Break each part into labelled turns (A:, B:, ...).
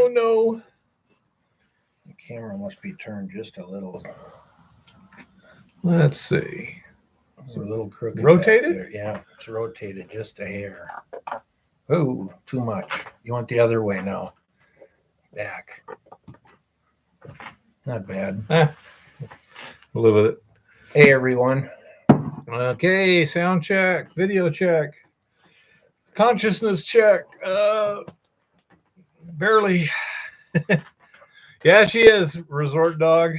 A: Oh no. The camera must be turned just a little.
B: Let's see.
A: It's a little crooked.
B: Rotated?
A: Yeah, it's rotated just a hair. Oh, too much. You want the other way now. Back. Not bad.
B: We'll live with it.
A: Hey, everyone.
B: Okay, sound check, video check, consciousness check. Barely. Yeah, she is. Resort dog.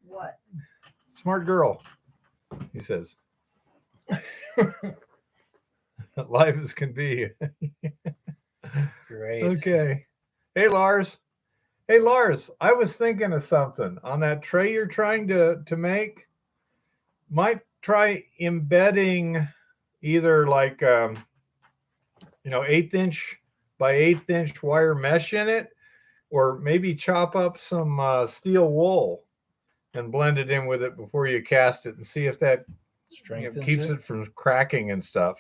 C: What?
B: Smart girl, he says. Life as can be.
A: Great.
B: Okay. Hey, Lars. Hey, Lars, I was thinking of something. On that tray you're trying to make, might try embedding either like, 1/8" by 1/8" wire mesh in it, or maybe chop up some steel wool and blend it in with it before you cast it and see if that keeps it from cracking and stuff.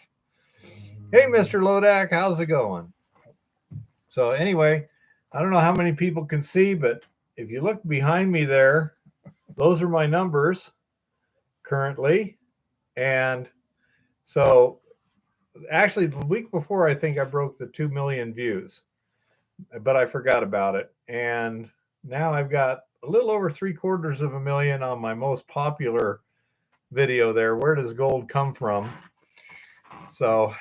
B: Hey, Mr. Lodak, how's it going? So anyway, I don't know how many people can see, but if you look behind me there, those are my numbers currently. And so actually the week before, I think I broke the 2 million views, but I forgot about it. And now I've got a little over 750,000 on my most popular video there. Where does gold come from? So,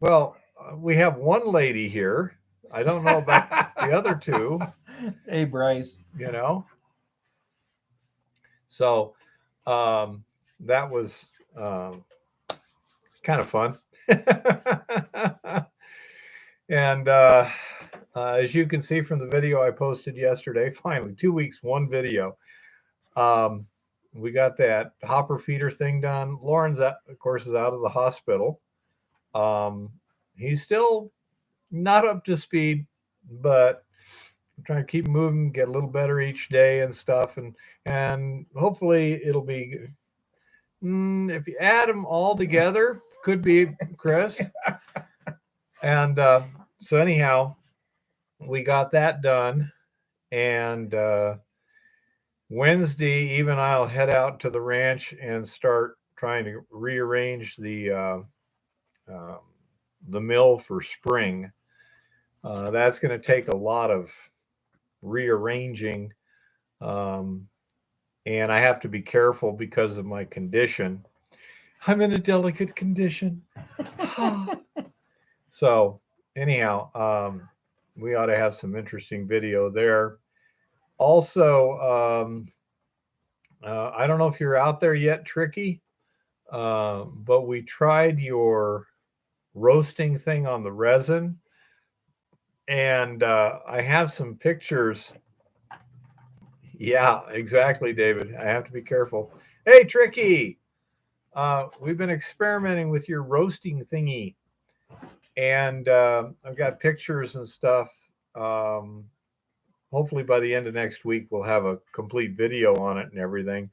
B: well, we have one lady here. I don't know about the other two.
D: Hey, Bryce.
B: So that was kind of fun. And as you can see from the video I posted yesterday, finally 2 weeks, one video. We got that hopper feeder thing done. Lauren's, of course, is out of the hospital. He's still not up to speed, but I'm trying to keep moving, get a little better each day and stuff. And hopefully it'll be, if you add them all together, could be, Chris. And so anyhow, we got that done. And Wednesday, Eve and I'll head out to the ranch and start trying to rearrange the mill for spring. That's going to take a lot of rearranging, and I have to be careful because of my condition. I'm in a delicate condition. So anyhow, we ought to have some interesting video there. Also, I don't know if you're out there yet, Tricky, but we tried your roasting thing on the resin, and I have some pictures. Yeah, exactly, David. I have to be careful. Hey, Tricky, we've been experimenting with your roasting thingy, and I've got pictures and stuff. Hopefully by the end of next week, we'll have a complete video on it and everything.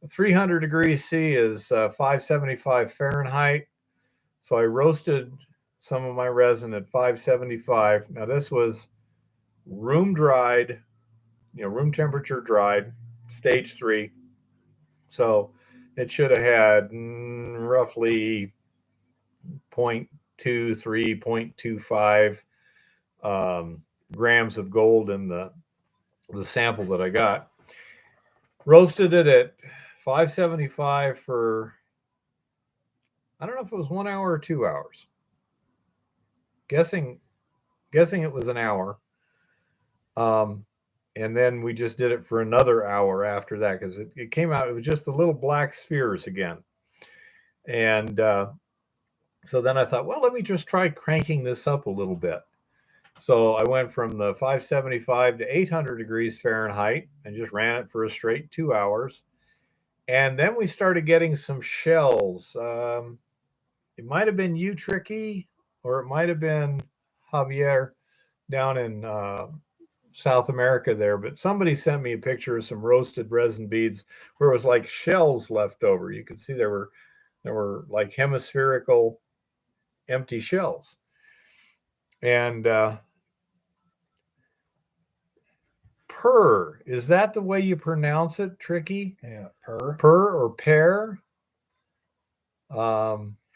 B: 300 degrees C is 575 Fahrenheit. So I roasted some of my resin at 575. Now this was room dried, room temperature dried, stage 3. So it should have had roughly 0.23, 0.25 grams of gold in the sample that I got. Roasted it at 575 for, I don't know if it was 1 hour or 2 hours. Guessing it was an hour. And then we just did it for another hour after that because it came out, it was just the little black spheres again. And so then I thought, well, let me just try cranking this up a little bit. So I went from the 575 to 800 degrees Fahrenheit and just ran it for a straight 2 hours. And then we started getting some shells. It might have been you, Tricky, or it might have been Javier down in South America there. But somebody sent me a picture of some roasted resin beads where it was like shells left over. You could see there were like hemispherical empty shells. And per, is that the way you pronounce it, Tricky?
A: Yeah, per
B: Per or pear?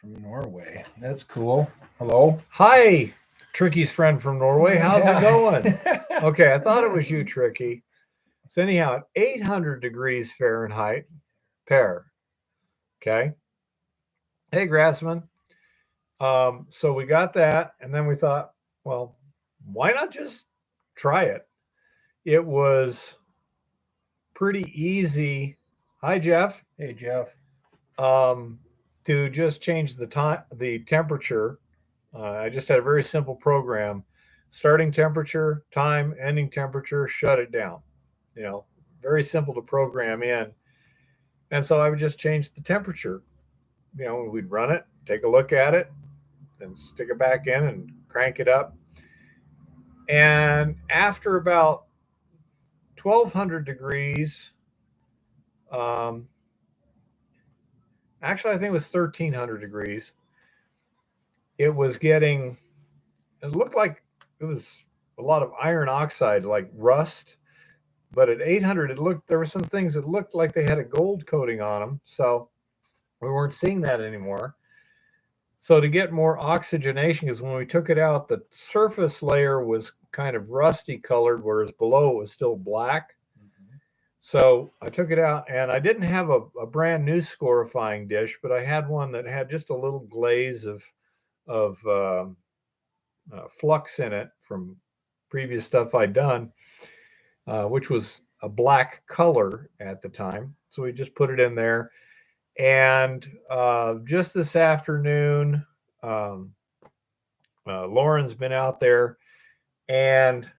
A: from Norway. That's cool. Hello.
B: Hi, Tricky's friend from Norway. How's
A: Yeah.
B: it going? Okay, I thought it was you, Tricky. So anyhow, at 800 degrees Fahrenheit, pear. Okay. Hey, Grassman. So we got that, and then we thought, well, why not just try it? It was pretty easy. Hi, Jeff.
A: Hey, Jeff.
B: To just change the temperature. I just had a very simple program: starting temperature, time, ending temperature, shut it down. You know, very simple to program in. And so I would just change the temperature. You know, we'd run it, take a look at it, then stick it back in and crank it up. And after about 1200 degrees, actually, I think it was 1300 degrees, it was getting, it looked like it was a lot of iron oxide, like rust. But at 800, there were some things that looked like they had a gold coating on them. So we weren't seeing that anymore. So to get more oxygenation, because when we took it out, the surface layer was kind of rusty colored, whereas below it was still black. Mm-hmm. So I took it out, and I didn't have a brand new scorifying dish, but I had one that had just a little glaze of flux in it from previous stuff I'd done, which was a black color at the time. So we just put it in there. And just this afternoon, Lauren's been out there, and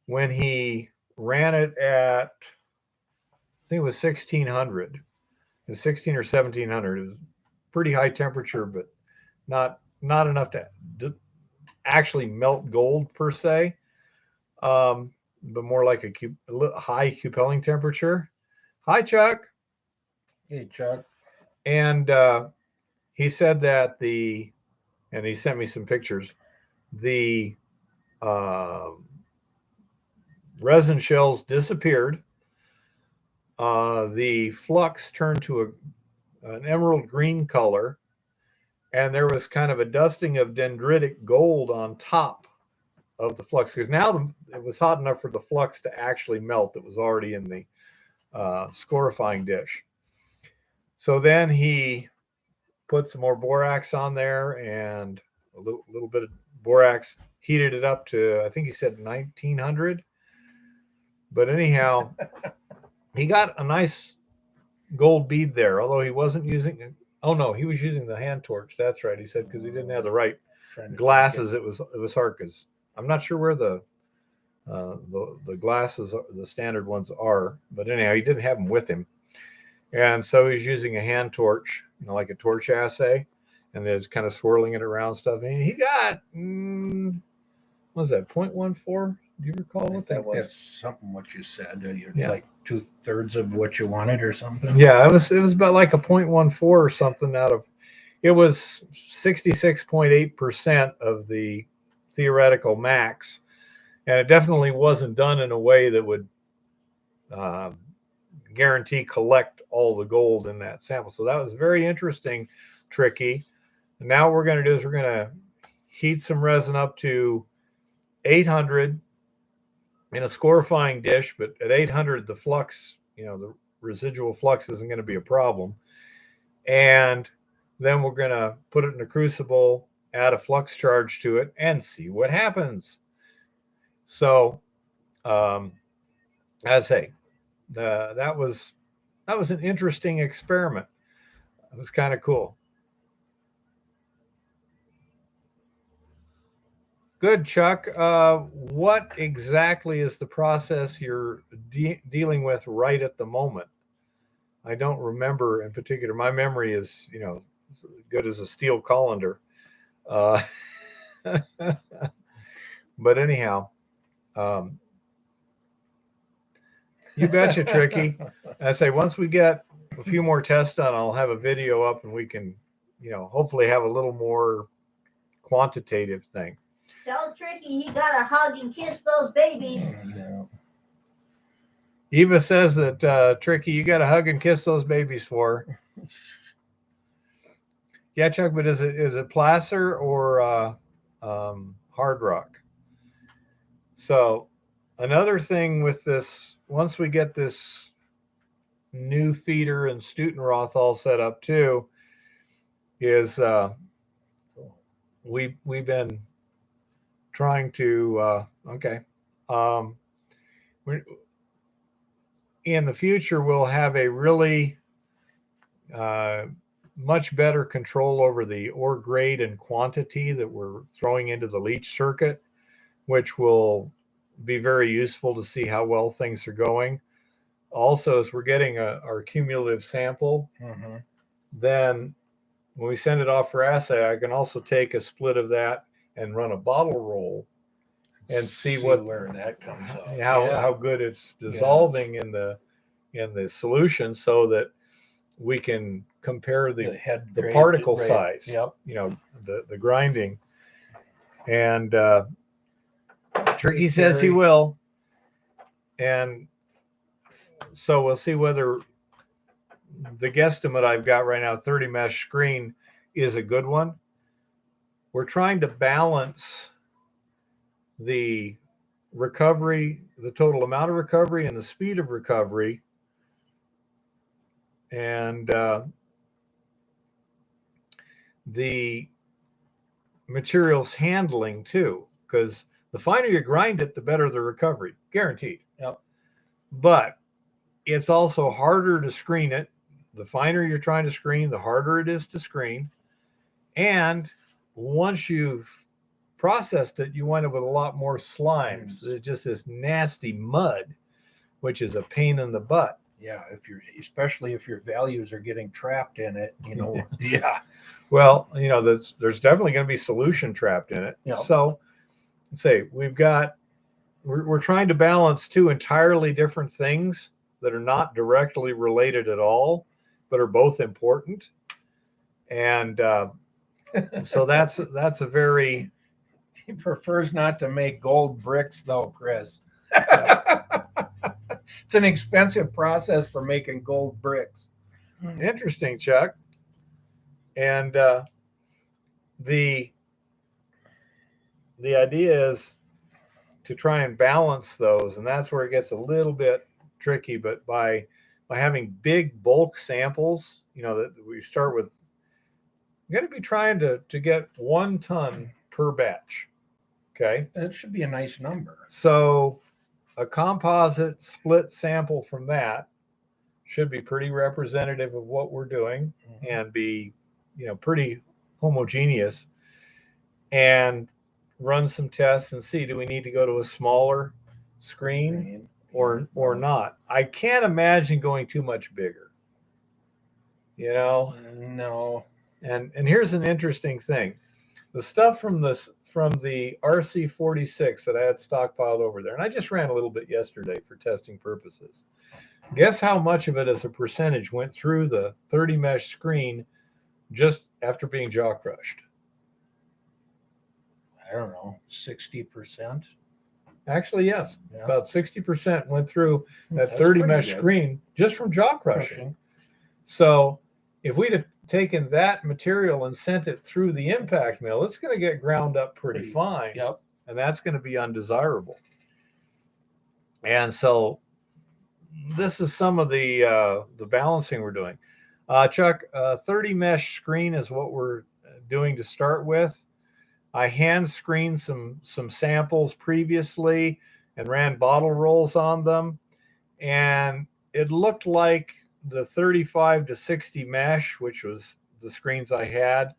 B: when he ran it at, I think it was 1600, it was 16 or 1700. It was pretty high temperature, but not enough to actually melt gold per se, but more like a high Kupelling temperature. Hi, Chuck.
A: Hey, Chuck.
B: And he said that and he sent me some pictures, the resin shells disappeared. The flux turned to an emerald green color, and there was kind of a dusting of dendritic gold on top of the flux, because now it was hot enough for the flux to actually melt. It was already in the scorifying dish. So then he put some more borax on there, and a little bit of borax, heated it up to, I think he said 1900. But anyhow, he got a nice gold bead there, although he wasn't using, oh no, he was using the hand torch. That's right. He said, because he didn't have the right glasses. It was hard, because I'm not sure where the glasses, the standard ones are, but anyhow, he didn't have them with him. And so he's using a hand torch, like a torch assay, and is kind of swirling it around stuff. And he got, what was that, 0.14? Do you recall what that was?
A: That's something what you said. Like 2/3 of what you wanted or something.
B: Yeah, it was about like a 0.14 or something it was 66.8% of the theoretical max. And it definitely wasn't done in a way that would guarantee collect all the gold in that sample. So that was very interesting, Tricky. And now what we're going to do is we're going to heat some resin up to 800 in a scorifying dish, but at 800, the flux, the residual flux isn't going to be a problem. And then we're going to put it in a crucible, add a flux charge to it, and see what happens. So, as I say, that was an interesting experiment. It was kind of cool. Good, Chuck. What exactly is the process you're dealing with right at the moment? I don't remember in particular. My memory is, good as a steel colander. But anyhow, you betcha, Tricky. I say, once we get a few more tests done, I'll have a video up, and we can, hopefully have a little more quantitative thing.
C: Tell Tricky he gotta hug and kiss those babies.
A: No.
B: Eva says that Tricky, you got to hug and kiss those babies for her. Yeah, Chuck, but is it placer or hard rock? So another thing with this, once we get this new feeder and Stutenroth all set up too, is we've been trying to in the future we'll have a really much better control over the ore grade and quantity that we're throwing into the leach circuit, which will be very useful to see how well things are going. Also, as we're getting our cumulative sample, then when we send it off for assay, I can also take a split of that and run a bottle roll and see
A: where that comes out.
B: How good it's dissolving in the solution, so that we can compare the particle size.
A: Yep.
B: The grinding. And Tricky says he will. And so we'll see whether the guesstimate I've got right now, 30 mesh screen, is a good one. We're trying to balance the recovery, the total amount of recovery and the speed of recovery. And the materials handling too, because the finer you grind it, the better the recovery, guaranteed.
A: Yep.
B: But it's also harder to screen it. The finer you're trying to screen, the harder it is to screen. And once you've processed it, you wind up with a lot more slimes. There's just this nasty mud, which is a pain in the butt.
A: Yeah, especially if your values are getting trapped in it, Yeah.
B: Well, there's definitely going to be solution trapped in it.
A: Yep.
B: So, say we're trying to balance two entirely different things that are not directly related at all, but are both important. And so that's a very.
A: He prefers not to make gold bricks, though, Chris. It's an expensive process for making gold bricks.
B: Interesting, Chuck. And the idea is to try and balance those, and that's where it gets a little bit tricky. But by having big bulk samples, that we start with, we're going to be trying to get 1 ton per batch. Okay,
A: that should be a nice number.
B: So a composite split sample from that should be pretty representative of what we're doing and be, pretty homogeneous, and run some tests and see, do we need to go to a smaller screen or not? I can't imagine going too much bigger.
A: No.
B: And here's an interesting thing. The stuff from the RC46 that I had stockpiled over there, and I just ran a little bit yesterday for testing purposes. Guess how much of it as a percentage went through the 30 mesh screen just after being jaw crushed?
A: I don't know, 60%?
B: Actually, yes.
A: Yeah.
B: About 60% went through that 30 mesh screen just from jaw crushing. So if we'd have taken that material and sent it through the impact mill, it's going to get ground up pretty fine.
A: Yep.
B: And that's going to be undesirable. And so this is some of the balancing we're doing. Chuck, 30 mesh screen is what we're doing to start with. I hand screened some samples previously and ran bottle rolls on them. And it looked like the 35 to 60 mesh, which was the screens I had,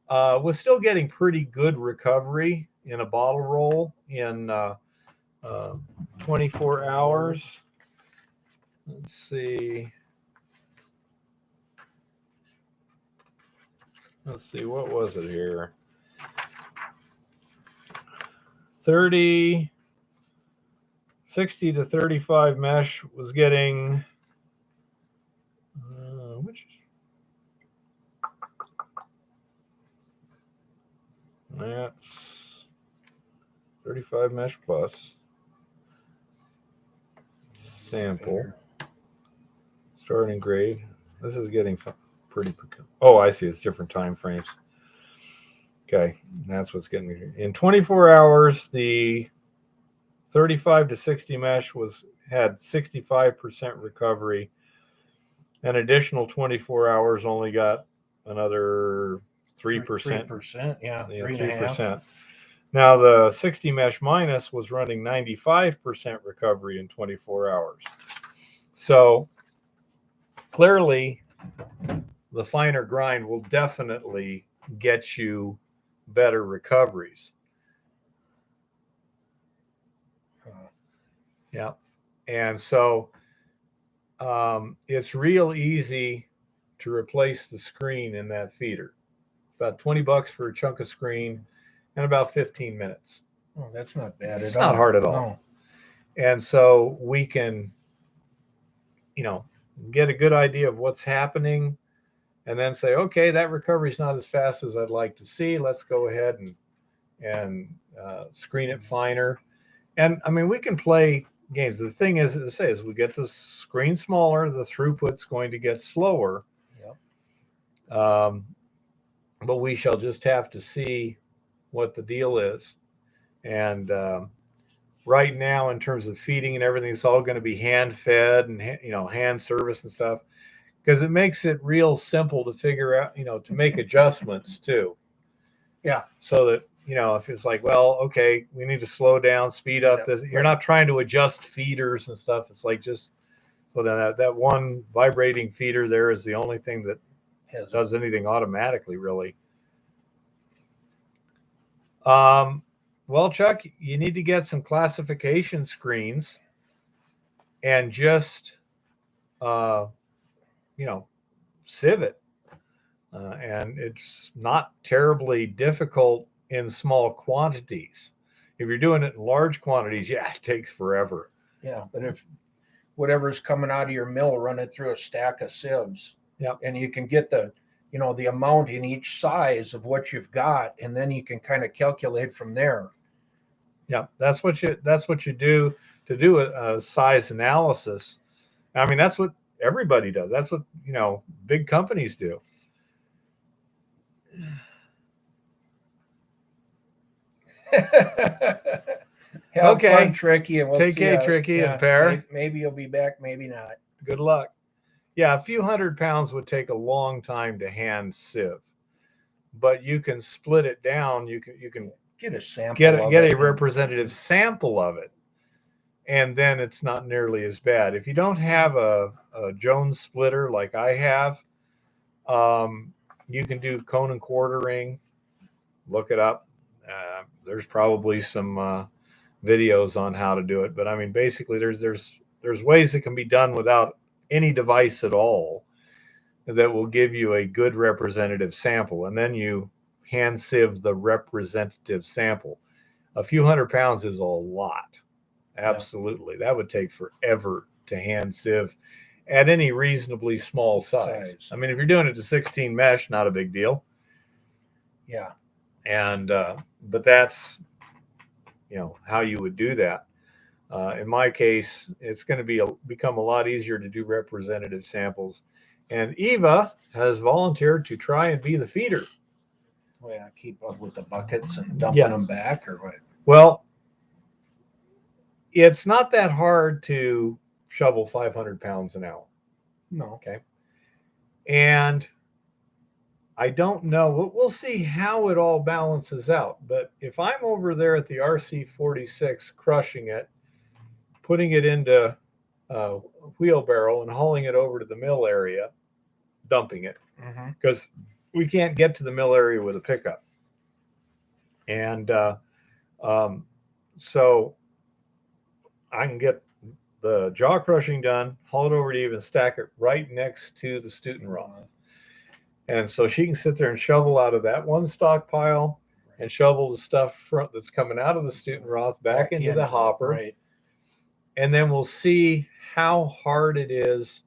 B: was still getting pretty good recovery in a bottle roll in 24 hours. Let's see. What was it here? 60 to 35 mesh was getting, that's 35 mesh plus. Sample. Starting grade. This is getting pretty. Oh, I see. It's different time frames. Okay, that's what's getting me. In 24 hours, the 35 to 60 mesh had 65% recovery. An additional 24 hours only got another 3%.
A: 3%, yeah,
B: 3%. Now the 60 mesh minus was running 95% recovery in 24 hours. So clearly, the finer grind will definitely get you better recoveries. Yeah. And so it's real easy to replace the screen in that feeder. About $20 for a chunk of screen and about 15 minutes.
A: Oh, that's not bad at all.
B: It's not hard at all.
A: No.
B: And so we can, get a good idea of what's happening and then say, okay, that recovery is not as fast as I'd like to see. Let's go ahead and screen it finer. And I mean, we can play games. The thing is, as we get the screen smaller, the throughput's going to get slower. Yep. But we shall just have to see what the deal is. And right now, in terms of feeding and everything, it's all going to be hand fed and hand service and stuff, because it makes it real simple to figure out, to make adjustments too.
A: Yeah.
B: So that if it's like, well, okay, we need to slow down, speed up this. You're not trying to adjust feeders and stuff. It's like just that one vibrating feeder there is the only thing that does anything automatically, really. Well, Chuck, you need to get some classification screens and just, sieve it. And it's not terribly difficult in small quantities. If you're doing it in large quantities, it takes forever.
A: Yeah, but if whatever's coming out of your mill, run it through a stack of sieves.
B: Yeah.
A: And you can get the amount in each size of what you've got, and then you can kind of calculate from there.
B: Yeah, that's what you do to do a size analysis. I mean, that's what everybody does. That's what big companies do.
A: Okay, fun, Tricky, and we'll
B: take care, Tricky, and Pear.
A: Maybe you'll be back, maybe not.
B: Good luck. Yeah, a few 100 pounds would take a long time to hand sieve, but you can split it down. You can
A: get a sample,
B: get a representative sample of it, and then it's not nearly as bad. If you don't have a Jones splitter like I have, you can do cone and quartering. Look it up. There's probably some videos on how to do it, but I mean, basically, there's ways that can be done without any device at all that will give you a good representative sample, and then you hand sieve the representative sample. A few 100 pounds is a lot. Absolutely. Yeah. That would take forever to hand sieve at any reasonably small size. I mean, if you're doing it to 16 mesh, not a big deal.
A: Yeah.
B: And but that's how you would do that. In my case, it's going to become a lot easier to do representative samples. And Eva has volunteered to try and be the feeder.
A: Well, yeah, keep up with the buckets and dumping them back, or what?
B: Well, it's not that hard to shovel 500 pounds an hour.
A: No.
B: Okay. And I don't know. We'll see how it all balances out. But if I'm over there at the RC46 crushing it, putting it into a wheelbarrow and hauling it over to the mill area, dumping it, because we can't get to the mill area with a pickup. And so I can get the jaw crushing done, haul it over to Eva, stack it right next to the Stutenroth. And so she can sit there and shovel out of that one stockpile and shovel the stuff that's coming out of the Stutenroth back into the hopper.
A: Right.
B: And then we'll see how hard it is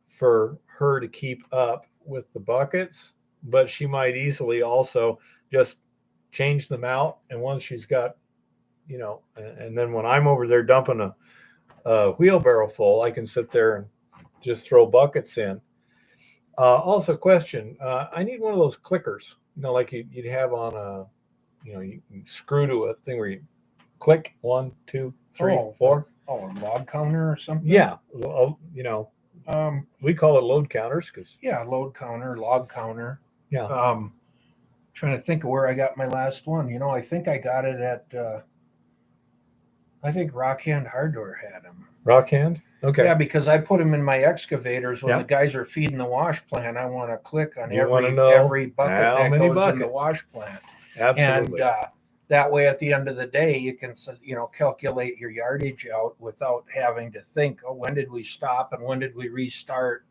B: for her to keep up with the buckets, but she might easily also just change them out. And once she's got and then when I'm over there dumping a wheelbarrow full, I can sit there and just throw buckets in. Also, question: I need one of those clickers, like you'd have on a, you can screw to a thing where you click 1, 2, 3, 4.
A: Oh, a log counter or something?
B: Yeah, we call it load counters because
A: load counter, log counter.
B: yeah.
A: Trying to think of where I got my last one. I think I got it at I think Rockhand Hardware had them.
B: Rockhand? Okay.
A: Yeah, because I put them in my excavators when
B: Yeah.
A: the guys are feeding the wash plant. I want to click on
B: You wanna
A: every
B: know
A: bucket
B: how
A: that
B: many
A: goes in the
B: buckets.
A: wash plant.
B: Absolutely.
A: And that way, at the end of the day, you can calculate your yardage out without having to think, oh, when did we stop and when did we restart?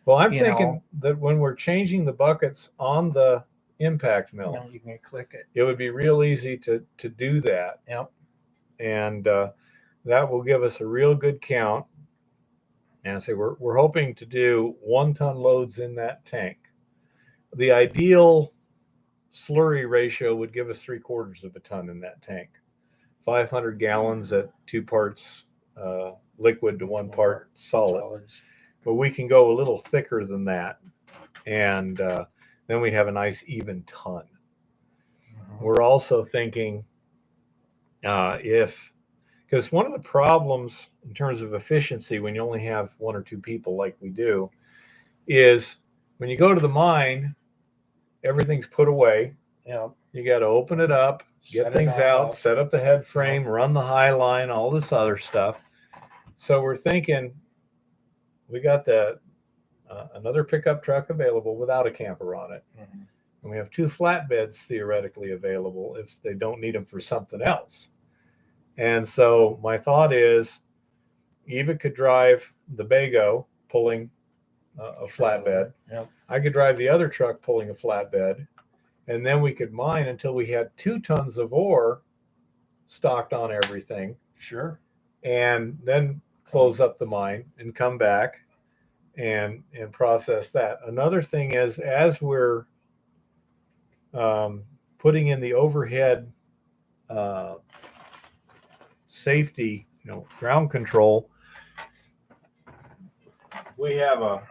B: Well, I'm
A: you
B: thinking
A: know.
B: that when we're changing the buckets on the impact mill,
A: You can click it.
B: it would be real easy to do that.
A: Yep.
B: And that will give us a real good count. And so we're hoping to do 1-ton loads in that tank. The ideal slurry ratio would give us 3/4 of a ton in that tank. 500 gallons at 2 parts liquid to 1 part solid.
A: Solids.
B: But we can go a little thicker than that. And then we have a nice even ton.
A: Mhm.
B: We're also thinking because one of the problems in terms of efficiency when you only have 1 or 2 people like we do is when you go to the mine, everything's put away.
A: Yeah.
B: You got to open it up, get
A: Set it
B: things
A: all
B: out,
A: up.
B: set up the head frame, run the high line, all this other stuff. So we're thinking we got another pickup truck available without a camper on it.
A: Mhm.
B: And we have 2 flatbeds theoretically available if they don't need them for something else. And so my thought is Eva could drive the Bago pulling a flatbed.
A: Yep.
B: I could drive the other truck pulling a flatbed. And then we could mine until we had 2 tons of ore stocked on everything.
A: Sure.
B: And then close up the mine and come back and process that. Another thing is, as we're putting in the overhead safety, ground control, we have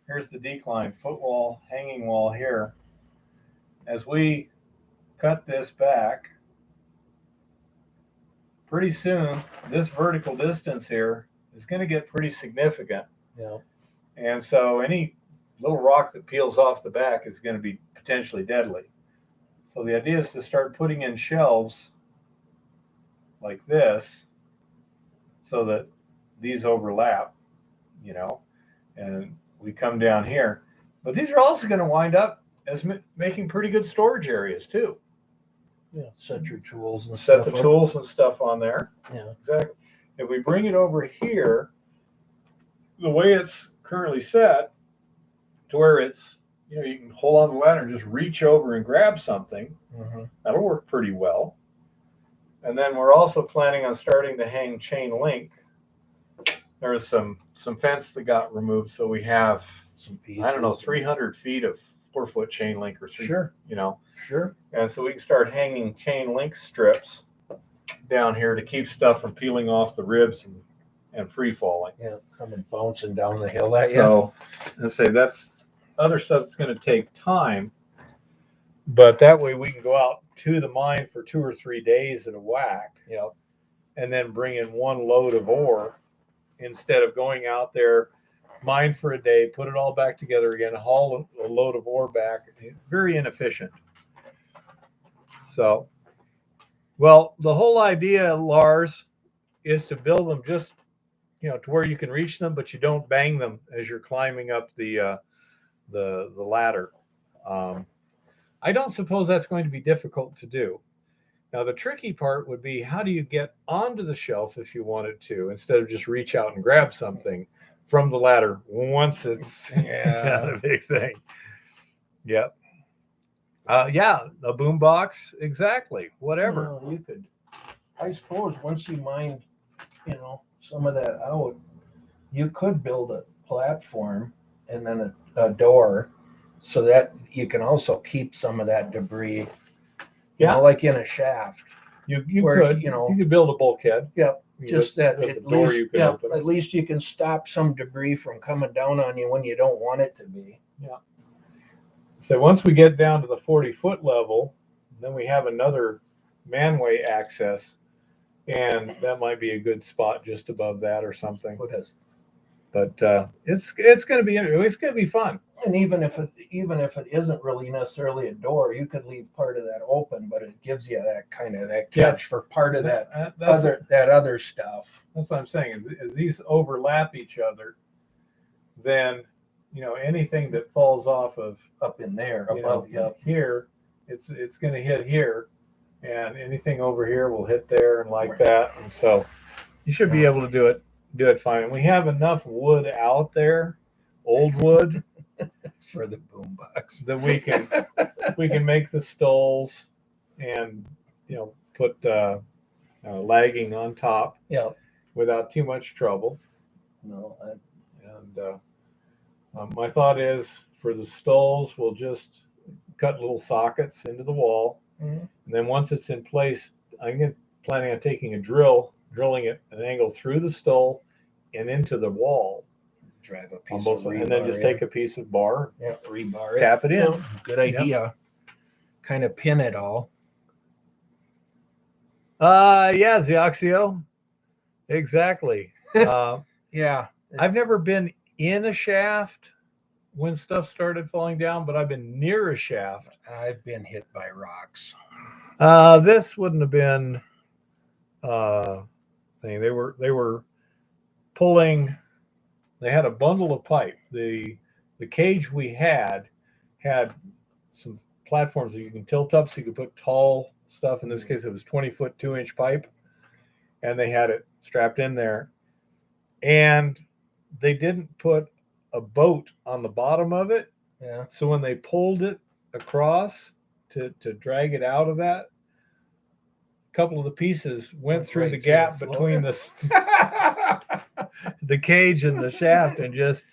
B: here's the decline footwall, hanging wall here. As we cut this back, pretty soon this vertical distance here is going to get pretty significant.
A: Yeah.
B: And so any little rock that peels off the back is going to be potentially deadly. So the idea is to start putting in shelves like this so that these overlap, and we come down here. But these are also going to wind up as making pretty good storage areas too.
A: Yeah. Set your tools and
B: Set
A: stuff
B: the
A: up.
B: tools and stuff on there.
A: Yeah.
B: Exactly. If we bring it over here, the way it's currently set to where it's, you can hold on the ladder and just reach over and grab something.
A: Mm-hmm.
B: That'll work pretty well. And then we're also planning on starting to hang chain link. There was some fence that got removed, so we have
A: Some pieces.
B: 300 feet of 4-foot chain link or 3.
A: Sure. Sure.
B: And so we can start hanging chain link strips down here to keep stuff from peeling off the ribs and free falling.
A: Yeah. Coming bouncing down the hill at you.
B: So let's say that's other stuff that's going to take time, but that way we can go out to the mine for 2 or 3 days in a whack.
A: Yep.
B: And then bring in 1 load of ore instead of going out there, mine for a day, put it all back together again, haul a load of ore back. Very inefficient. So, well, the whole idea, Lars, is to build them just, to where you can reach them, but you don't bang them as you're climbing up the ladder. I don't suppose that's going to be difficult to do. Now, the tricky part would be, how do you get onto the shelf if you wanted to, instead of just reach out and grab something from the ladder once it's not a big thing. Yep. A boom box, exactly. Whatever.
A: You could, I suppose, once you mine, some of that out, you could build a platform and then a door, so that you can also keep some of that debris. Like in a shaft.
B: You
A: Where,
B: could,
A: you know-
B: you could build a bulkhead.
A: Yep. Just that
B: with
A: at
B: the door
A: least,
B: you could
A: yeah,
B: open.
A: at least you can stop some debris from coming down on you when you don't want it to be.
B: So once we get down to the 40-foot level, then we have another manway access, and that might be a good spot just above that or something.
A: What has,
B: But it's going to be fun.
A: and even if it isn't really necessarily a door, you could leave part of that open, but it gives you that kind of that catch for part of that other stuff.
B: That's what I'm saying. As these overlap each other, then anything that falls off of
A: Up in there, above, yep.
B: here, it's going to hit here, and anything over here will hit there and like that. And so you should be able to do it fine. And we have enough wood out there, old wood,
A: For the boombox.
B: that we can make the stalls and put lagging on top
A: Yeah.
B: without too much trouble.
A: No,
B: And my thought is, for the stalls, we'll just cut little sockets into the wall.
A: Mhm.
B: And then once it's in place, I'm planning on taking a drilling it an angle through the stall and into the wall
A: drive a
B: on
A: piece
B: both
A: of
B: sides, and then just
A: rebar
B: take a piece of bar,
A: in. Yeah, rebar it.
B: tap it in.
A: Yeah, good idea. Kind of pin it all.
B: Yeah, Zioxio. Exactly.
A: Yeah.
B: I've never been in a shaft when stuff started falling down, but I've been near a shaft.
A: I've been hit by rocks.
B: This wouldn't have been thing. They were pulling. They had a bundle of pipe. The cage we had some platforms that you can tilt up so you could put tall stuff. In this case, it was 20-foot 2-inch pipe, and they had it strapped in there. And they didn't put a boat on the bottom of it.
A: Yeah.
B: So when they pulled it across to drag it out of that, a couple of the pieces went through
A: right
B: the
A: through
B: gap
A: the floor.
B: between the cage and the shaft, and just,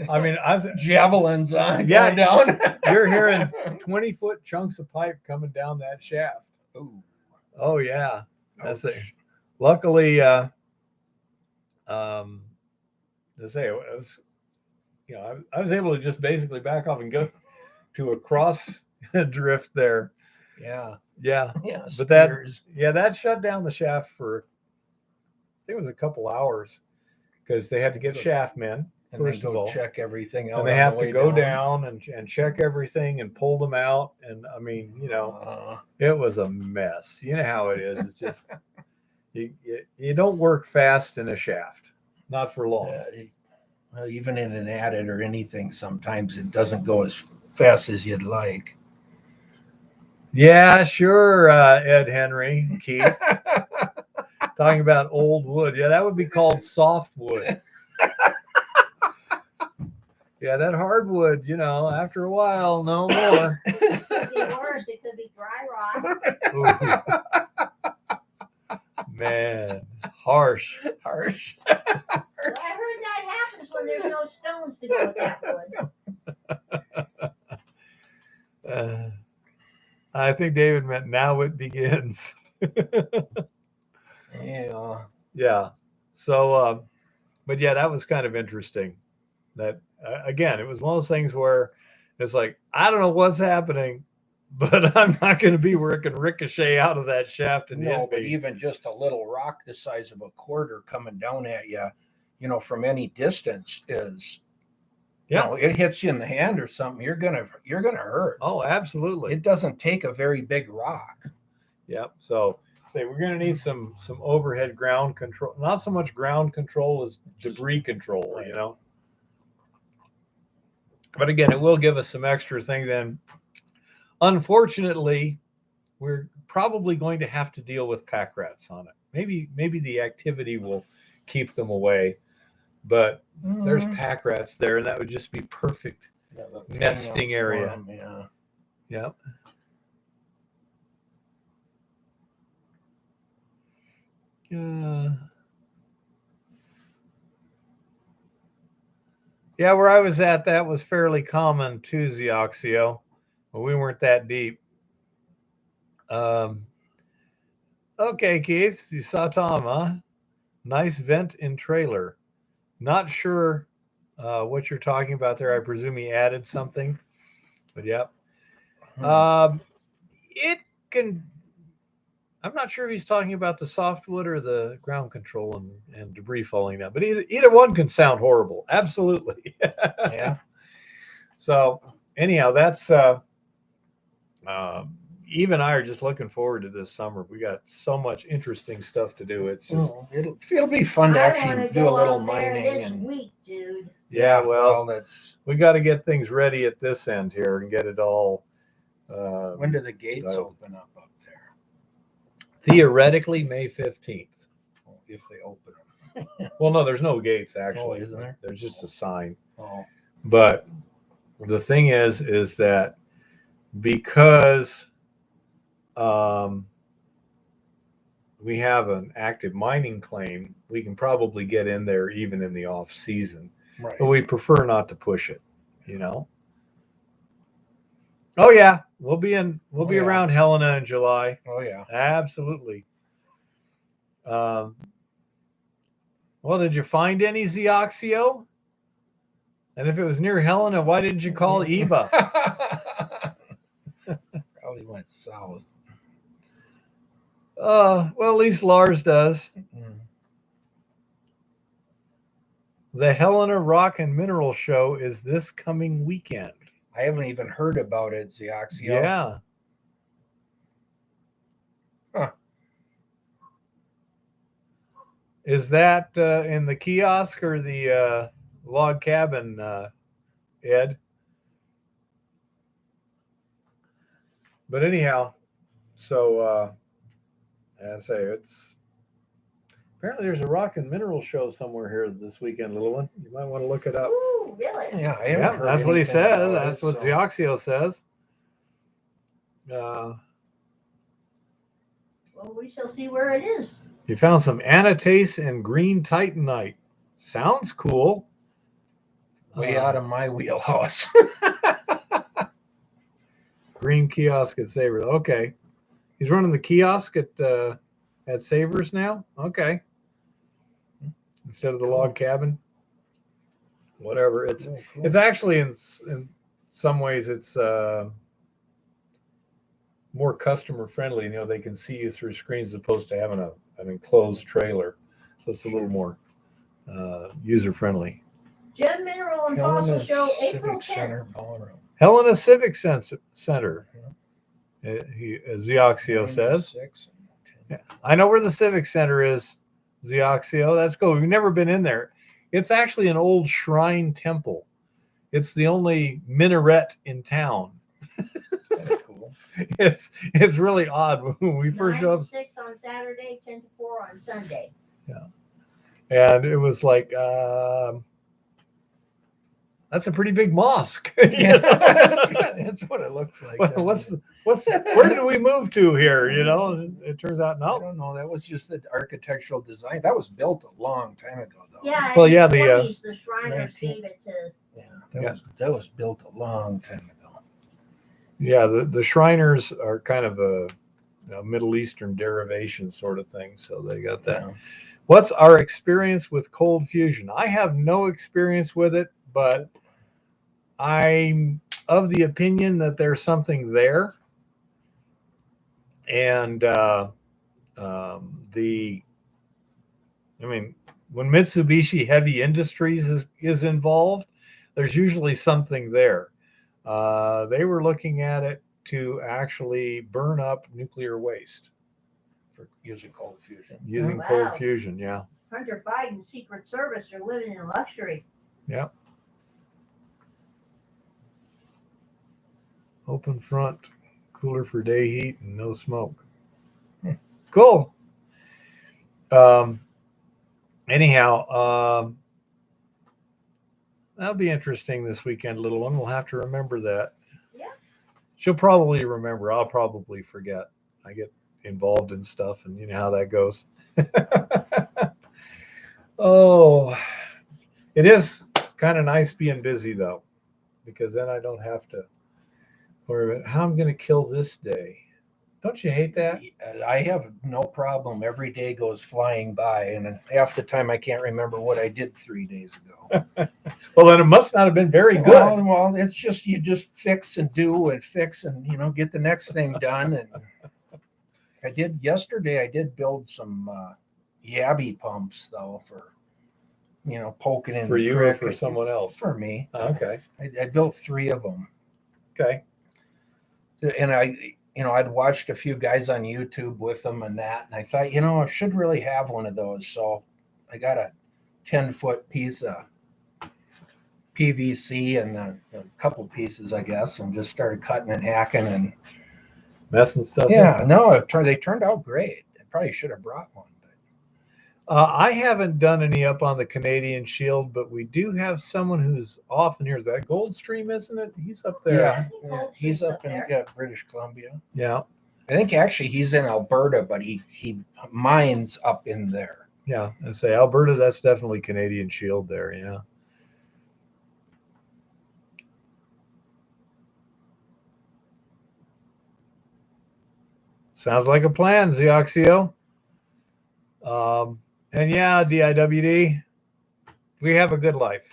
B: I mean,
A: Javelins on
B: Yeah.
A: going down.
B: you're hearing 20-foot chunks of pipe coming down that shaft.
A: Ooh.
B: Oh yeah, that's it.
A: Ouch.
B: Luckily, to say it was, I was able to just basically back off and go to a cross drift there.
A: Yeah.
B: Yeah,
A: Yeah.
B: but that
A: spears.
B: shut down the shaft for, I think it was a couple hours, because they had to get shaft men
A: And
B: first
A: then
B: of
A: go
B: all,
A: check everything out.
B: and they
A: on
B: have
A: the
B: to
A: way
B: go down and check everything and pull them out. And I mean, it was a mess. You know how it is. It's just you don't work fast in a shaft, not for long.
A: Well, even in an adit or anything, sometimes it doesn't go as fast as you'd like.
B: Yeah, sure, Ed Henry, Keith. Talking about old wood. Yeah, that would be called softwood. Yeah, that hardwood, after a while, no more.
C: It could be worse. It could be dry rot.
B: Ooh. Man, harsh.
A: Harsh.
C: Well, I heard that happens when there's no stones to go with that wood.
B: I think David meant now it begins.
A: Yeah.
B: Yeah. So, but yeah, that was kind of interesting. That again, it was one of those things where it's like, I don't know what's happening, but I'm not going to be where it can ricochet out of that shaft and
A: No,
B: hit
A: but
B: me.
A: even just a little rock the size of a quarter coming down at you, from any distance is, it hits you in the hand or something, you're gonna hurt.
B: Oh, absolutely.
A: It doesn't take a very big rock.
B: Yep. So say we're going to need some overhead ground control. Not so much ground control as debris control,
A: Right.
B: But again, it will give us some extra things. And unfortunately, we're probably going to have to deal with pack rats on it. Maybe the activity will keep them away, but there's pack rats there, and that would just be perfect nesting area.
A: Yeah.
B: Yep. Yeah, where I was at, that was fairly common too, Zioxio, but we weren't that deep. Okay, Keith, you saw Tom, huh? Nice vent in trailer. Not sure what you're talking about there. I presume he added something, but yep. It can. I'm not sure if he's talking about the softwood or the ground control and debris falling down, but either one can sound horrible. Absolutely.
A: Yeah.
B: So anyhow, that's Eve and I are just looking forward to this summer. We got so much interesting stuff to do. It's just
A: It'll be fun to
C: I
A: actually
C: wanna
A: do a
C: go
A: little
C: out there
A: mining
C: this
A: and
C: week, dude.
B: yeah. Well,
A: that's
B: we got to get things ready at this end here and get it all.
A: when do the gates
B: no.
A: open up there?
B: Theoretically, May 15th.
A: If they open them.
B: Well, no, there's no gates actually.
A: Oh, isn't there?
B: There's just a sign.
A: Oh.
B: But the thing is that because we have an active mining claim, we can probably get in there even in the off season.
A: Right.
B: But we prefer not to push it, you know. Oh yeah, we'll be around Helena in July.
A: Oh yeah.
B: Absolutely. Well, did you find any Zeoxio? And if it was near Helena, why didn't you call Eva?
A: Probably went south.
B: Well, at least Lars does. The Helena Rock and Mineral Show is this coming weekend.
A: I haven't even heard about it, Zeoxio.
B: Yeah.
A: Huh.
B: Is that in the kiosk or the log cabin, Ed? But anyhow, so as I say, it's apparently there's a rock and mineral show somewhere here this weekend, little one. You might want to look it up.
C: Ooh, really?
A: Yeah, I haven't heard
B: that's what he
A: anything
B: says.
A: about
B: That's
A: it,
B: what
A: so-
B: Zeoxio says.
C: Well, we shall see where it is.
B: You found some anatase and green titanite. Sounds cool.
A: Way out of my wheelhouse.
B: Green kiosk at Savers. Okay. He's running the kiosk at Savers now? Okay. Instead of the log cabin. Whatever. It's actually in some ways it's more customer friendly. You know, they can see you through screens as opposed to having an enclosed trailer. So it's a little more user friendly.
C: Gem Mineral and Fossil Show, April
A: Civic
C: 10th.
A: Center ballroom.
B: Helena Civic Center. Zeoxio says.
A: 6 and 10.
B: Yeah. I know where the Civic Center is, Zeoxio. That's cool. We've never been in there. It's actually an old shrine temple. It's the only minaret in town.
A: That's cool.
B: It's really odd when we first
C: 9
B: showed
C: to
B: up.
C: 6 on Saturday, 10 to 4 on Sunday.
B: Yeah. And it was like, that's a pretty big mosque.
A: Yeah, that's what it looks like.
B: Where did we move to here? You know, it turns out
A: I
B: no.
A: don't know. That was just the architectural design. That was built a long time ago, though.
C: Yeah,
B: Well,
C: in
B: yeah,
C: the
B: the,
C: 20s, the Shriners
A: 19
C: gave it to.
A: Yeah, that was built a long time ago.
B: Yeah, the Shriners are kind of a Middle Eastern derivation sort of thing. So they got that.
A: Yeah.
B: What's our experience with cold fusion? I have no experience with it, but I'm of the opinion that there's something there. And when Mitsubishi Heavy Industries is involved, there's usually something there. They were looking at it to actually burn up nuclear waste
A: For using cold fusion.
B: using
C: Wow.
B: cold fusion. Yeah.
C: Hunter Biden's Secret Service are living in luxury.
B: Yeah. Open front, cooler for day heat, and no smoke. Cool. Anyhow, that'll be interesting this weekend, little one. We'll have to remember that.
C: Yeah.
B: She'll probably remember. I'll probably forget. I get involved in stuff, and you know how that goes. Oh, it is kind of nice being busy, though, because then I don't have to worry about how I'm going to kill this day. Don't you hate that?
A: I have no problem. Every day goes flying by, and half the time I can't remember what I did 3 days ago.
B: Well, then it must not have been very good.
A: Well, it's just you just fix and do and fix and get the next thing done. And I did yesterday. I did build some yabby pumps though for poking in
B: For
A: the
B: you or
A: creek.
B: for someone else?
A: For me.
B: Okay.
A: I built 3 of them.
B: Okay.
A: And I'd watched a few guys on YouTube with them and that, and I thought, I should really have one of those. So I got a 10-foot piece of PVC and a couple pieces, I guess, and just started cutting and hacking and
B: Messing stuff
A: yeah,
B: up.
A: no, they turned out great. I probably should have brought one.
B: I haven't done any up on the Canadian Shield, but we do have someone who's often here. Is that Goldstream, isn't it? He's up there.
A: Yeah, he's up in British Columbia.
B: Yeah.
A: I think actually he's in Alberta, but he mines up in there.
B: Yeah. I say Alberta, that's definitely Canadian Shield there. Yeah. Sounds like a plan, Zeoxio. And yeah, DIWD, we have a good life.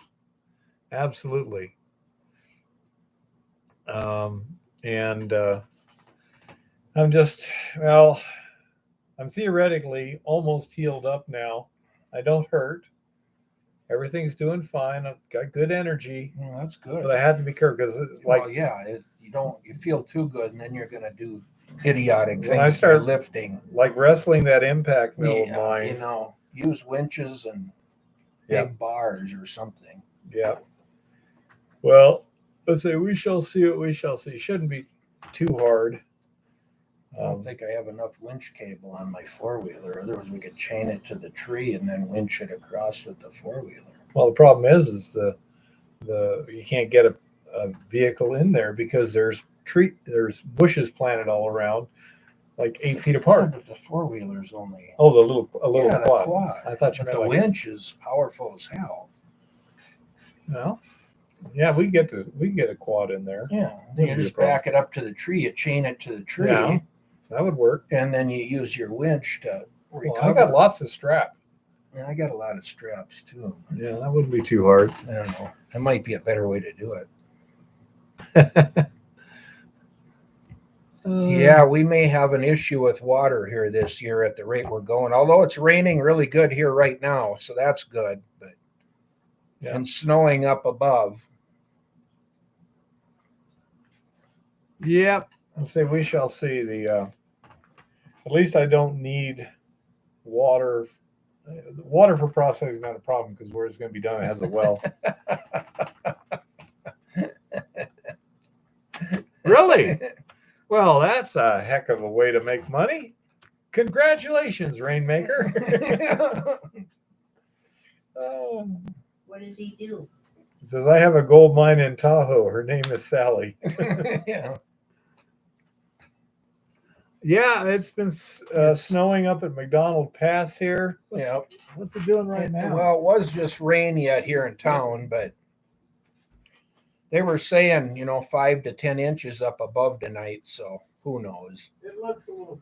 B: Absolutely. And I'm theoretically almost healed up now. I don't hurt. Everything's doing fine. I've got good energy.
A: Well, that's good.
B: But I had to be careful because
A: you feel too good, and then you're gonna do idiotic things.
B: When I start
A: lifting,
B: like wrestling that impact mill of mine,
A: use winches and big bars or something.
B: Yeah. Well, let's say we shall see what we shall see. Shouldn't be too hard.
A: I don't think I have enough winch cable on my 4-wheeler. Otherwise, we could chain it to the tree and then winch it across with the 4-wheeler.
B: Well, the problem is the you can't get a vehicle in there because there's bushes planted all around, like 8 feet apart.
A: But the 4-wheeler's only
B: a little
A: quad.
B: I thought you
A: but
B: meant
A: the winch is powerful as hell.
B: No. Yeah, we get a quad in there.
A: Yeah, you just back it up to the tree. You chain it to the tree.
B: Yeah, that would work.
A: And then you use your winch to recover.
B: Well, I got lots of strap.
A: Yeah, I got a lot of straps too.
B: Yeah, that wouldn't be too hard.
A: I don't know. That might be a better way to do it. Yeah, we may have an issue with water here this year at the rate we're going. Although it's raining really good here right now, so that's good. But and snowing up above.
B: Yep. I'll say we shall see. At least I don't need water. Water for processing is not a problem because where it's going to be done, it has a well. Really? Well, that's a heck of a way to make money. Congratulations, Rainmaker.
C: What does he do?
B: He says, I have a gold mine in Tahoe. Her name is Sally.
A: Yeah.
B: Yeah, it's been snowing up at McDonald Pass here.
A: Yeah.
B: What's it doing right now?
A: Well, it was just rain yet here in town, but they were saying, 5 to 10 inches up above tonight. So who knows?
B: It looks a little,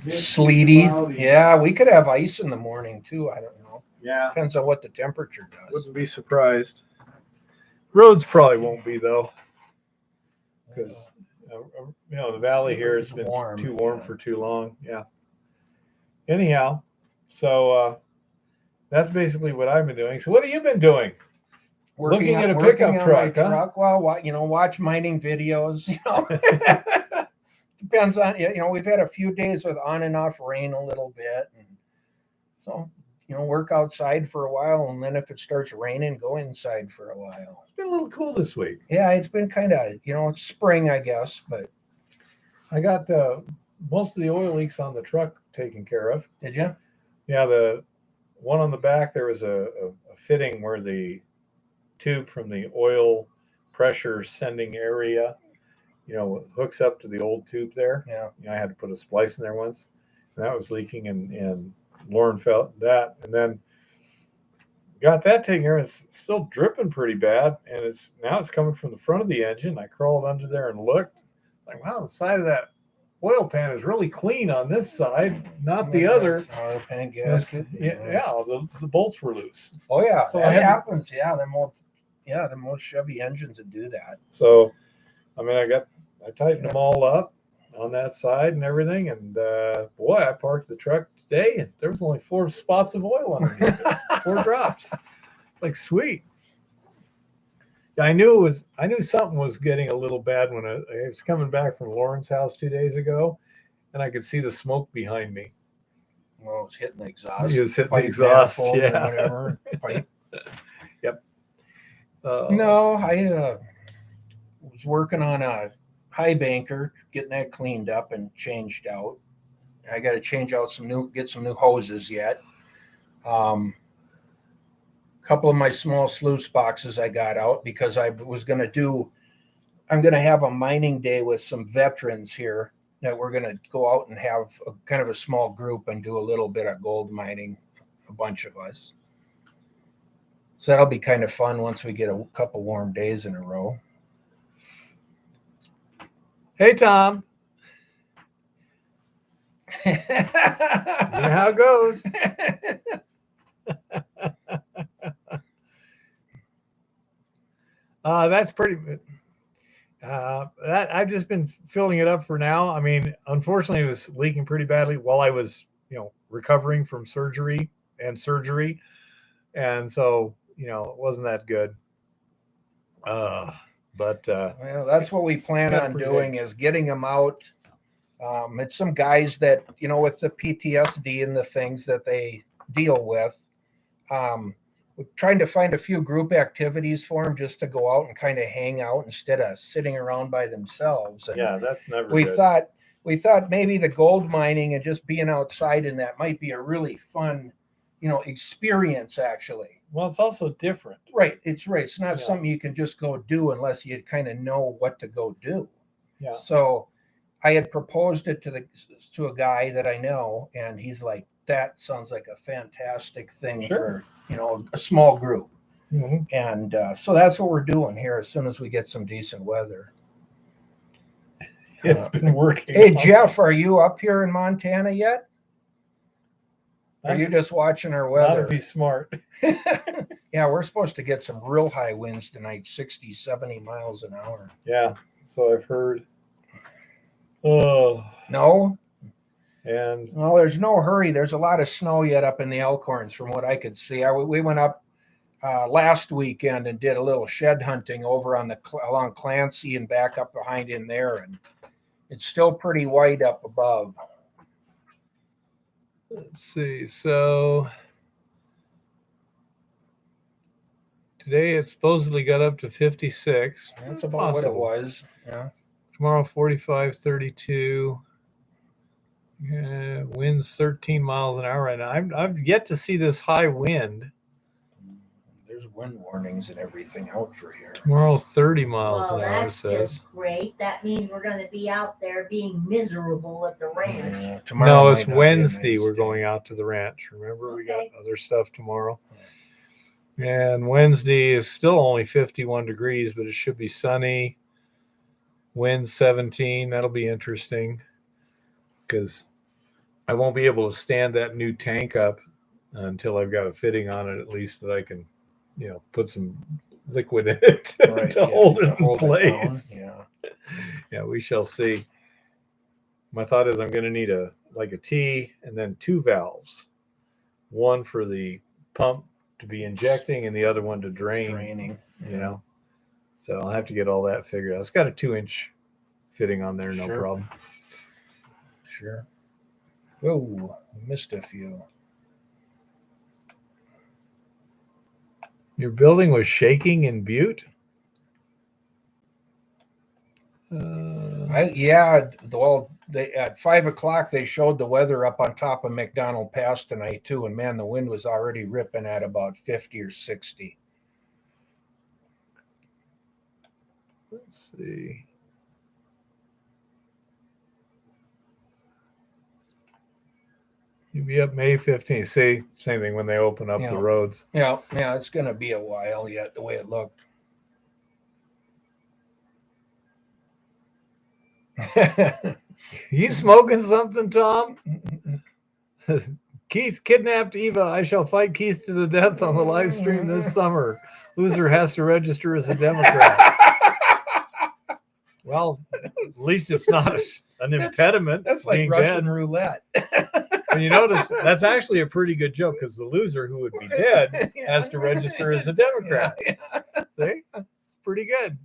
A: sleety.
B: cloudy.
A: Yeah, we could have ice in the morning too. I don't know.
B: Yeah.
A: Depends on what the temperature does.
B: Wouldn't be surprised. Roads probably won't be though, because the valley here has been too warm for too long. Yeah. Anyhow, so that's basically what I've been doing. So what have you been doing? Looking at a pickup truck, huh?
A: Well, watch mining videos. Depends on we've had a few days with on and off rain a little bit, and so work outside for a while, and then if it starts raining, go inside for a while.
B: It's been a little cool this week.
A: Yeah, it's been kind of it's spring, I guess, but
B: I got most of the oil leaks on the truck taken care of.
A: Did you?
B: Yeah, the one on the back, there was a fitting where the tube from the oil pressure sending area, hooks up to the old tube there.
A: Yeah.
B: I had to put a splice in there once, and that was leaking, and Lauren felt that, and then got that taken care of. It's still dripping pretty bad, and it's coming from the front of the engine. I crawled under there and looked, like, wow, the side of that oil pan is really clean on this side, not the other.
A: Oil pan
B: That's-
A: gasket.
B: the bolts were loose.
A: Oh yeah,
B: So I
A: that
B: had to-
A: happens. The most Chevy engines that do that.
B: So, I mean, I tightened them all up on that side and everything. And boy, I parked the truck today and there was only 4 spots of oil underneath it, 4 drops. Like, sweet. I knew something was getting a little bad when I was coming back from Lauren's house 2 days ago, and I could see the smoke behind me.
A: Well, it's hitting the exhaust.
B: He was hitting the
A: pipe
B: exhaust,
A: manifold or
B: yeah.
A: whatever. Pipe.
B: Yep.
A: No, I was working on a high banker, getting that cleaned up and changed out. I got to change out get some new hoses yet. Couple of my small sluice boxes I got out because I'm going to have a mining day with some veterans here that we're going to go out and have kind of a small group and do a little bit of gold mining, a bunch of us. So that'll be kind of fun once we get a couple warm days in a row.
B: Hey, Tom. You know how it goes. That's pretty good. That I've just been filling it up for now. I mean, unfortunately, it was leaking pretty badly while I was, recovering from surgery, and so it wasn't that good. Well,
A: that's what we plan
B: That's
A: on
B: pretty
A: doing is getting them out. It's some guys that, with the PTSD and the things that they deal with. We're trying to find a few group activities for them just to go out and kind of hang out instead of sitting around by themselves. And
B: yeah, that's never
A: we
B: good.
A: thought maybe the gold mining and just being outside in that might be a really fun, experience actually.
B: Well, it's also different.
A: Right. It's right. It's not
B: Yeah.
A: something you can just go do unless you kind of know what to go do.
B: Yeah.
A: So I had proposed it to a guy that I know, and he's like, that sounds like a fantastic thing
B: Sure.
A: for, a small group.
B: Mm-hmm.
A: And so that's what we're doing here as soon as we get some decent weather.
B: It's been working.
A: Hey, Jeff, are you up here in Montana yet? Are you just watching our
B: Not
A: weather?
B: if he's smart.
A: Yeah, we're supposed to get some real high winds tonight, 60, 70 miles an hour.
B: Yeah, so I've heard. Oh,
A: No?
B: and
A: Well, there's no hurry. There's a lot of snow yet up in the Elkhorns from what I could see. We went up last weekend and did a little shed hunting over on along Clancy and back up behind in there, and it's still pretty white up above.
B: let's see. So today it supposedly got up to 56.
A: That's about
B: Possible.
A: what it was. Yeah.
B: Tomorrow 45, 32. Winds 13 miles an hour right now. I've yet to see this high wind.
A: There's wind warnings and everything out for here.
B: Tomorrow 30 miles
C: Well,
B: an hour, it
C: that's
B: says.
C: just great. That means we're going to be out there being miserable at the ranch.
A: Yeah, tomorrow
B: No,
A: might
B: it's
A: not be a
B: Wednesday.
A: nice
B: We're
A: day.
B: going out to the ranch. Remember, we got
C: Okay.
B: other stuff tomorrow. And Wednesday is still only 51 degrees, but it should be sunny. Wind 17. That'll be interesting because I won't be able to stand that new tank up until I've got a fitting on it, at least that I can, put some liquid in it
A: Right,
B: to
A: yeah,
B: hold it
A: to
B: in
A: hold it down.
B: place.
A: Yeah.
B: Yeah, we shall see. My thought is I'm going to need a T and then 2 valves, one for the pump to be injecting and the other one to
A: Draining.
B: So I'll have to get all that figured out. It's got a 2-inch fitting on there, no
A: Sure.
B: problem.
A: Sure. Oh, missed a few.
B: Your building was shaking in Butte?
A: At 5 o'clock they showed the weather up on top of McDonald Pass tonight too, and man, the wind was already ripping at about 50 or 60.
B: Let's see. You'll be up May 15th. See, same thing when they open up
A: Yeah.
B: the roads.
A: Yeah, it's going to be a while yet, the way it looked.
B: You smoking something, Tom? Keith kidnapped Eva. I shall fight Keith to the death on the live stream this summer. Loser has to register as a Democrat. Well, at least it's not an impediment.
A: That's like
B: being
A: Russian
B: dead.
A: roulette.
B: And you notice that's actually a pretty good joke because the loser who would be dead has to register as a Democrat.
A: Yeah.
B: See? It's pretty good.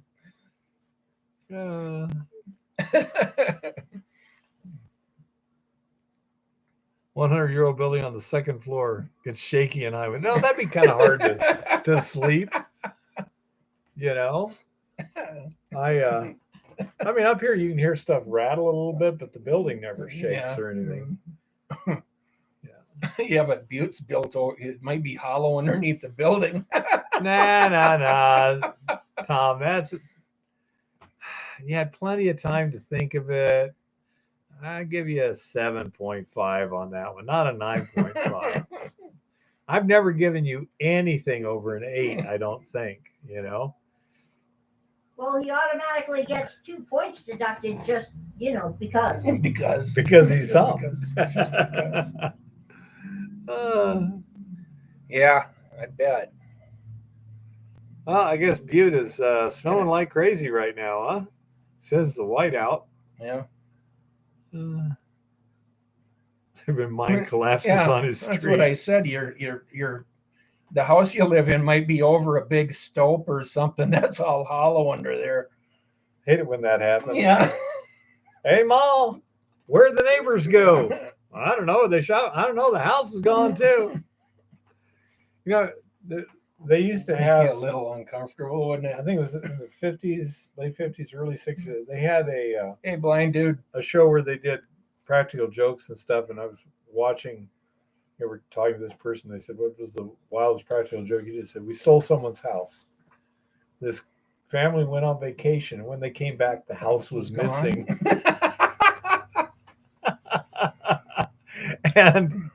B: 100-year-old building on the second floor gets shaky, and I went, no, that'd be kind of hard to sleep. You know, I mean, up here you can hear stuff rattle a little bit, but the building never shakes or anything.
A: Yeah, but Butte's built. It might be hollow underneath the building.
B: Nah, Tom. You had plenty of time to think of it. I give you a 7.5 on that one, not a 9.5. I've never given you anything over an 8. I don't think. You know.
C: Well, he automatically gets 2 points deducted just, because.
B: Because he's Tom.
A: Just because. Yeah, I bet.
B: Well, I guess Butte is snowing like crazy right now, huh? Says the whiteout.
A: Yeah.
B: There have been mine collapses on his street.
A: That's what I said. The house you live in might be over a big stope or something that's all hollow under there.
B: Hate it when that happens.
A: Yeah.
B: Hey, Ma, where'd the neighbors go? I don't know. They shot. I don't know. The house is gone too. You know, they used to have
A: a little uncomfortable, wouldn't it?
B: I think it was in the 50s, late 50s, early 60s. They had
A: hey, blind dude,
B: a show where they did practical jokes and stuff, and I was watching. They were talking to this person. They said, "What was the wildest practical joke?" He just said, "We stole someone's house. This family went on vacation, and when they came back, the house was missing." And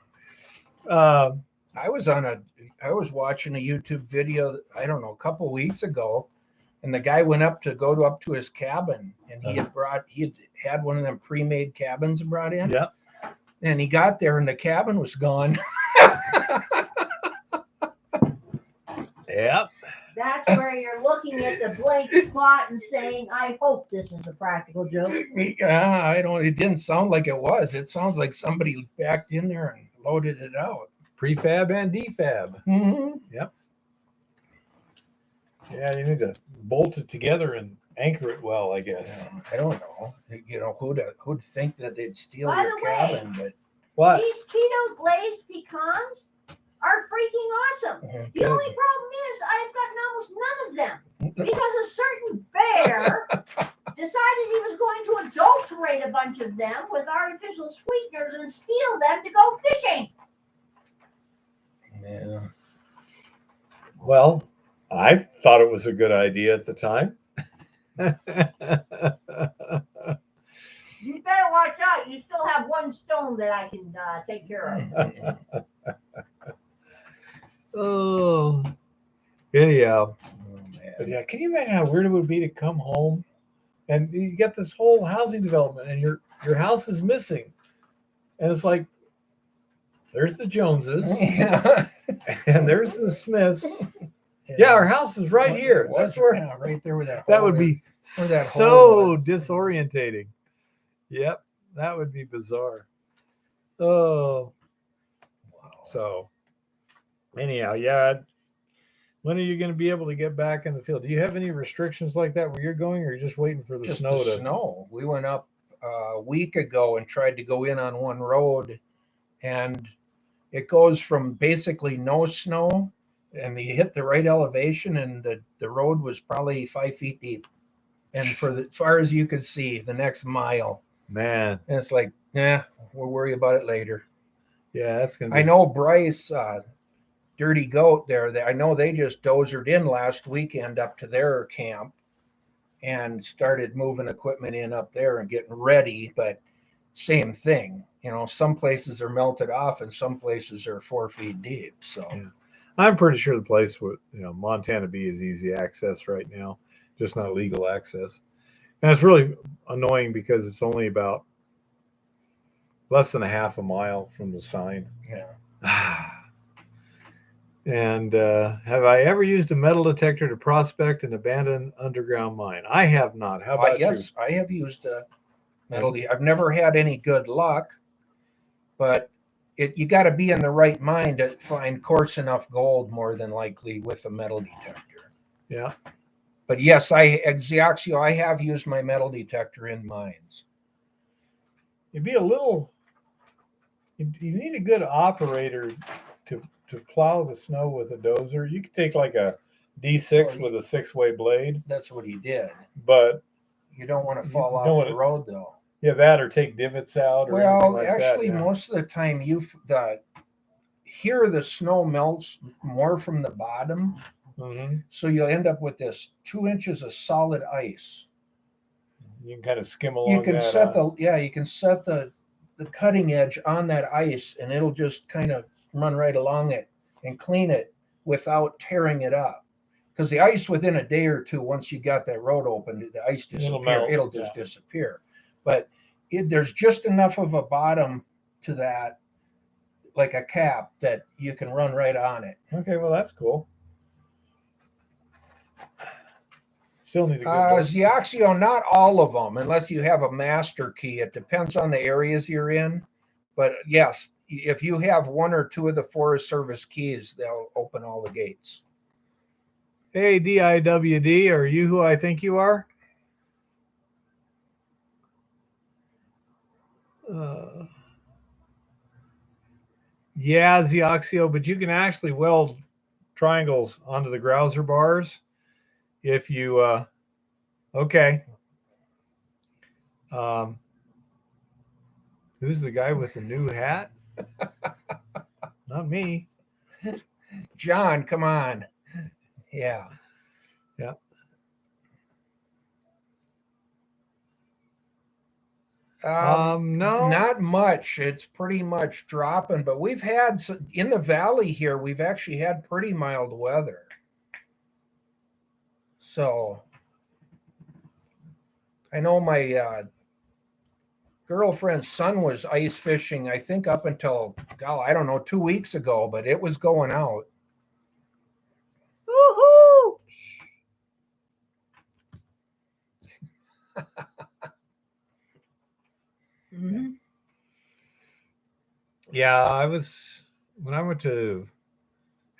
A: I was watching a YouTube video, I don't know, a couple of weeks ago, and the guy went up to his cabin, and he had one of them pre-made cabins brought in.
B: Yeah.
A: And he got there, and the cabin was gone.
B: Yep.
C: That's where you're looking at the blank spot and saying, I hope this is a practical joke.
A: It didn't sound like it was. It sounds like somebody backed in there and loaded it out.
B: Prefab and defab.
A: Mm-hmm.
B: Yep. Yeah, you need to bolt it together and anchor it well, I guess.
A: Yeah, I don't know. Who'd think that they'd steal
C: By
A: your
C: the way,
A: cabin? But
B: What?
C: These keto glazed pecans are freaking awesome. The only problem is I've gotten almost none of them because a certain bear decided he was going to adulterate a bunch of them with artificial sweeteners and steal them to go fishing.
A: yeah.
B: Well, I thought it was a good idea at the time.
C: You better watch out. You still have one stone that I can take care of.
B: Oh, anyhow.
A: Oh, man.
B: But yeah, can you imagine how weird it would be to come home and you get this whole housing development and your house is missing, and it's like there's the Joneses
A: Yeah.
B: and there's the Smiths. Yeah, our house is right here. That's where
A: right there with that.
B: that
A: hole
B: would
A: is.
B: be
A: where that
B: so
A: hole was.
B: disorientating. Yep, that would be bizarre. Oh,
A: Wow.
B: so anyhow, yeah. When are you going to be able to get back in the field? Do you have any restrictions like that where you're going, or are you just waiting for the
A: Just
B: snow
A: the
B: to?
A: snow. We went up a week ago and tried to go in on one road, and it goes from basically no snow, and you hit the right elevation, and the road was probably 5 feet deep, and for as far as you could see, the next mile,
B: Man,
A: and it's like, we'll worry about it later.
B: yeah, that's going to be.
A: I know Bryce, Dirty Goat there. I know they just dozered in last weekend up to their camp and started moving equipment in up there and getting ready. But same thing, some places are melted off and some places are 4 feet deep. So
B: Yeah. I'm pretty sure the place with Montana B is easy access right now, just not legal access. And it's really annoying because it's only about less than a half a mile from the sign.
A: Yeah.
B: And have I ever used a metal detector to prospect an abandoned underground mine? I have not. How about
A: yes, I have used a metal. I've never had any good luck, but you got to be in the right mind to find coarse enough gold, more than likely, with a metal detector.
B: you? Yeah.
A: But yes, Xioxio, I have used my metal detector in mines.
B: You'd be a little. You need a good operator to plow the snow with a dozer. You could take like a D6 with a 6-way blade.
A: That's what he did.
B: But
A: you don't want to fall off the road, though.
B: Yeah, that or take divots out. Or
A: well,
B: like
A: actually,
B: that, yeah.
A: Most of the time, here the snow melts more from the bottom, so you'll end up with this 2 inches of solid ice.
B: You can kind of skim along.
A: You can set the cutting edge on that ice, and it'll just kind of run right along it and clean it without tearing it up. Because the ice, within a day or two, once you got that road open, the ice disappears. It'll just disappear. But there's just enough of a bottom to that, like a cap, that you can run right on it.
B: Okay, well, that's cool. Still need a good
A: Xioxio, not all of them, unless you have a master key. It depends on the areas you're in. But yes, if you have 1 or 2 of the Forest Service keys, they'll open all the gates.
B: Hey, DIWD, are you who I think you are? Yeah, Xioxio, but you can actually weld triangles onto the grouser bars if you okay. Who's the guy with the new hat? Not me.
A: John, come on. Yeah.
B: No,
A: not much. It's pretty much dropping, but we've had in the valley here, we've actually had pretty mild weather. So I know my girlfriend's son was ice fishing, I think up until, I don't know, 2 weeks ago, but it was going out.
C: Woohoo!
B: Mm-hmm. Yeah, when I went to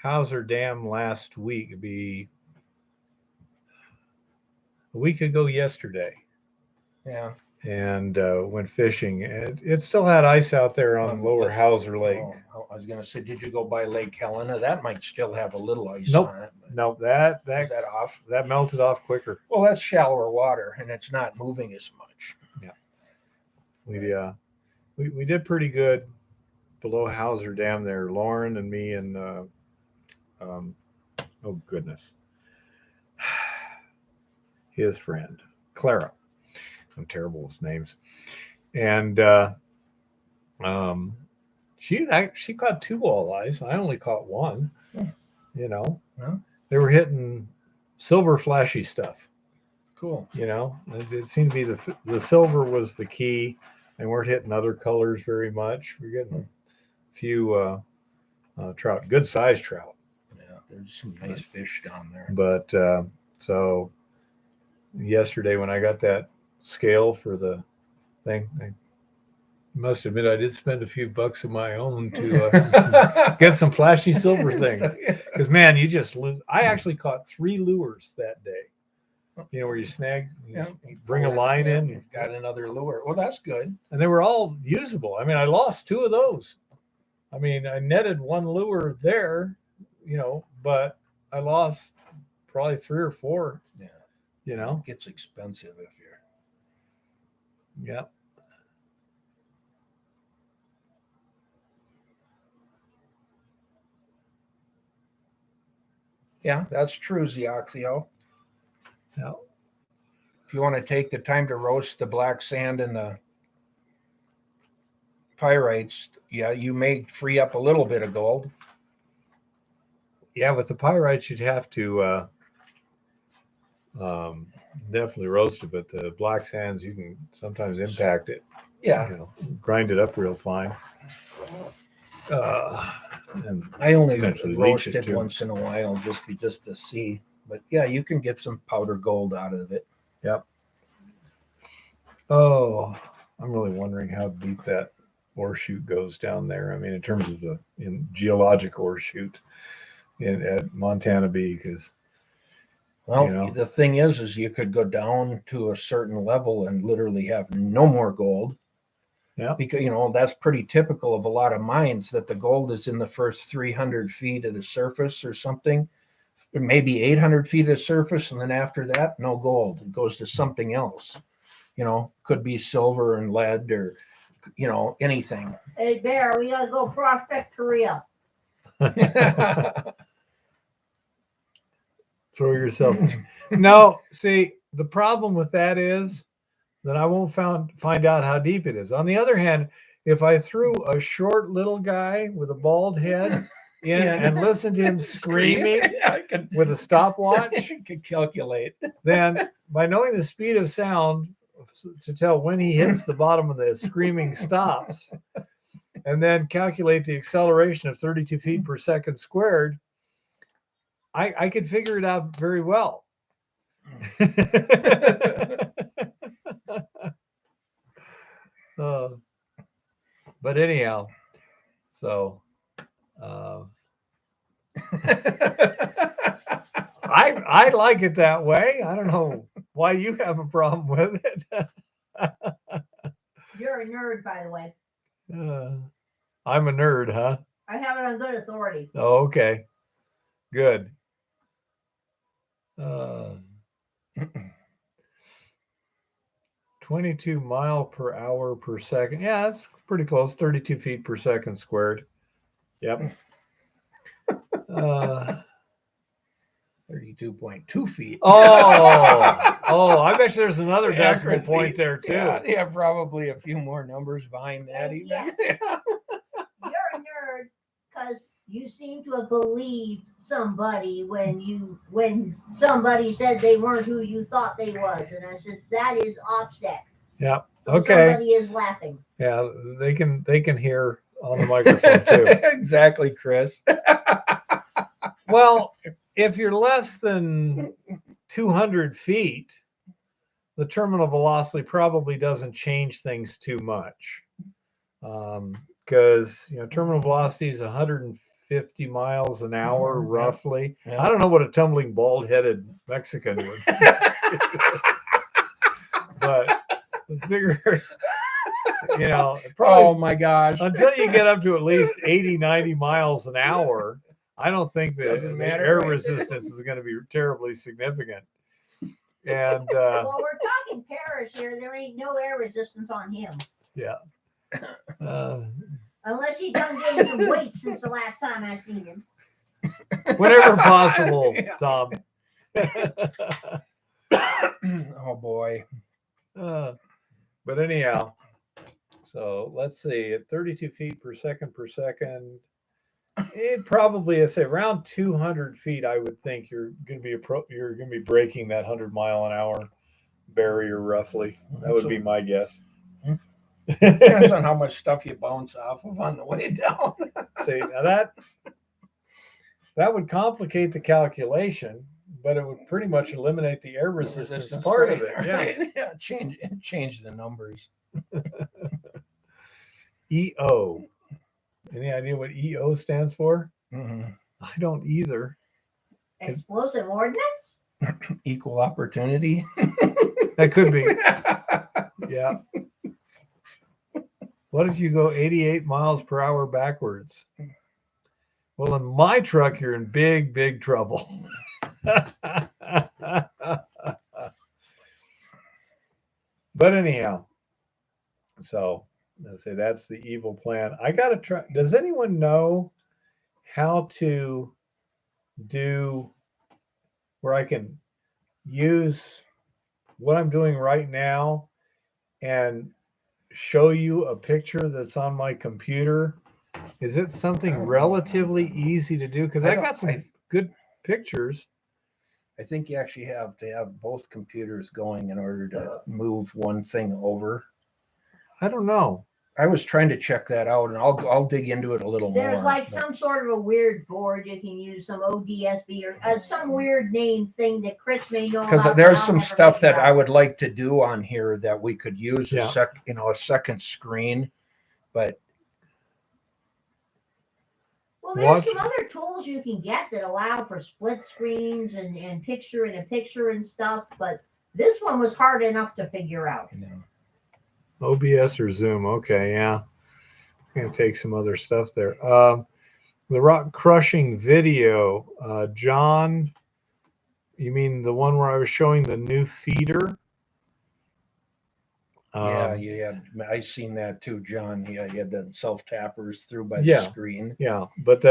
B: Hauser Dam last week, it'd be a week ago yesterday.
A: Yeah.
B: And went fishing. It still had ice out there on lower Hauser Lake.
A: I was going to say, did you go by Lake Helena? That might still have a little ice on it.
B: Nope, that
A: is that off?
B: That melted off quicker.
A: Well, that's shallower water, and it's not moving as much.
B: Yeah. We did pretty good below Hauser Dam there. Lauren and me and oh goodness, his friend Clara. I'm terrible with names. And she caught 2 walleyes. I only caught 1. You know, they were hitting silver flashy stuff.
A: Cool.
B: You know, it seemed to be the silver was the key, and weren't hitting other colors very much. We're getting a few trout, good sized trout.
A: Yeah, there's some nice fish down there.
B: But so yesterday when I got that scale for the thing, I must admit I did spend a few bucks of my own to get some flashy silver things. Because man, you just lose. I actually caught 3 lures that day. You know, where you snag, you bring a line in.
A: You've got another lure. Well, that's good.
B: And they were all usable. I mean, I lost 2 of those. I mean, I netted 1 lure there, you know, but I lost probably 3 or 4.
A: Yeah.
B: You know,
A: it gets expensive if you're.
B: Yeah.
A: Yeah, that's true, Xioxio.
B: Yeah.
A: If you want to take the time to roast the black sand and the pyrites, you may free up a little bit of gold.
B: Yeah, with the pyrites, you'd have to definitely roast it, but the black sands, you can sometimes impact it.
A: Yeah.
B: You know, grind it up real fine. And
A: I only
B: eventually
A: roast
B: leach it
A: it
B: too.
A: once in a while just to see. But yeah, you can get some powder gold out of it.
B: Yep. Oh, I'm really wondering how deep that ore chute goes down there. I mean, in terms of the geologic ore chute at Montana B, because
A: Well,
B: you know.
A: the thing is you could go down to a certain level and literally have no more gold.
B: Yeah.
A: Because, you know, that's pretty typical of a lot of mines, that the gold is in the first 300 feet of the surface or something, maybe 800 feet of the surface. And then after that, no gold. It goes to something else. You know, could be silver and lead or, you know, anything.
C: Hey, Bear, we gotta go prospect Korea.
B: Throw yourself. No, see, the problem with that is that I won't find out how deep it is. On the other hand, if I threw a short little guy with a bald head in and listened to him screaming with a stopwatch,
A: I could calculate.
B: then by knowing the speed of sound to tell when he hits the bottom of the screaming stops, and then calculate the acceleration of 32 feet per second squared, I could figure it out very well. But anyhow, so I like it that way. I don't know why you have a problem with it.
C: You're a nerd, by the way.
B: I'm a nerd, huh?
C: I have it on good authority.
B: Oh, okay. Good. 22 mile per hour per second. Yeah, that's pretty close. 32 feet per second squared. Yep.
A: 32.2 feet.
B: Oh, I bet you there's another decimal
A: Accuracy.
B: point there too.
A: Yeah, probably a few more numbers behind that even.
C: Yes. You're a nerd because you seem to have believed somebody when somebody said they weren't who you thought they was, and I says that is offset.
B: Yeah.
C: So
B: Okay.
C: somebody is laughing.
B: Yeah, they can hear on the microphone too.
A: Exactly, Chris.
B: Well, if you're less than 200 feet, the terminal velocity probably doesn't change things too much, because terminal velocity is 150 miles an hour roughly.
A: Yeah.
B: I don't know what a tumbling bald-headed Mexican would, but figure,
A: Oh
B: probably
A: my gosh.
B: until you get up to at least 80, 90 miles an hour, I don't think that
A: Doesn't
B: the
A: matter,
B: air
A: right?
B: resistance is going to be terribly significant. And
C: Well, we're talking Parrish here. There ain't no air resistance on him.
B: yeah.
C: Unless he done gained some weight since the last time I seen him.
B: Whenever possible,
A: Yeah.
B: Tom.
A: Oh boy.
B: But anyhow, so let's see, at 32 feet per second, it probably, I say, around 200 feet. I would think you're going to be breaking that 100-mile-an-hour barrier roughly. That would be my guess.
A: Depends on how much stuff you bounce off of on the way down.
B: See, now that would complicate the calculation, but it would pretty much eliminate the air resistance part of it. Yeah.
A: Right. Yeah. Change the numbers.
B: EO. Any idea what EO stands for?
A: Mm-hmm.
B: I don't either.
C: Explosive ordnance?
A: Equal opportunity.
B: That could be. Yeah. What if you go 88 miles per hour backwards? Well, in my truck, you're in big, big trouble. But anyhow, so let's say that's the evil plan. I got to try. Does anyone know how to do where I can use what I'm doing right now and show you a picture that's on my computer? Is it something relatively easy to do? Because I got some good pictures.
A: I think you actually have to have both computers going in order to move one thing over.
B: I don't know.
A: I was trying to check that out, and I'll dig into it a little more.
C: There's like
A: but-
C: some sort of a weird board you can use, some ODSB or some weird name thing that Chris may know
A: Because
C: about.
A: there's
C: I'll
A: some
C: never
A: stuff
C: figure
A: that
C: out.
A: I would like to do on here that we could use
B: Yeah.
A: a second screen, but
C: Well, there's
B: Watch-
C: some other tools you can get that allow for split screens and picture in a picture and stuff, but this one was hard enough to figure out.
A: you know,
B: OBS or Zoom. Okay, yeah. Gonna take some other stuff there. The rock crushing video, John. You mean the one where I was showing the new feeder?
A: yeah, I seen that too, John. Yeah, he had the self tappers through by
B: Yeah.
A: the screen.
B: Yeah, but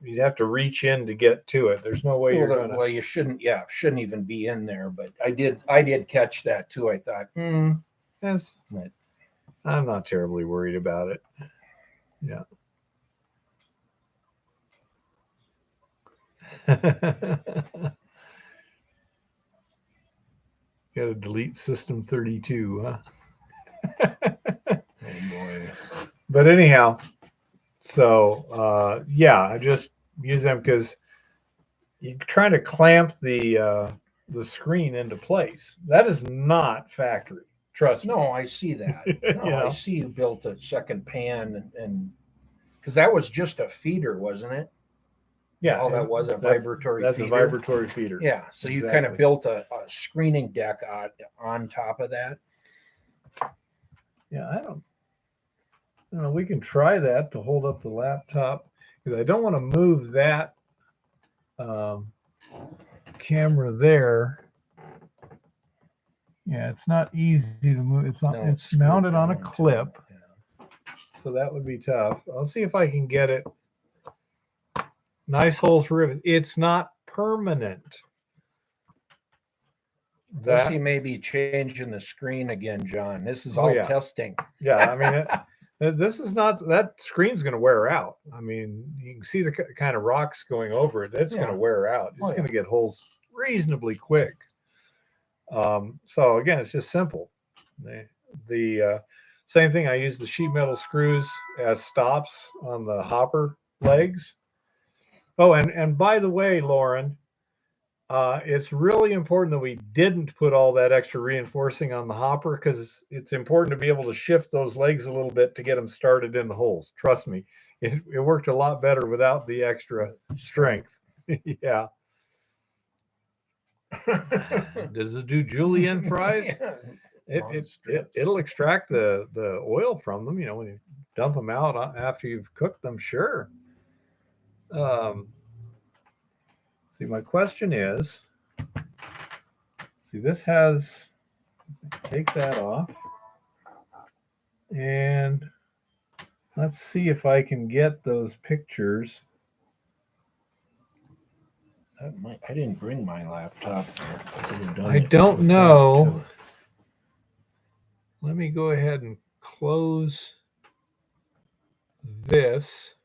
B: you'd have to reach in to get to it. There's no way you're gonna.
A: Well, you shouldn't even be in there, but I did catch that too. I thought,
B: Yes,
A: Right.
B: I'm not terribly worried about it. Yeah. Got to delete system 32, huh?
A: oh boy.
B: But anyhow, so yeah, I just use them because you're trying to clamp the screen into place. That is not factory. Trust me.
A: No, I see that. No,
B: You know?
A: I see you built a second pan and because that was just a feeder, wasn't it?
B: Yeah,
A: all that
B: and
A: was a
B: that's-
A: vibratory
B: That's
A: feeder.
B: a vibratory feeder.
A: Yeah, so you kind
B: Exactly.
A: of built a screening deck on top of that.
B: Yeah, I don't know. We can try that to hold up the laptop because I don't want to move that camera there. Yeah, it's not easy to move. It's not.
A: No,
B: It's mounted on a
A: screwed down,
B: clip,
A: yeah.
B: so that would be tough. I'll see if I can get it. Nice holes for rivets. It's not permanent.
A: Plus, he may be changing the screen again, John. This is all
B: yeah.
A: testing.
B: Yeah, I mean, this is not, that screen's going to wear out. I mean, you can see the kind of rocks going over it. It's going
A: Yeah.
B: to wear out. It's
A: Oh,
B: going to get holes reasonably quick. So again, it's just simple. The same thing. I use the sheet metal screws as stops on the hopper legs. Oh, and by the way, Lauren, it's really important that we didn't put all that extra reinforcing on the hopper because it's important to be able to shift those legs a little bit to get them started in the holes. Trust me, it worked a lot better without the extra strength. Yeah. Does it do julienne fries? It'll extract the oil from them, when you dump them out after you've cooked them, sure. See, my question is, this has, take that off, and let's see if I can get those pictures.
A: I didn't bring my laptop.
B: I don't know. Let me go ahead and close this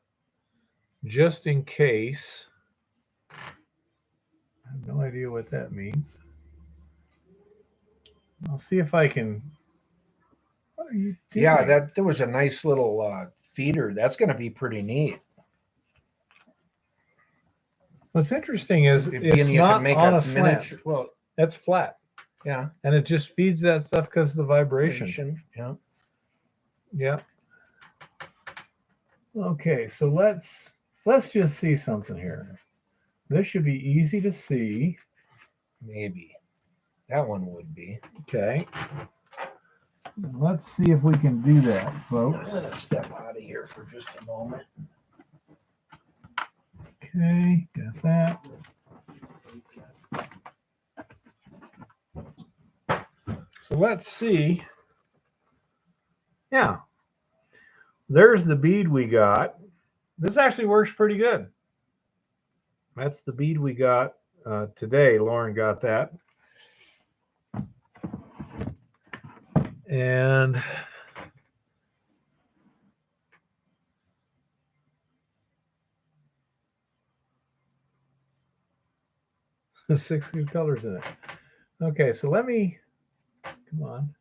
B: just in case. I have no idea what that means. I'll see if I can. What are you doing?
A: Yeah, there was a nice little feeder. That's going to be pretty neat.
B: What's interesting is
A: Being
B: it's
A: you
B: not
A: can make
B: on
A: a
B: a slant.
A: miniature. Well,
B: That's flat,
A: yeah,
B: and it just feeds that stuff because of the vibration.
A: yeah.
B: Yeah. Okay, so let's just see something here. This should be easy to see.
A: Maybe that one would be.
B: Okay. Let's see if we can do that,
A: I'm
B: folks.
A: going to step out of here for just a moment.
B: Okay, got that. So let's see. Yeah. There's the bead we got. This actually works pretty good. That's the bead we got today. Lauren got that. And the 6 good colors in it. Okay, so let me, come on.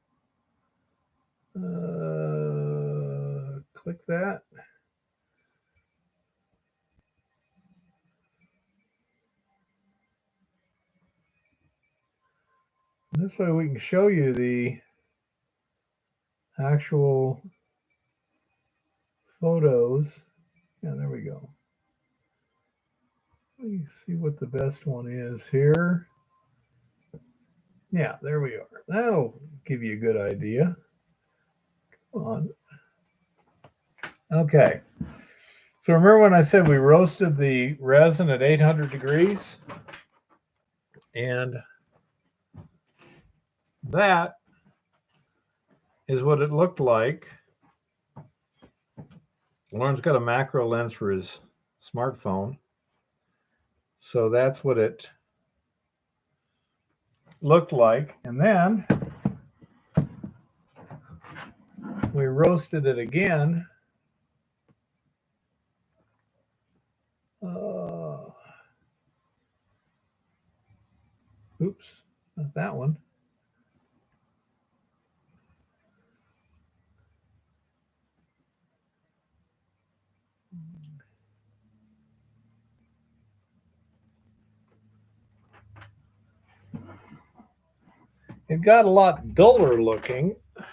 B: click that. This way we can show you the actual photos. Yeah, there we go. Let me see what the best one is here. Yeah, there we are. That'll give you a good idea. Come on. Okay. So remember when I said we roasted the resin at 800 degrees? And that is what it looked like. Lauren's got a macro lens for his smartphone. So that's what it looked like. And then we roasted it again. Oops, not that one. It got a lot duller looking. It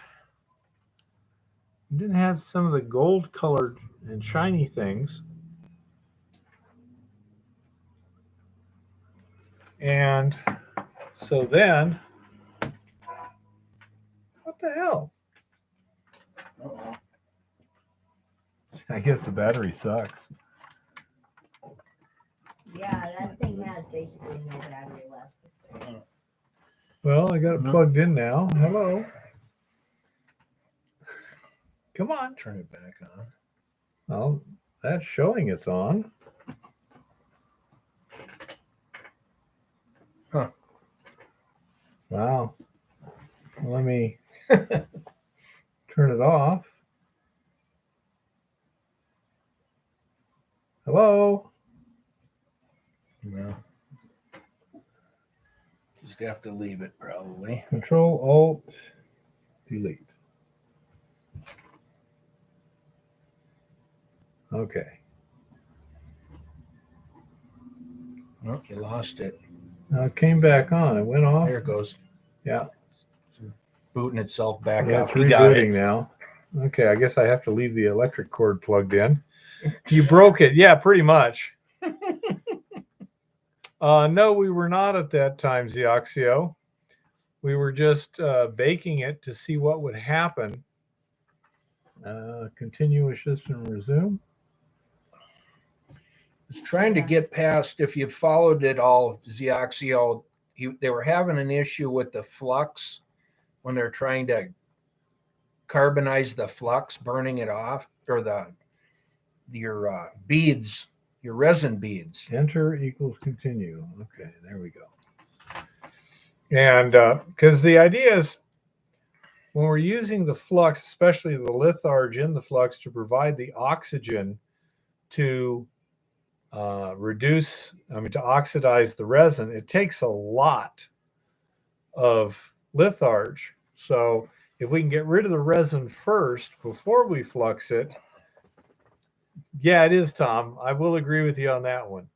B: didn't have some of the gold colored and shiny things. And so then, what the hell?
A: Uh-oh.
B: I guess the battery sucks.
C: Yeah, that thing has basically no battery left.
B: Well, I got it plugged in now. Hello. Come on.
A: Turn it back on.
B: Well, that's showing it's on.
A: Huh.
B: Wow. Let me turn it off. Hello.
A: Well, just have to leave it probably.
B: Control Alt Delete. Okay.
A: Oh, you lost it.
B: Now it came back on. It went off.
A: There it goes.
B: Yeah.
A: Booting itself back
B: Yeah,
A: up.
B: it's
A: You got
B: rebooting
A: it.
B: now. Okay, I guess I have to leave the electric cord plugged in. You broke it. Yeah, pretty much. No, we were not at that time, Zioxio. We were just baking it to see what would happen. Continue with system resume.
A: I was trying to get past, if you followed it all, Zioxio, they were having an issue with the flux when they're trying to carbonize the flux, burning it off, or your beads, your resin beads.
B: Enter equals continue. Okay, there we go. And because the idea is when we're using the flux, especially the litharge in the flux, to provide the oxygen to to oxidize the resin, it takes a lot of litharge. So if we can get rid of the resin first before we flux it, yeah, it is, Tom. I will agree with you on that one.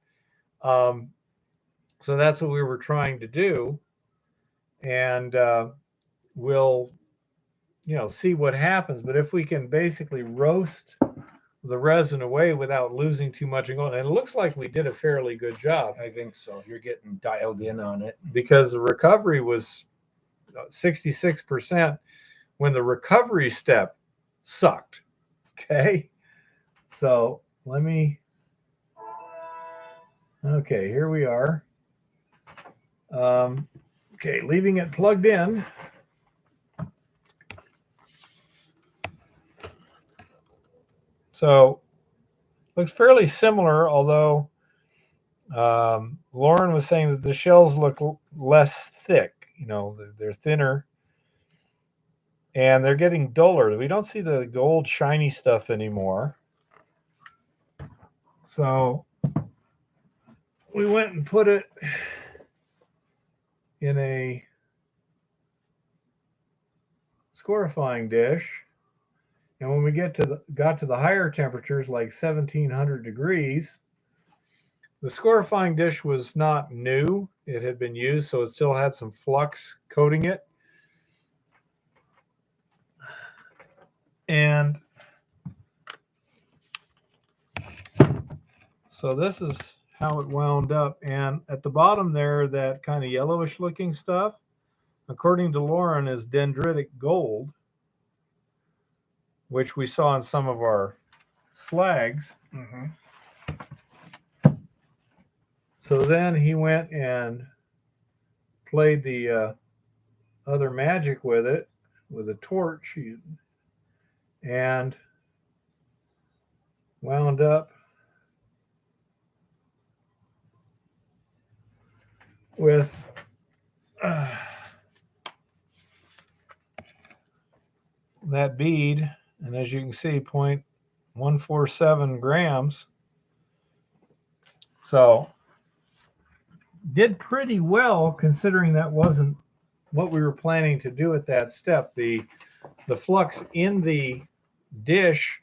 B: So that's what we were trying to do. And we'll, see what happens. But if we can basically roast the resin away without losing too much and it looks like we did a fairly good job.
A: I think so. You're getting dialed in on it.
B: Because the recovery was 66% when the recovery step sucked. Okay. So okay, here we are. Okay, leaving it plugged in. So looks fairly similar, although Lauren was saying that the shells look less thick. They're thinner and they're getting duller. We don't see the gold shiny stuff anymore. So we went and put it in a scorifying dish And when we got to the higher temperatures, like 1700 degrees, the scorifying dish was not new. It had been used, so it still had some flux coating it. And so this is how it wound up. And at the bottom there, that kind of yellowish looking stuff, according to Lauren, is dendritic gold, which we saw in some of our slags.
A: Mm-hmm.
B: So then he went and played the other magic with it, with a torch, and wound up with that bead. And as you can see, 0.147 grams. So did pretty well, considering that wasn't what we were planning to do at that step. The flux in the dish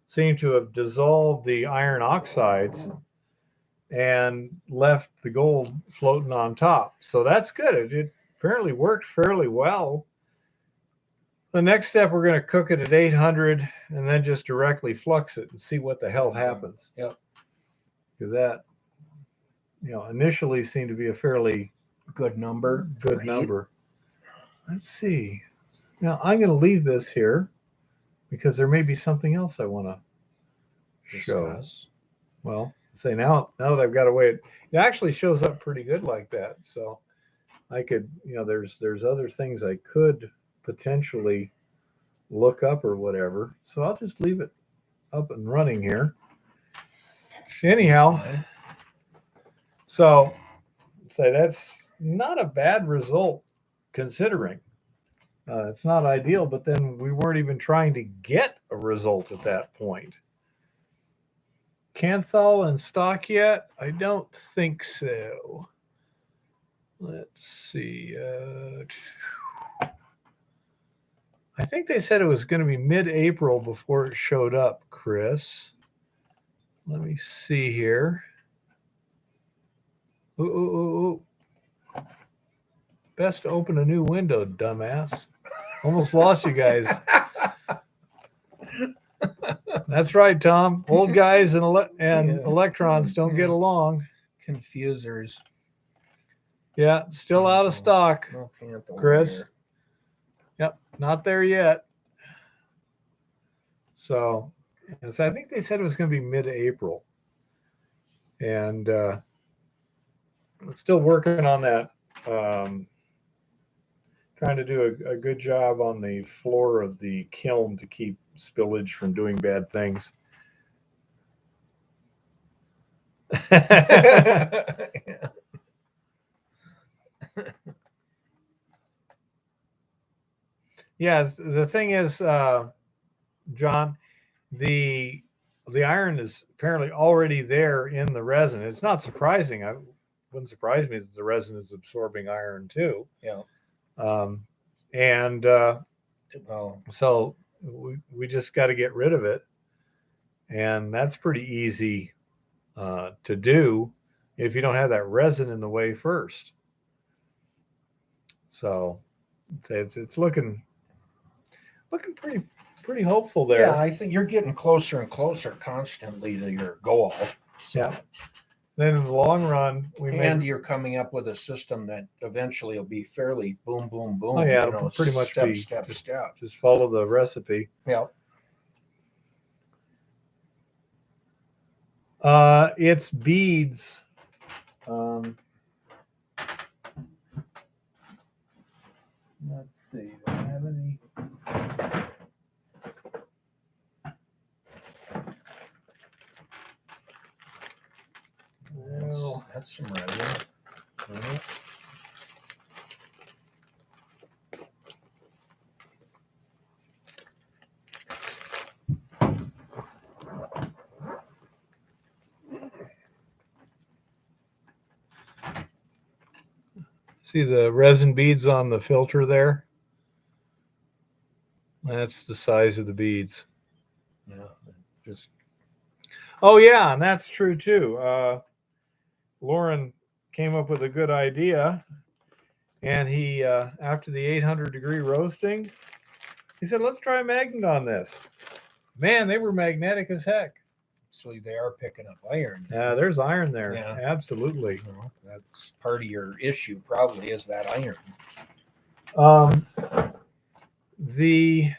B: seemed to have dissolved the iron oxides and left the gold floating on top. So that's good. It apparently worked fairly well. The next step, we're going to cook it at 800 and then just directly flux it and see what the hell happens.
A: Yep.
B: Because that, initially seemed to be a fairly
A: Good number.
B: good number. Let's see. Now I'm going to leave this here because there may be something else I want to show.
A: Discuss.
B: Well, say now that I've got a way, it actually shows up pretty good like that. So I could, there's other things I could potentially look up or whatever. So I'll just leave it up and running here. Anyhow, so say that's not a bad result considering. It's not ideal, but then we weren't even trying to get a result at that point. Canthal in stock yet? I don't think so. Let's see. I think they said it was going to be mid-April before it showed up, Chris. Let me see here. Ooh. Best to open a new window, dumbass. Almost lost you guys. That's right, Tom. Old guys and electrons don't get along.
A: Confusers.
B: Yeah, still out of stock,
A: No Canthal
B: Chris.
A: here.
B: Yep, not there yet. So I think they said it was going to be mid-April. And still working on that. Trying to do a good job on the floor of the kiln to keep spillage from doing bad things. Yeah, the thing is, John, the iron is apparently already there in the resin. It's not surprising. It wouldn't surprise me that the resin is absorbing iron too.
A: Yeah.
B: So we just got to get rid of it, and that's pretty easy to do if you don't have that resin in the way first. So it's looking pretty hopeful there.
A: Yeah, I think you're getting closer and closer constantly to your goal. So.
B: Yeah. Then in the long run,
A: you're coming up with a system that eventually will be fairly boom, boom, boom.
B: Oh yeah, it'll pretty much
A: step,
B: be
A: step.
B: Just follow the recipe.
A: Yeah.
B: It's beads. Let's see. Do I have any? Well,
A: that's some resin.
B: See the resin beads on the filter there? That's the size of the beads.
A: Just
B: Oh yeah, and that's true too. Lauren came up with a good idea, and he after the 800-degree roasting, he said, "Let's try a magnet on this." Man, they were magnetic as heck.
A: so they are picking up iron.
B: Yeah, there's iron there.
A: Yeah.
B: Absolutely.
A: Well, that's part of your issue, probably, is that iron.
B: The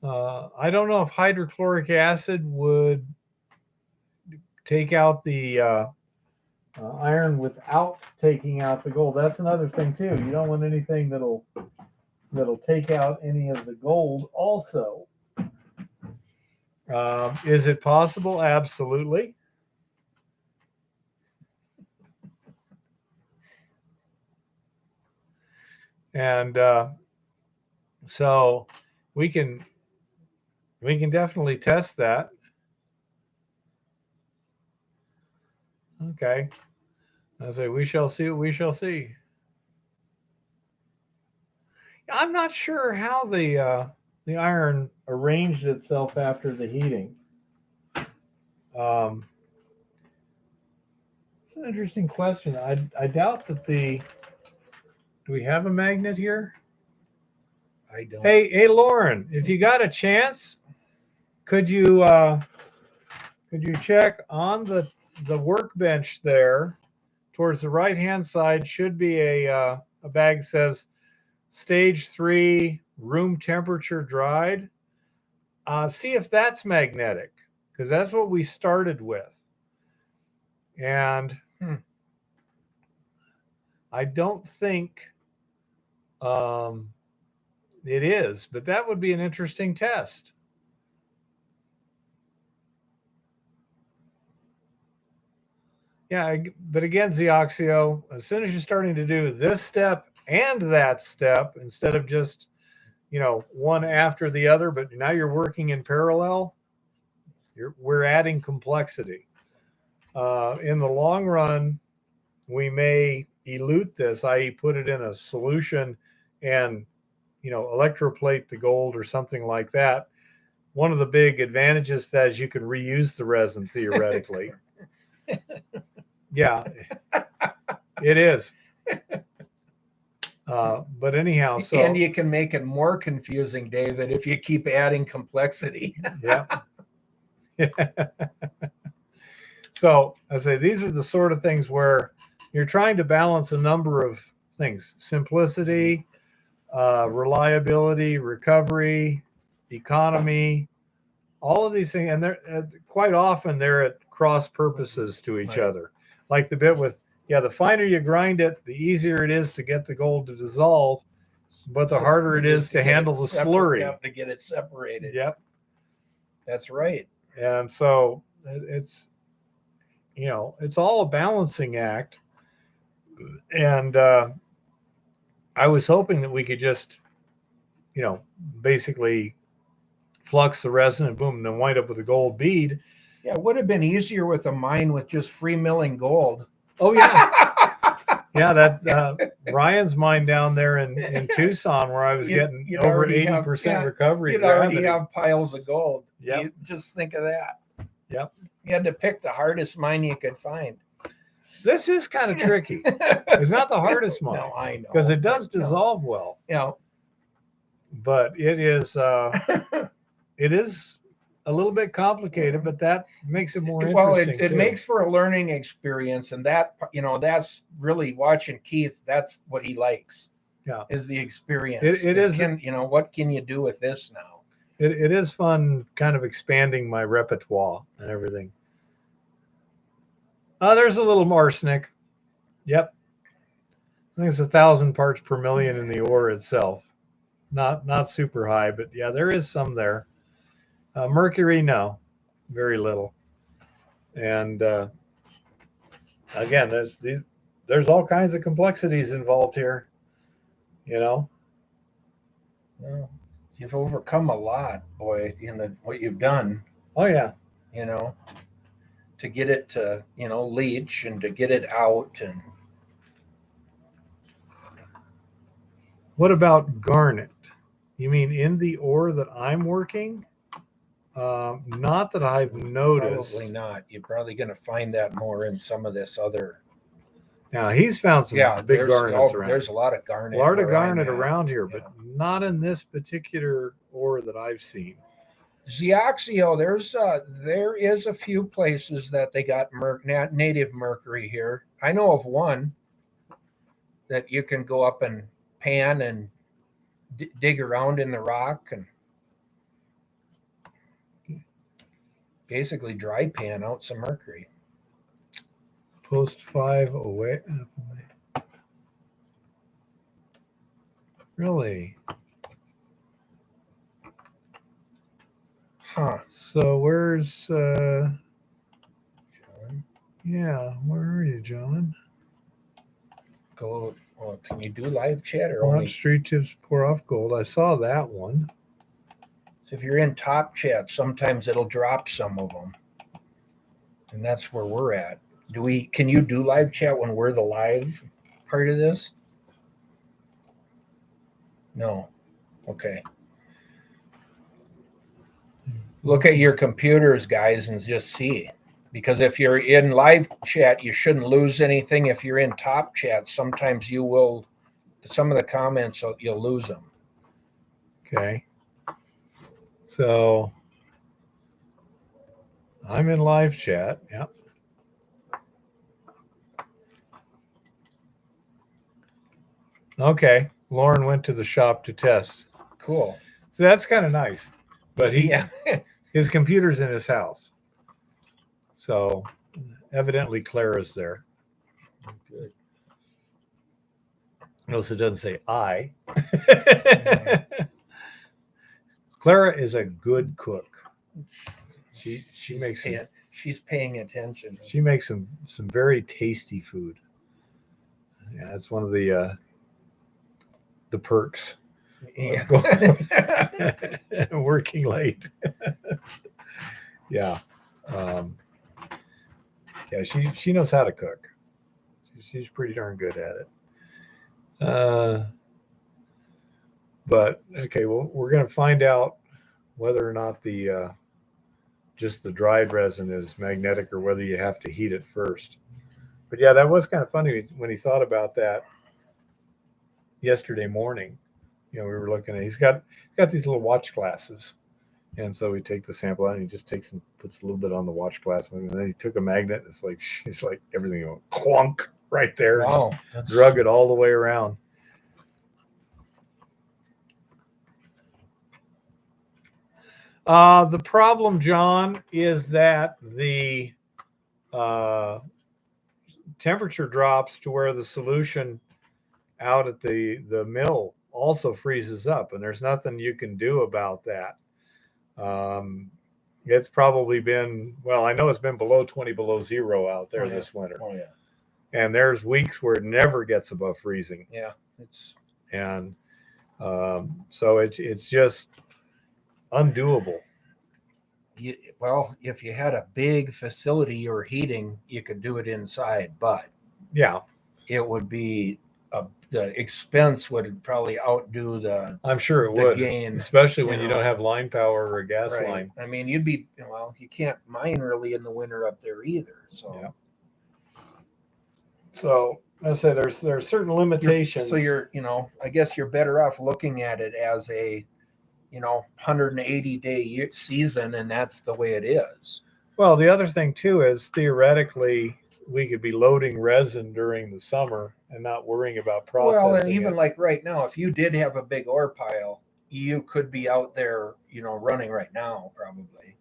B: I don't know if hydrochloric acid would take out the iron without taking out the gold. That's another thing too. You don't want anything that'll take out any of the gold also. Is it possible? Absolutely. And so we can definitely test that. Okay. I say we shall see what we shall see. I'm not sure how the iron arranged itself after the heating. It's an interesting question. I doubt that do we have a magnet here?
A: I don't.
B: Hey, Lauren, if you got a chance, could you check on the workbench there towards the right-hand side? Should be a bag that says stage 3 room temperature dried. See if that's magnetic, because that's what we started with. And I don't think it is, but that would be an interesting test. Yeah, but again, Zeoxio, as soon as you're starting to do this step and that step, instead of just, one after the other, but now you're working in parallel, we're adding complexity. In the long run, we may elute this, i.e. put it in a solution and, electroplate the gold or something like that. One of the big advantages that is you can reuse the resin theoretically. Yeah, it is. But anyhow,
A: and you can make it more confusing, David, if you keep adding complexity.
B: Yeah. So I say these are the sort of things where you're trying to balance a number of things: simplicity, reliability, recovery, economy, all of these things. And they're quite often they're at cross purposes to each other. Like the bit with, the finer you grind it, the easier it is to get the gold to dissolve, but the harder it is to handle the slurry.
A: You have to get it separated.
B: Yep.
A: That's right.
B: And so it's all a balancing act. And I was hoping that we could just, basically flux the resin and boom, and then wind up with a gold bead.
A: Yeah, it would have been easier with a mine with just free milling gold.
B: Oh, yeah. Yeah, that Ryan's mine down there in Tucson, where I was getting over 80% recovery.
A: You'd already have piles of gold.
B: Yep.
A: Just think of that.
B: Yep.
A: You had to pick the hardest mine you could find.
B: This is kind of tricky. It's not the hardest mine.
A: No, I know.
B: Because it does dissolve well.
A: Yeah.
B: But it is a little bit complicated, but that makes it more interesting.
A: Well, it makes for a learning experience, and that, that's really watching Keith. That's what he likes.
B: Yeah,
A: is the experience.
B: It is.
A: What can you do with this now?
B: It is fun, kind of expanding my repertoire and everything. There's a little arsenic. Yep, I think it's 1,000 parts per million in the ore itself. Not super high, but yeah, there is some there. Mercury, no, very little. And again, there's all kinds of complexities involved here.
A: Well, you've overcome a lot, boy, in what you've done.
B: Oh yeah.
A: To get it to leach and to get it out. And
B: what about garnet? You mean in the ore that I'm working? Not that I've noticed.
A: Probably not. You're probably going to find that more in some of this other.
B: Now he's found some big garnets around.
A: There's a lot of garnet.
B: A lot of garnet around here,
A: Yeah.
B: but not in this particular ore that I've seen.
A: Zeoxio, there is a few places that they got native mercury here. I know of one that you can go up and pan and dig around in the rock and basically dry pan out some mercury.
B: Post 5 away. Really?
A: Huh.
B: So where's
A: John?
B: yeah, where are you, John?
A: Go. Well, can you do live chat or
B: Watch
A: only?
B: street tips pour off gold. I saw that one.
A: So if you're in top chat, sometimes it'll drop some of them, and that's where we're at. Can you do live chat when we're the live part of this? No. Okay. Look at your computers, guys, and just see. Because if you're in live chat, you shouldn't lose anything. If you're in top chat, sometimes you will, some of the comments, you'll lose them.
B: Okay. So I'm in live chat. Yep. Okay. Lauren went to the shop to test.
A: Cool.
B: So that's kind of nice. But
A: Yeah.
B: his computer's in his house. So evidently Clara's there.
A: Good.
B: Notice it doesn't say I. Clara is a good cook. She makes
A: she's paying attention.
B: She makes some very tasty food. Yeah, it's one of the perks.
A: Yeah.
B: Working late. Yeah. Yeah, she knows how to cook. She's pretty darn good at it. But okay, well, we're going to find out whether or not the just the dried resin is magnetic or whether you have to heat it first. But yeah, that was kind of funny when he thought about that yesterday morning. You know, we were looking at, he's got these little watch glasses. And so we take the sample out and he just takes and puts a little bit on the watch glass. And then he took a magnet. It's like everything went clunk right there.
A: Wow.
B: Drug it all the way around. The problem, John, is that the temperature drops to where the solution out at the mill also freezes up, and there's nothing you can do about that. It's probably been, well, I know it's been below 20 below zero out there this winter.
A: Oh yeah.
B: And there's weeks where it never gets above freezing.
A: Yeah.
B: So it's just undoable.
A: Well, if you had a big facility or heating, you could do it inside, but
B: yeah,
A: it would be the expense would probably outdo the.
B: I'm sure it would,
A: gain,
B: especially when you don't have line power or a gas line.
A: I mean, you can't mine really in the winter up there either. So.
B: Yeah. So I say there's certain limitations.
A: So I guess you're better off looking at it as a 180-day season, and that's the way it is.
B: Well, the other thing too is theoretically we could be loading resin during the summer and not worrying about processing.
A: Well, and even like right now, if you did have a big ore pile, you could be out there, running right now probably.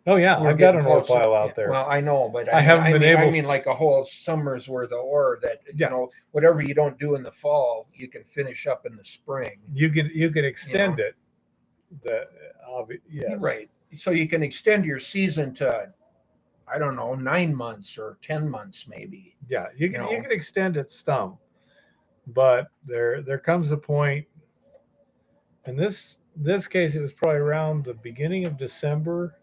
B: Oh yeah, I've got an ore pile out there.
A: Well, I know, but
B: I haven't been able.
A: I mean, like a whole summer's worth of ore that whatever you don't do in the fall, you can finish up in the spring.
B: You can extend it. Yes.
A: Right. So you can extend your season to, I don't know, 9 months or 10 months maybe.
B: Yeah, you can extend it some, but there comes a point. In this case, it was probably around the beginning of December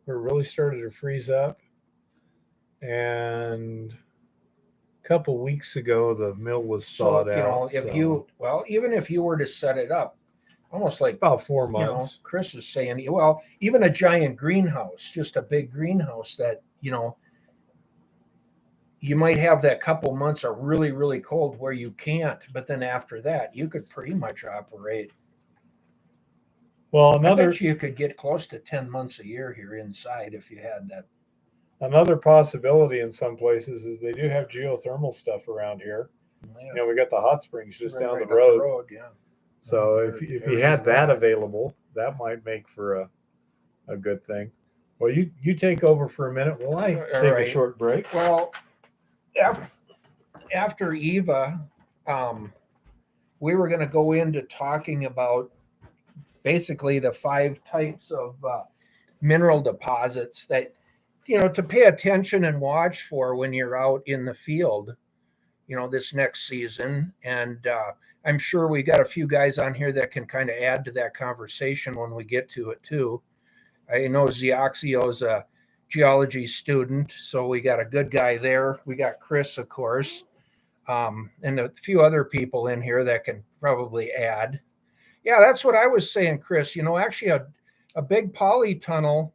B: where it really started to freeze up, and a couple weeks ago the mill was thawed out.
A: Even if you were to set it up, almost like,
B: About 4
A: you know,
B: months.
A: Chris is saying, well, even a giant greenhouse, just a big greenhouse that, you know, you might have that couple months are really, really cold where you can't, but then after that, you could pretty much operate.
B: Well,
A: I
B: another
A: bet you could get close to 10 months a year here inside if you had that.
B: another possibility in some places is they do have geothermal stuff around here.
A: Yeah,
B: You know, we got the hot springs just down
A: right
B: the
A: up
B: road.
A: yeah.
B: So
A: There-
B: if you
A: there
B: had
A: is
B: that available, that might make for a good thing. Well, you take over for a minute while I
A: All
B: take
A: right.
B: a short break.
A: Well, after Eva, we were going to go into talking about basically the 5 types of mineral deposits that, you know, to pay attention and watch for when you're out in the field, you know, this next season. And I'm sure we got a few guys on here that can kind of add to that conversation when we get to it too. I know Zioxio's a geology student, so we got a good guy there. We got Chris, of course, and a few other people in here that can probably add. Yeah, that's what I was saying, Chris. You know, actually a big polytunnel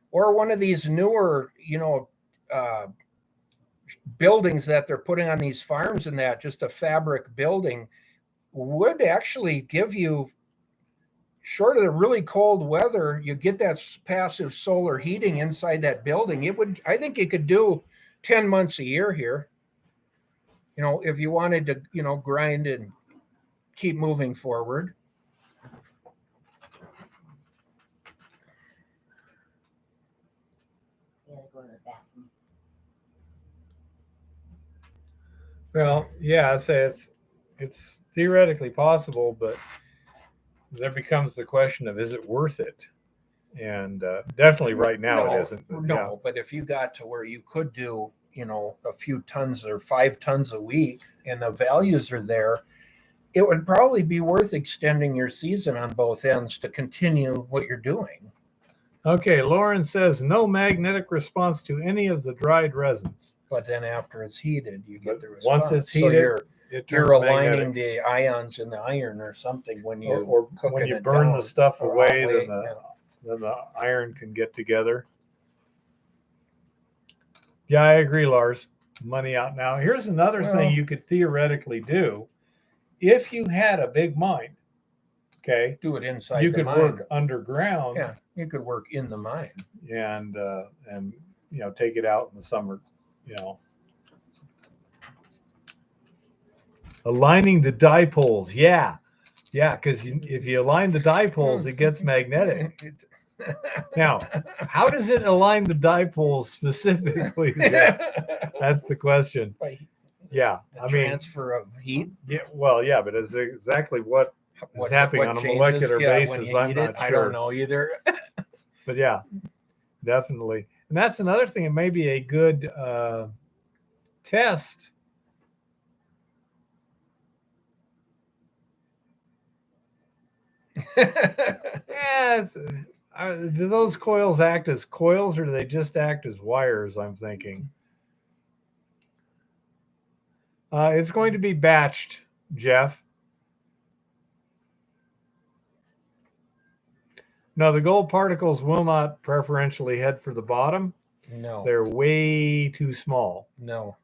A: or one of these newer, you know, buildings that they're putting on these farms and that, just a fabric building, would actually give you, short of the really cold weather, you get that passive solar heating inside that building. It would, I think it could do 10 months a year here. You know, if you wanted to, you know, grind and keep moving forward.
C: Go to the bathroom.
B: Well, yeah, I say it's theoretically possible, but there becomes the question of is it worth it? And definitely right now it isn't. But yeah.
A: But if you got to where you could do, you know, a few tons or 5 tons a week and the values are there, it would probably be worth extending your season on both ends to continue what you're doing.
B: Okay, Lauren says no magnetic response to any of the dried resins.
A: But then after it's heated, you get the
B: Once
A: response.
B: it's heated,
A: you're aligning the ions in the iron or something when you
B: or when you burn the stuff away, then the iron can get together. Yeah, I agree, Lars. Money out now. Here's another thing you could theoretically do. If you had a big mine, okay,
A: do it inside.
B: You could work underground.
A: Yeah, you could work in the mine
B: and you know, take it out in the summer. You know, aligning the dipoles. Yeah, because if you align the dipoles, it gets magnetic. Now, how does it align the dipoles specifically? That's the question. Yeah,
A: transfer of heat.
B: Yeah, well, yeah, but it's exactly what is happening on a molecular basis. I'm not sure.
A: I don't know either.
B: But yeah, definitely. And that's another thing. It may be a good test. Yeah, do those coils act as coils or do they just act as wires? I'm thinking. It's going to be batched, Jeff. No, the gold particles will not preferentially head for the bottom.
A: No.
B: They're way too small.
A: No.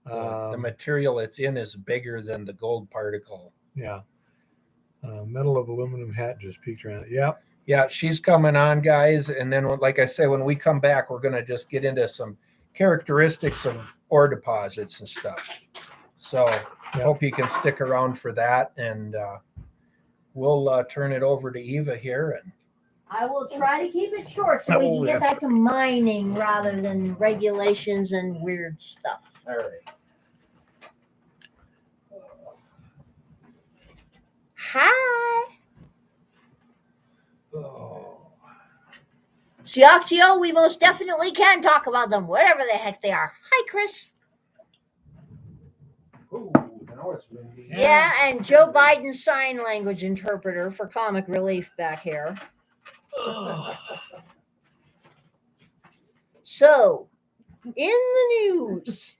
A: The material it's in is bigger than the gold particle.
B: Yeah. Metal of aluminum hat just peeked around. Yeah.
A: Yeah, she's coming on, guys. And then, like I say, when we come back, we're going to just get into some characteristics of ore deposits and stuff. So I hope you can stick around for that. And we'll turn it over to Eva here. And
C: I will try to keep it short so we can get back to mining rather than regulations and weird stuff.
A: All right.
C: Hi. Zioxio, we most definitely can talk about them, whatever the heck they are. Hi, Chris.
A: Ooh, now it's windy.
C: Yeah, and Joe Biden's sign language interpreter for comic relief back here. So, in the news,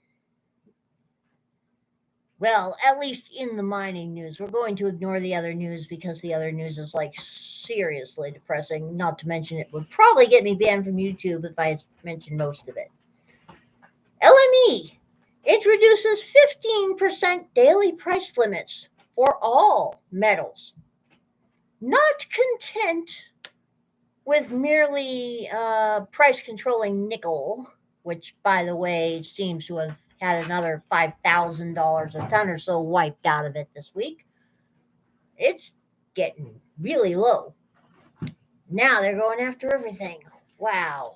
C: Well, at least in the mining news. We're going to ignore the other news because the other news is like seriously depressing. Not to mention it would probably get me banned from YouTube if I mentioned most of it. LME introduces 15% daily price limits for all metals. Not content with merely price controlling nickel, which, by the way, seems to have had another $5,000 a ton or so wiped out of it this week. It's getting really low. Now they're going after everything. Wow.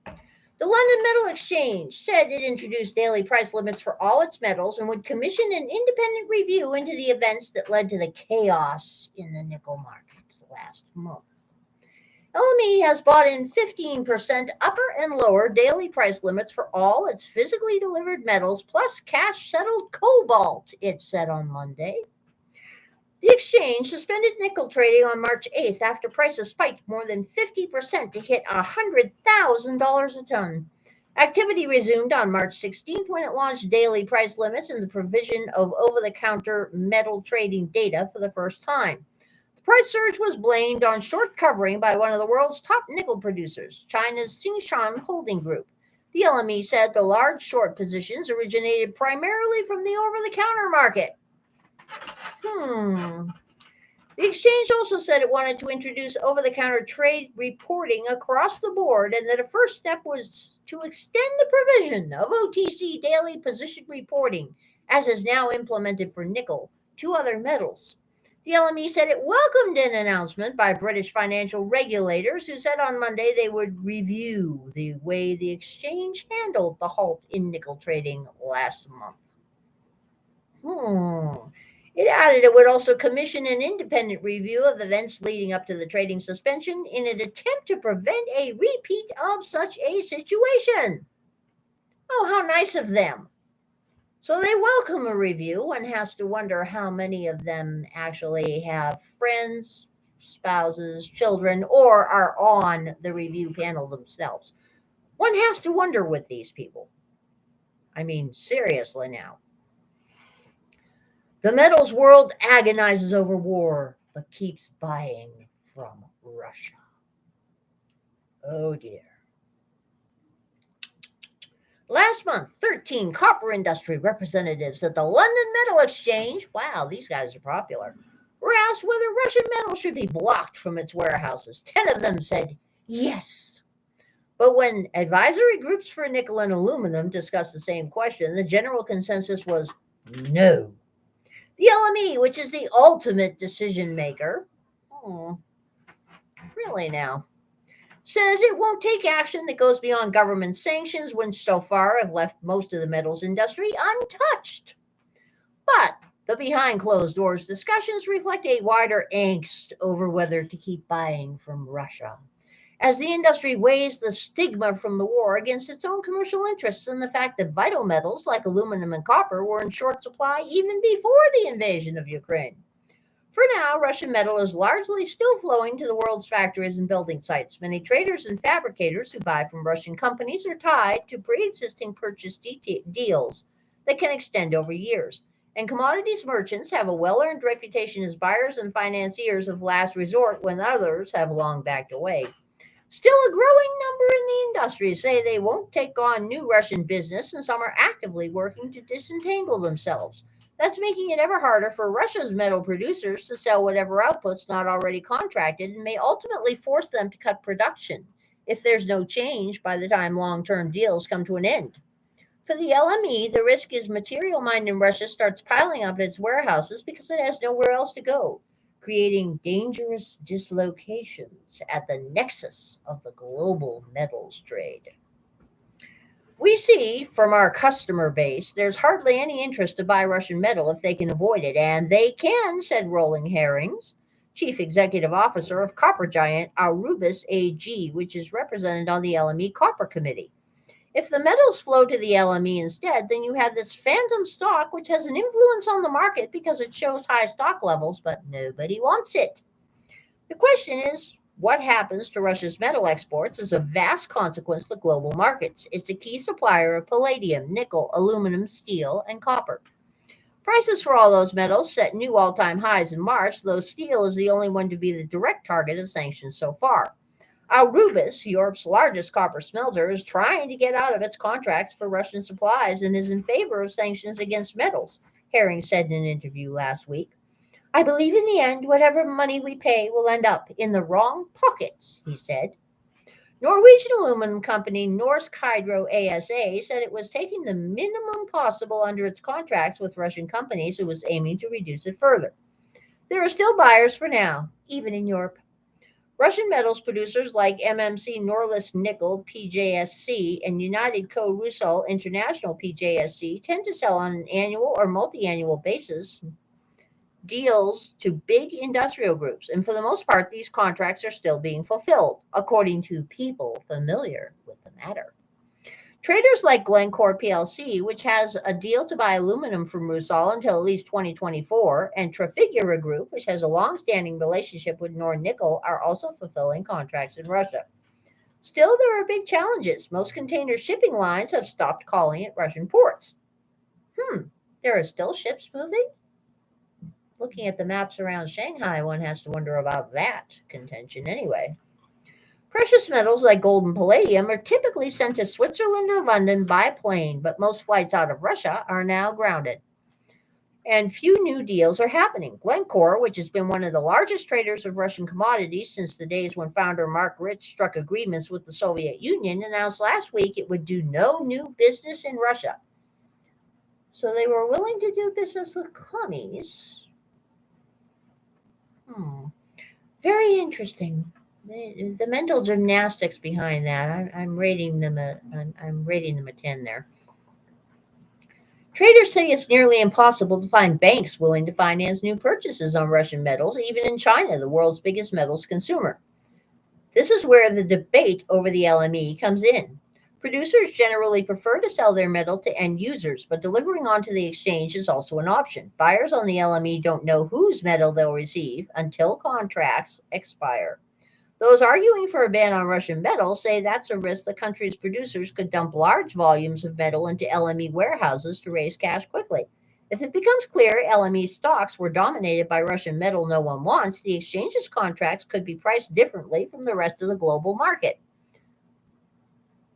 C: The London Metal Exchange said it introduced daily price limits for all its metals and would commission an independent review into the events that led to the chaos in the nickel market last month. LME has bought in 15% upper and lower daily price limits for all its physically delivered metals plus cash-settled cobalt, it said on Monday. The exchange suspended nickel trading on March 8th after prices spiked more than 50% to hit $100,000 a ton. Activity resumed on March 16th when it launched daily price limits and the provision of over-the-counter metal trading data for the first time. The price surge was blamed on short covering by one of the world's top nickel producers, China's Tsingshan Holding Group. The LME said the large short positions originated primarily from the over-the-counter market. The exchange also said it wanted to introduce over-the-counter trade reporting across the board and that a first step was to extend the provision of OTC daily position reporting, as is now implemented for nickel, to other metals. The LME said it welcomed an announcement by British financial regulators who said on Monday they would review the way the exchange handled the halt in nickel trading last month. It added it would also commission an independent review of events leading up to the trading suspension in an attempt to prevent a repeat of such a situation. Oh, how nice of them. So they welcome a review. One has to wonder how many of them actually have friends, spouses, children, or are on the review panel themselves. One has to wonder with these people. I mean, seriously now. The metals world agonizes over war, but keeps buying from Russia. Oh dear. Last month, 13 copper industry representatives at the London Metal Exchange, wow, these guys are popular, were asked whether Russian metal should be blocked from its warehouses. 10 of them said yes. But when advisory groups for nickel and aluminum discussed the same question, the general consensus was no. The LME, which is the ultimate decision maker, really now, says it won't take action that goes beyond government sanctions, which so far have left most of the metals industry untouched. But the behind closed doors discussions reflect a wider angst over whether to keep buying from Russia, as the industry weighs the stigma from the war against its own commercial interests and the fact that vital metals like aluminum and copper were in short supply even before the invasion of Ukraine. For now, Russian metal is largely still flowing to the world's factories and building sites. Many traders and fabricators who buy from Russian companies are tied to pre-existing purchase deals that can extend over years. And commodities merchants have a well-earned reputation as buyers and financiers of last resort when others have long backed away. Still, a growing number in the industry say they won't take on new Russian business, and some are actively working to disentangle themselves. That's making it ever harder for Russia's metal producers to sell whatever output's not already contracted and may ultimately force them to cut production if there's no change by the time long-term deals come to an end. For the LME, the risk is material mined in Russia starts piling up in its warehouses because it has nowhere else to go, creating dangerous dislocations at the nexus of the global metals trade. We see from our customer base there's hardly any interest to buy Russian metal if they can avoid it, and they can, said Rolling Herrings, Chief Executive Officer of copper giant Arubis AG, which is represented on the LME Copper Committee. If the metals flow to the LME instead, then you have this phantom stock which has an influence on the market because it shows high stock levels, but nobody wants it. The question is, what happens to Russia's metal exports is a vast consequence to global markets. It's a key supplier of palladium, nickel, aluminum, steel, and copper. Prices for all those metals set new all-time highs in March, though steel is the only one to be the direct target of sanctions so far. Aurubis, Europe's largest copper smelter, is trying to get out of its contracts for Russian supplies and is in favor of sanctions against metals, Herring said in an interview last week. I believe in the end, whatever money we pay will end up in the wrong pockets, he said. Norwegian aluminum company Norsk Hydro ASA said it was taking the minimum possible under its contracts with Russian companies and was aiming to reduce it further. There are still buyers for now, even in Europe. Russian metals producers like MMC Norilsk Nickel PJSC and United Co-Rusal International PJSC tend to sell on an annual or multi-annual basis deals to big industrial groups, and for the most part, these contracts are still being fulfilled, according to people familiar with the matter. Traders like Glencore PLC, which has a deal to buy aluminum from Rusal until at least 2024, and Trafigura Group, which has a long-standing relationship with Nornickel, are also fulfilling contracts in Russia. Still, there are big challenges. Most container shipping lines have stopped calling at Russian ports. There are still ships moving? Looking at the maps around Shanghai, one has to wonder about that contention anyway. Precious metals like gold and palladium are typically sent to Switzerland or London by plane, but most flights out of Russia are now grounded. And few new deals are happening. Glencore, which has been one of the largest traders of Russian commodities since the days when founder Mark Rich struck agreements with the Soviet Union, announced last week it would do no new business in Russia. So they were willing to do business with commies. Very interesting. The mental gymnastics behind that, I'm rating them a 10 there. Traders say it's nearly impossible to find banks willing to finance new purchases on Russian metals, even in China, the world's biggest metals consumer. This is where the debate over the LME comes in. Producers generally prefer to sell their metal to end users, but delivering onto the exchange is also an option. Buyers on the LME don't know whose metal they'll receive until contracts expire. Those arguing for a ban on Russian metal say that's a risk the country's producers could dump large volumes of metal into LME warehouses to raise cash quickly. If it becomes clear LME stocks were dominated by Russian metal no one wants, the exchange's contracts could be priced differently from the rest of the global market.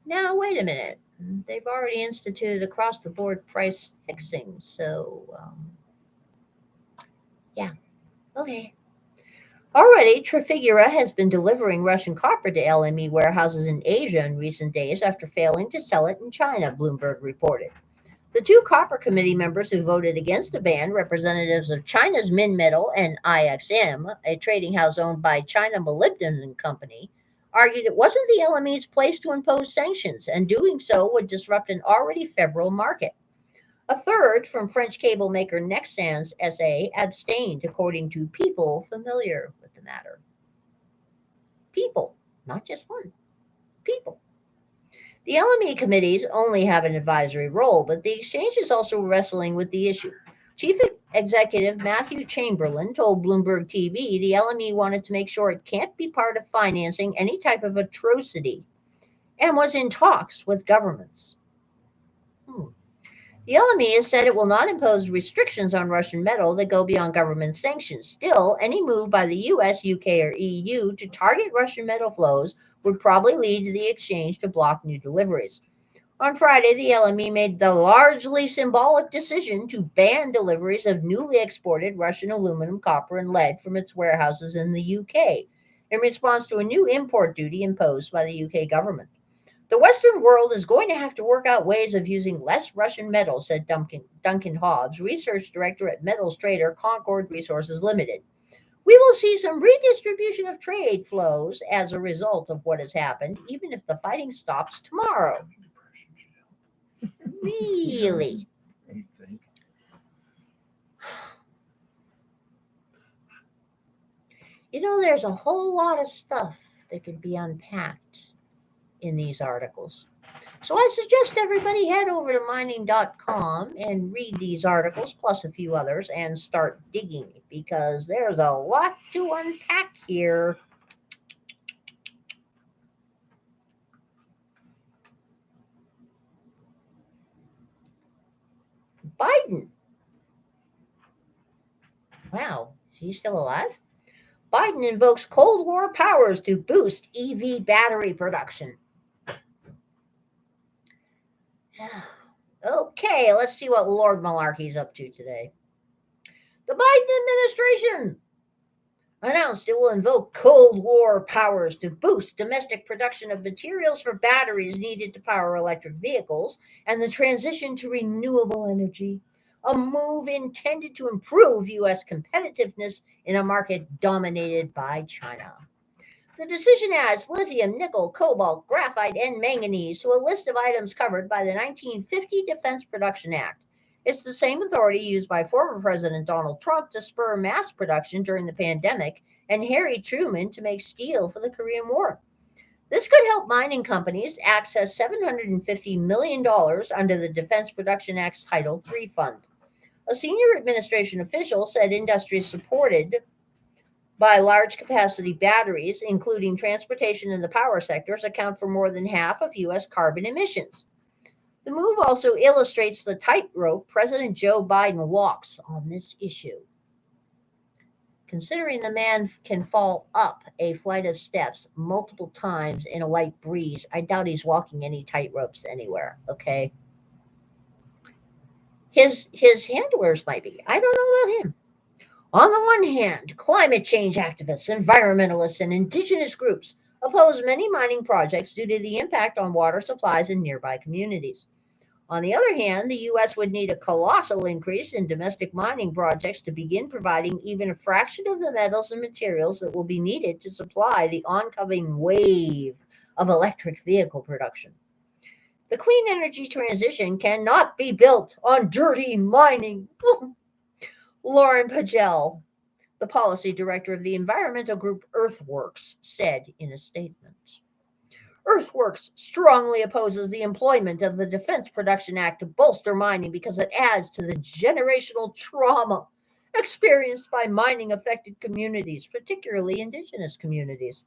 C: Now, wait a minute. They've already instituted across-the-board price fixing, so, yeah. Okay. Already, Trafigura has been delivering Russian copper to LME warehouses in Asia in recent days after failing to sell it in China, Bloomberg reported. The two copper committee members who voted against the ban, representatives of China's Minmetal and IXM, a trading house owned by China Molybdenum Company, argued it wasn't the LME's place to impose sanctions, and doing so would disrupt an already febrile market. A third, from French cable maker Nexans SA, abstained, according to people familiar with the matter. People, not just one. People. The LME committees only have an advisory role, but the exchange is also wrestling with the issue. Chief Executive Matthew Chamberlain told Bloomberg TV the LME wanted to make sure it can't be part of financing any type of atrocity and was in talks with governments. The LME has said it will not impose restrictions on Russian metal that go beyond government sanctions. Still, any move by the US, UK, or EU to target Russian metal flows would probably lead to the exchange to block new deliveries. On Friday, the LME made the largely symbolic decision to ban deliveries of newly exported Russian aluminum, copper, and lead from its warehouses in the UK in response to a new import duty imposed by the UK government. The Western world is going to have to work out ways of using less Russian metal, said Duncan Hobbs, research director at metals trader Concord Resources Limited. We will see some redistribution of trade flows as a result of what has happened, even if the fighting stops tomorrow. Really? You know, there's a whole lot of stuff that could be unpacked in these articles. So I suggest everybody head over to mining.com and read these articles, plus a few others, and start digging, because there's a lot to unpack here. Biden Wow, is he still alive? Biden invokes Cold War powers to boost EV battery production. Okay, let's see what Lord Malarkey's up to today. The Biden administration announced it will invoke Cold War powers to boost domestic production of materials for batteries needed to power electric vehicles and the transition to renewable energy, a move intended to improve U.S. competitiveness in a market dominated by China. The decision adds lithium, nickel, cobalt, graphite, and manganese to a list of items covered by the 1950 Defense Production Act. It's the same authority used by former President Donald Trump to spur mass production during the pandemic and Harry Truman to make steel for the Korean War. This could help mining companies access $750 million under the Defense Production Act's Title III fund. A senior administration official said industries supported by large capacity batteries, including transportation and the power sectors, account for more than half of U.S. carbon emissions. The move also illustrates the tightrope President Joe Biden walks on this issue. Considering the man can fall up a flight of steps multiple times in a light breeze, I doubt he's walking any tightropes anywhere, okay? His handlers might be. I don't know about him. On the one hand, climate change activists, environmentalists, and indigenous groups oppose many mining projects due to the impact on water supplies in nearby communities. On the other hand, the U.S. would need a colossal increase in domestic mining projects to begin providing even a fraction of the metals and materials that will be needed to supply the oncoming wave of electric vehicle production. The clean energy transition cannot be built on dirty mining. Lauren Pagel, the policy director of the environmental group Earthworks, said in a statement. Earthworks strongly opposes the employment of the Defense Production Act to bolster mining because it adds to the generational trauma experienced by mining-affected communities, particularly indigenous communities.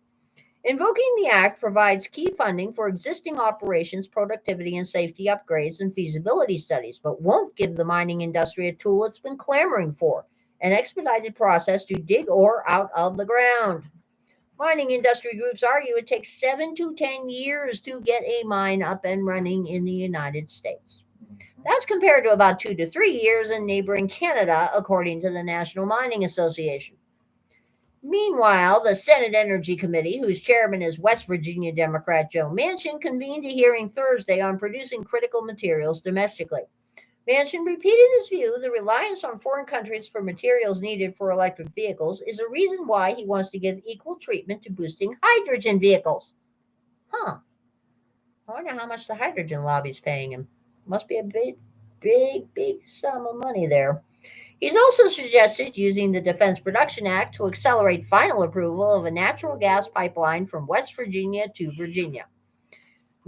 C: Invoking the act provides key funding for existing operations, productivity and safety upgrades, and feasibility studies, but won't give the mining industry a tool it's been clamoring for, an expedited process to dig ore out of the ground. Mining industry groups argue it takes 7 to 10 years to get a mine up and running in the United States. That's compared to about 2 to 3 years in neighboring Canada, according to the National Mining Association. Meanwhile, the Senate Energy Committee, whose chairman is West Virginia Democrat Joe Manchin, convened a hearing Thursday on producing critical materials domestically. Manchin repeated his view the reliance on foreign countries for materials needed for electric vehicles is a reason why he wants to give equal treatment to boosting hydrogen vehicles. I wonder how much the hydrogen lobby's paying him. Must be a big sum of money there. He's also suggested using the Defense Production Act to accelerate final approval of a natural gas pipeline from West Virginia to Virginia.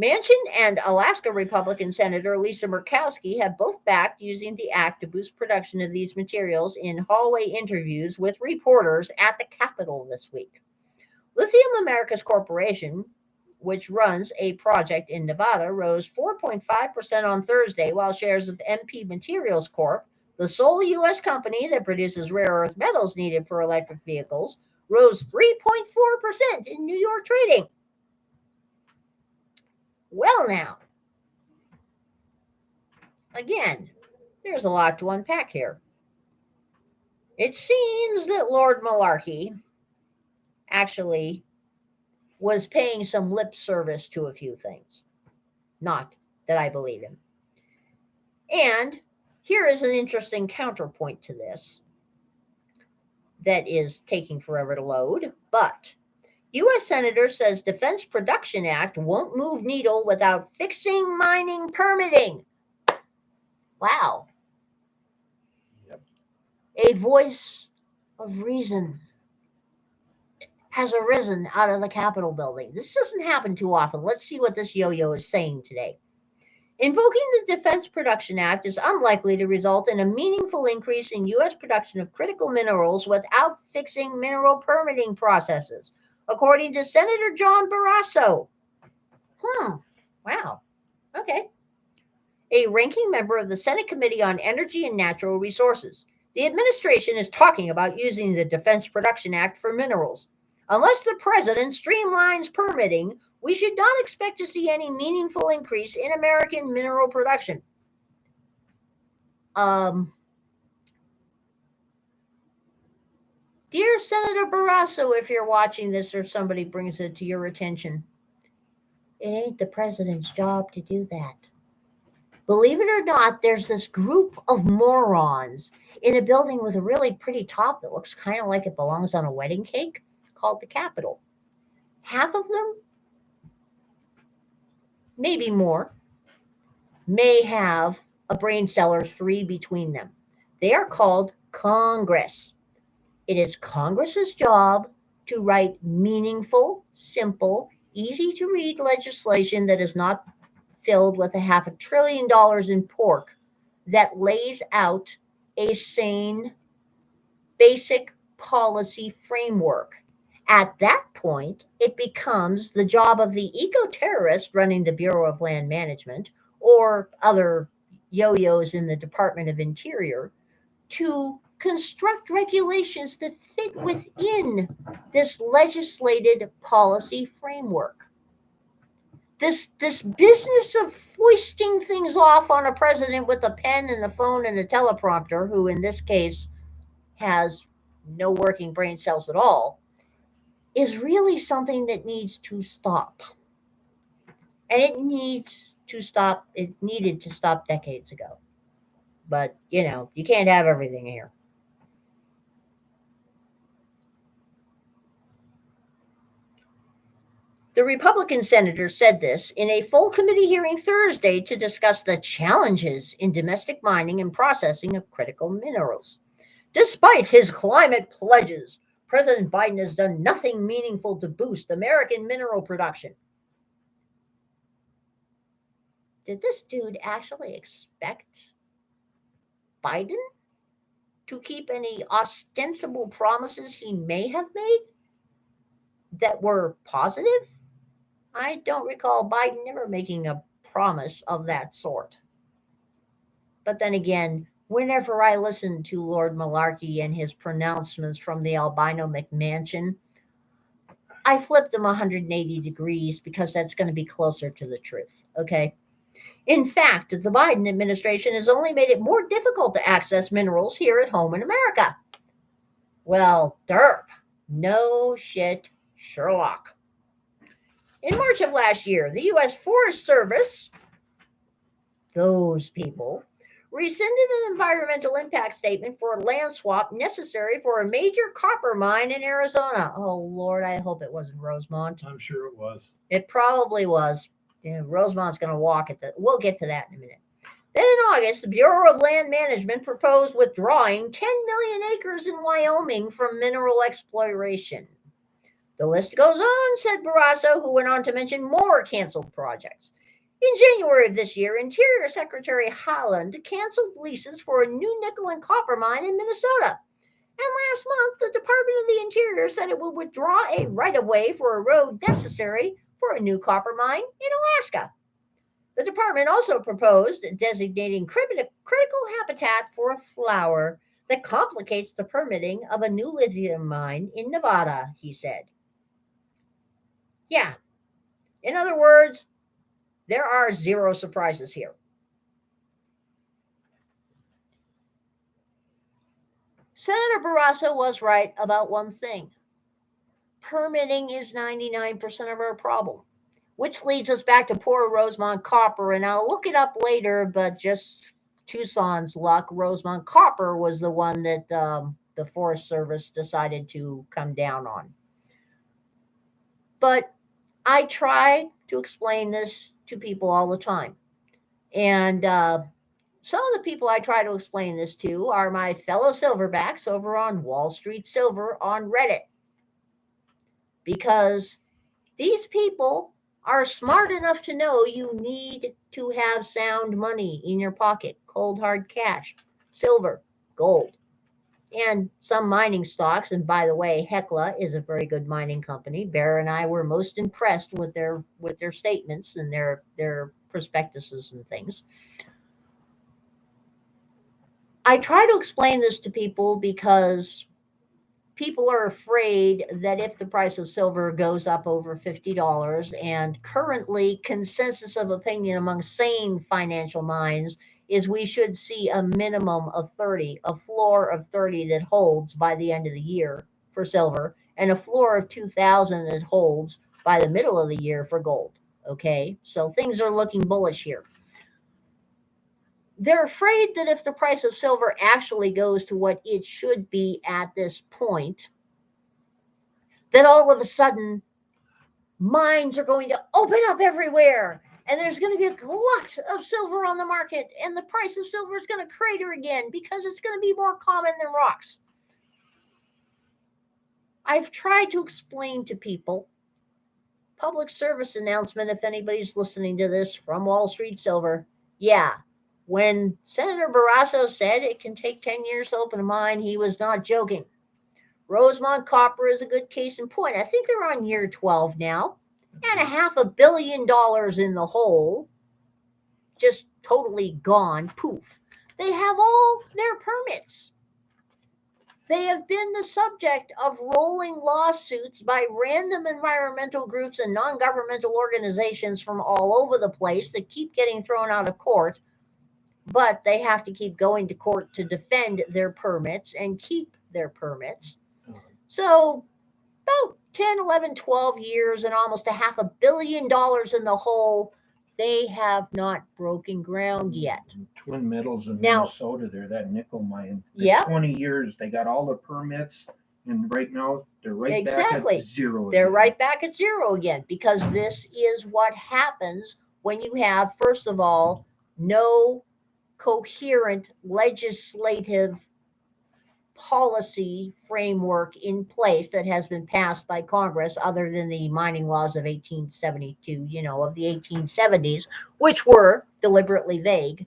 C: Manchin and Alaska Republican Senator Lisa Murkowski have both backed using the act to boost production of these materials in hallway interviews with reporters at the Capitol this week. Lithium Americas Corporation, which runs a project in Nevada, rose 4.5% on Thursday, while shares of MP Materials Corp., the sole U.S. company that produces rare earth metals needed for electric vehicles, rose 3.4% in New York trading. Well, now, again, there's a lot to unpack here. It seems that Lord Malarkey actually was paying some lip service to a few things. Not that I believe him. And here is an interesting counterpoint to this that is taking forever to load, but U.S. Senator says Defense Production Act won't move needle without fixing mining permitting. Wow.
A: Yep.
C: A voice of reason has arisen out of the Capitol building. This doesn't happen too often. Let's see what this yo-yo is saying today. Invoking the Defense Production Act is unlikely to result in a meaningful increase in U.S. production of critical minerals without fixing mineral permitting processes, according to Senator John Barrasso. Wow. Okay. A ranking member of the Senate Committee on Energy and Natural Resources. The administration is talking about using the Defense Production Act for minerals. Unless the president streamlines permitting, we should not expect to see any meaningful increase in American mineral production. Dear Senator Barrasso, if you're watching this or somebody brings it to your attention, it ain't the president's job to do that. Believe it or not, there's this group of morons in a building with a really pretty top that looks kind of like it belongs on a wedding cake called the Capitol. Half of them, maybe more, may have a brain cell or 3 between them. They are called Congress. It is Congress's job to write meaningful, simple, easy to read legislation that is not filled with $500 billion in pork, that lays out a sane, basic policy framework. At that point, it becomes the job of the eco-terrorist running the Bureau of Land Management or other yo-yos in the Department of Interior to construct regulations that fit within this legislated policy framework. This business of foisting things off on a president with a pen and a phone and a teleprompter, who in this case has no working brain cells at all, is really something that needs to stop. And it needs to stop. It needed to stop decades ago. But, you can't have everything here. The Republican senator said this in a full committee hearing Thursday to discuss the challenges in domestic mining and processing of critical minerals. Despite his climate pledges, President Biden has done nothing meaningful to boost American mineral production. Did this dude actually expect Biden to keep any ostensible promises he may have made that were positive? I don't recall Biden ever making a promise of that sort. But then again, whenever I listen to Lord Malarkey and his pronouncements from the albino McMansion, I flip them 180 degrees because that's going to be closer to the truth, okay? In fact, the Biden administration has only made it more difficult to access minerals here at home in America. Well, derp. No shit, Sherlock. In March of last year, the U.S. Forest Service, those people, rescinded an environmental impact statement for a land swap necessary for a major copper mine in Arizona. Oh, Lord, I hope it wasn't Rosemont.
B: I'm sure it was.
C: It probably was. Rosemont's going to walk at that. We'll get to that in a minute. Then in August, the Bureau of Land Management proposed withdrawing 10 million acres in Wyoming from mineral exploration. The list goes on, said Barrasso, who went on to mention more canceled projects. In January of this year, Interior Secretary Haaland canceled leases for a new nickel and copper mine in Minnesota. And last month, the Department of the Interior said it would withdraw a right-of-way for a road necessary for a new copper mine in Alaska. The department also proposed designating critical habitat for a flower that complicates the permitting of a new lithium mine in Nevada, he said. Yeah. In other words, there are zero surprises here. Senator Barrasso was right about one thing. Permitting is 99% of our problem, which leads us back to poor Rosemont Copper. And I'll look it up later, but just Tucson's luck, Rosemont Copper was the one that the Forest Service decided to come down on. But I try to explain this to people all the time. And some of the people I try to explain this to are my fellow silverbacks over on Wall Street Silver on Reddit. Because these people are smart enough to know you need to have sound money in your pocket, cold hard cash, silver, gold, and some mining stocks. And by the way, Hecla is a very good mining company. Bear and I were most impressed with their statements and their prospectuses and things. I try to explain this to people because people are afraid that if the price of silver goes up over $50, and currently consensus of opinion among sane financial minds is we should see a minimum of 30, a floor of 30 that holds by the end of the year for silver, and a floor of 2,000 that holds by the middle of the year for gold. Okay, so things are looking bullish here. They're afraid that if the price of silver actually goes to what it should be at this point, that all of a sudden mines are going to open up everywhere and there's going to be a glut of silver on the market and the price of silver is going to crater again because it's going to be more common than rocks. I've tried to explain to people, public service announcement, if anybody's listening to this from Wall Street Silver, yeah, when Senator Barrasso said it can take 10 years to open a mine, he was not joking. Rosemont Copper is a good case in point. I think they're on year 12 now, and $500 million in the hole, just totally gone, poof. They have all their permits. They have been the subject of rolling lawsuits by random environmental groups and non-governmental organizations from all over the place that keep getting thrown out of court, but they have to keep going to court to defend their permits and keep their permits. So about 10, 11, 12 years and almost $500 million in the hole. They have not broken ground yet.
A: Twin Metals in
C: Now-
A: Minnesota, they're that nickel mine. The
C: Yeah.
A: 20 years, they got all the permits, and right now they're right
C: Exactly.
A: back at zero.
C: They're
A: again.
C: right back at zero again because this is what happens when you have, first of all, no coherent legislative policy framework in place that has been passed by Congress other than the mining laws of 1872, of the 1870s, which were deliberately vague.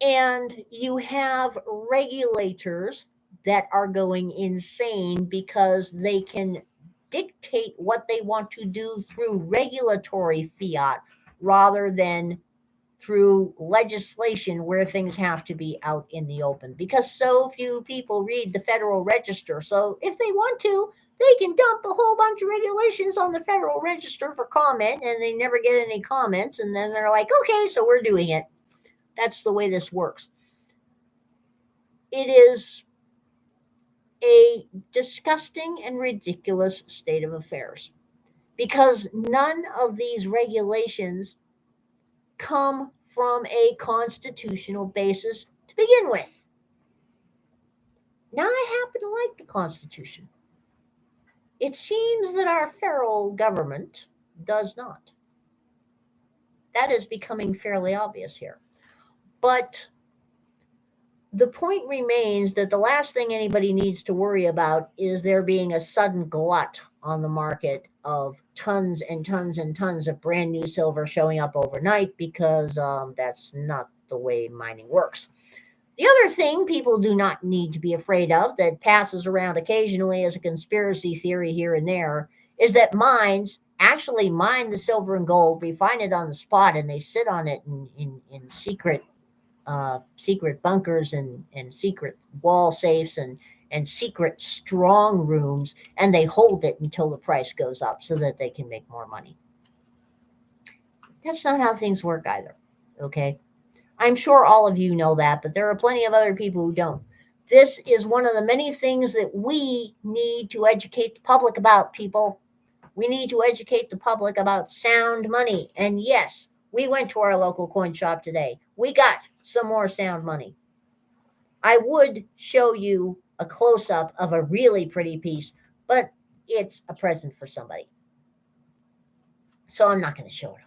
C: And you have regulators that are going insane because they can dictate what they want to do through regulatory fiat rather than through legislation where things have to be out in the open because so few people read the Federal Register. So if they want to, they can dump a whole bunch of regulations on the Federal Register for comment and they never get any comments. And then they're like, okay, so we're doing it. That's the way this works. It is a disgusting and ridiculous state of affairs because none of these regulations come from a constitutional basis to begin with. Now, I happen to like the Constitution. It seems that our federal government does not. That is becoming fairly obvious here. But the point remains that the last thing anybody needs to worry about is there being a sudden glut on the market of tons and tons and tons of brand new silver showing up overnight because that's not the way mining works. The other thing people do not need to be afraid of that passes around occasionally as a conspiracy theory here and there is that mines actually mine the silver and gold, refine it on the spot, and they sit on it in secret bunkers and secret wall safes and secret strong rooms, and they hold it until the price goes up so that they can make more money. That's not how things work either, okay? I'm sure all of you know that, but there are plenty of other people who don't. This is one of the many things that we need to educate the public about, people. We need to educate the public about sound money. And yes, we went to our local coin shop today. We got some more sound money. I would show you a close-up of a really pretty piece, but it's a present for somebody. So I'm not going to show it off.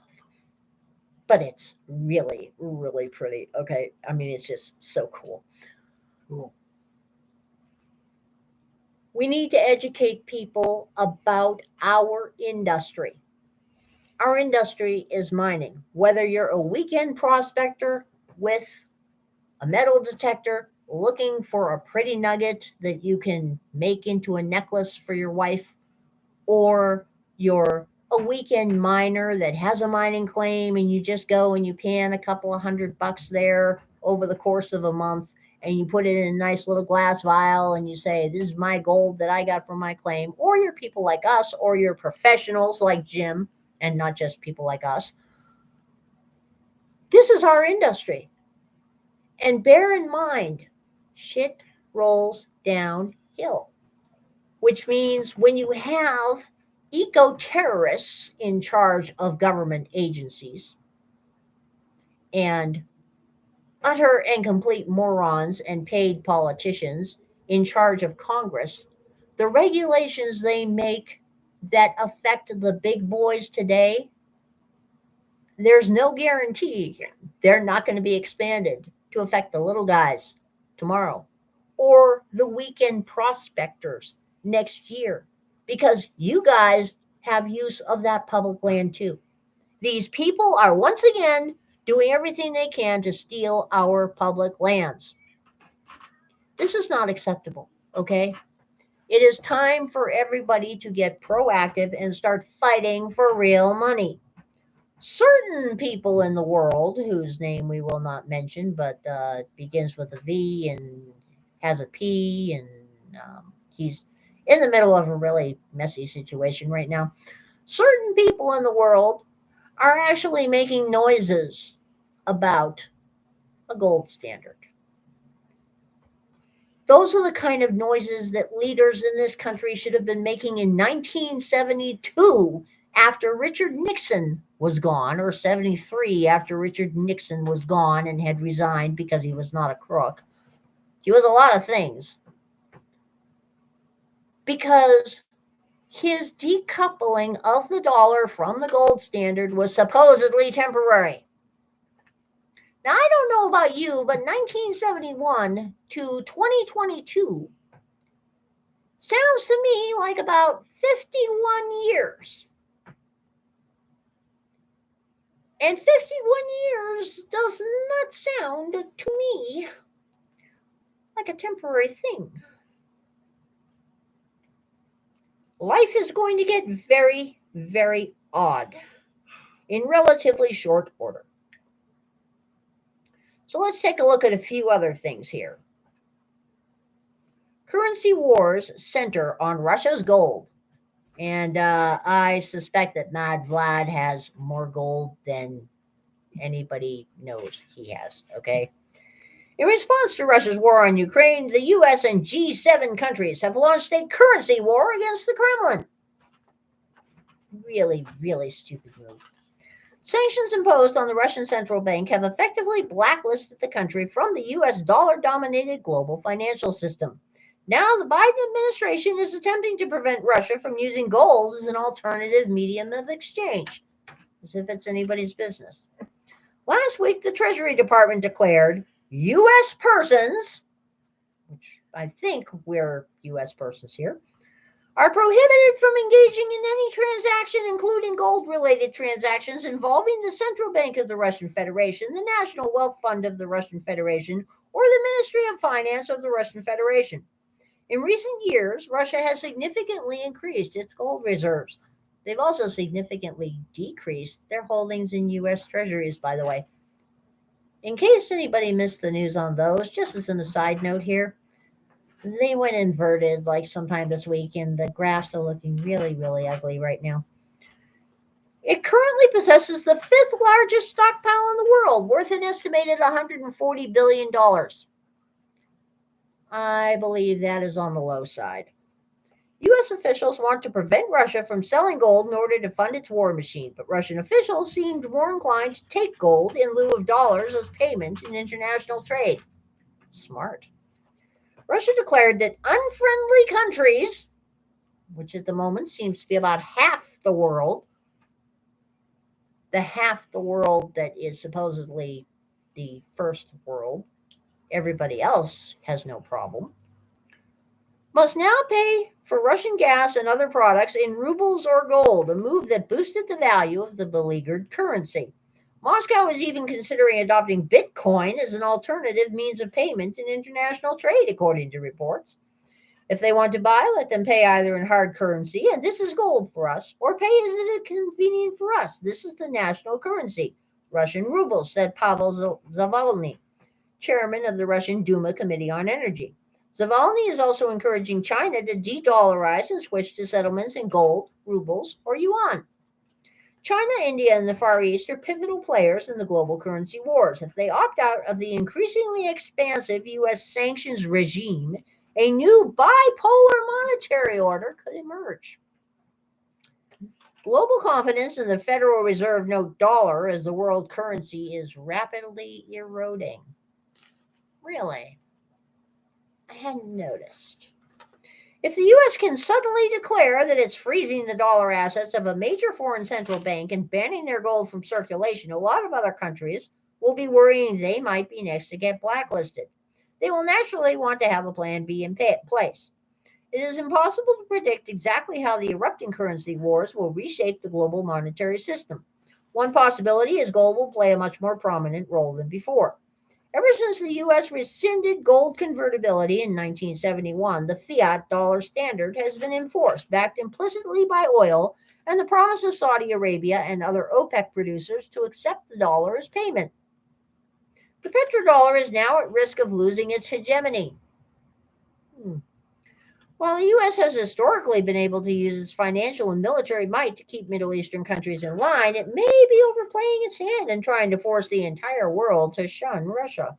C: But it's really, really pretty. Okay. I mean, it's just so cool.
A: Cool.
C: We need to educate people about our industry. Our industry is mining. Whether you're a weekend prospector with a metal detector looking for a pretty nugget that you can make into a necklace for your wife, or you're a weekend miner that has a mining claim and you just go and you pan a couple of $100 there, over the course of a month, and you put it in a nice little glass vial and you say, this is my gold that I got from my claim, or you're people like us, or you're professionals like Jim, and not just people like us. This is our industry. And bear in mind, shit rolls downhill, which means when you have eco-terrorists in charge of government agencies and utter and complete morons and paid politicians in charge of Congress, the regulations they make that affect the big boys today, there's no guarantee they're not going to be expanded to affect the little guys tomorrow or the weekend prospectors next year, because you guys have use of that public land too. These people are once again doing everything they can to steal our public lands. This is not acceptable, okay? It is time for everybody to get proactive and start fighting for real money. Certain people in the world, whose name we will not mention, but begins with a V and has a P, and he's in the middle of a really messy situation right now. Certain people in the world are actually making noises about a gold standard. Those are the kind of noises that leaders in this country should have been making in 1972 after Richard Nixon was gone, or 73 after Richard Nixon was gone and had resigned because he was not a crook. He was a lot of things. Because his decoupling of the dollar from the gold standard was supposedly temporary. Now, I don't know about you, but 1971 to 2022 sounds to me like about 51 years. And 51 years does not sound to me like a temporary thing. Life is going to get very, very odd in relatively short order. So let's take a look at a few other things here. Currency wars center on Russia's gold. And I suspect that Mad Vlad has more gold than anybody knows he has, okay? In response to Russia's war on Ukraine, the US and G7 countries have launched a currency war against the Kremlin. Really, really stupid move. Sanctions imposed on the Russian central bank have effectively blacklisted the country from the US dollar-dominated global financial system. Now the Biden administration is attempting to prevent Russia from using gold as an alternative medium of exchange, as if it's anybody's business. Last week, the Treasury Department declared U.S. persons, which I think we're U.S. persons here, are prohibited from engaging in any transaction, including gold-related transactions involving the Central Bank of the Russian Federation, the National Wealth Fund of the Russian Federation, or the Ministry of Finance of the Russian Federation. In recent years, Russia has significantly increased its gold reserves. They've also significantly decreased their holdings in U.S. treasuries, by the way. In case anybody missed the news on those, just as an aside note here, they went inverted like sometime this week, and the graphs are looking really, really ugly right now. It currently possesses the fifth largest stockpile in the world, worth an estimated $140 billion. I believe that is on the low side. U.S. officials want to prevent Russia from selling gold in order to fund its war machine, but Russian officials seemed more inclined to take gold in lieu of dollars as payment in international trade. Smart. Russia declared that unfriendly countries, which at the moment seems to be about half the world, the half the world that is supposedly the first world, everybody else has no problem, must now pay for Russian gas and other products in rubles or gold, a move that boosted the value of the beleaguered currency. Moscow is even considering adopting Bitcoin as an alternative means of payment in international trade, according to reports. If they want to buy, let them pay either in hard currency, and this is gold for us, or pay as it is convenient for us. This is the national currency, Russian rubles, said Pavel Zavolny, chairman of the Russian Duma Committee on Energy. Zavalny is also encouraging China to de-dollarize and switch to settlements in gold, rubles, or yuan. China, India, and the Far East are pivotal players in the global currency wars. If they opt out of the increasingly expansive U.S. sanctions regime, a new bipolar monetary order could emerge. Global confidence in the Federal Reserve note dollar as the world currency is rapidly eroding. Really? I hadn't noticed. If the U.S. can suddenly declare that it's freezing the dollar assets of a major foreign central bank and banning their gold from circulation, a lot of other countries will be worrying they might be next to get blacklisted. They will naturally want to have a plan B in place. It is impossible to predict exactly how the erupting currency wars will reshape the global monetary system. One possibility is gold will play a much more prominent role than before. Ever since the U.S. rescinded gold convertibility in 1971, the fiat dollar standard has been enforced, backed implicitly by oil and the promise of Saudi Arabia and other OPEC producers to accept the dollar as payment. The petrodollar is now at risk of losing its hegemony. While the U.S. has historically been able to use its financial and military might to keep Middle Eastern countries in line, it may be overplaying its hand and trying to force the entire world to shun Russia.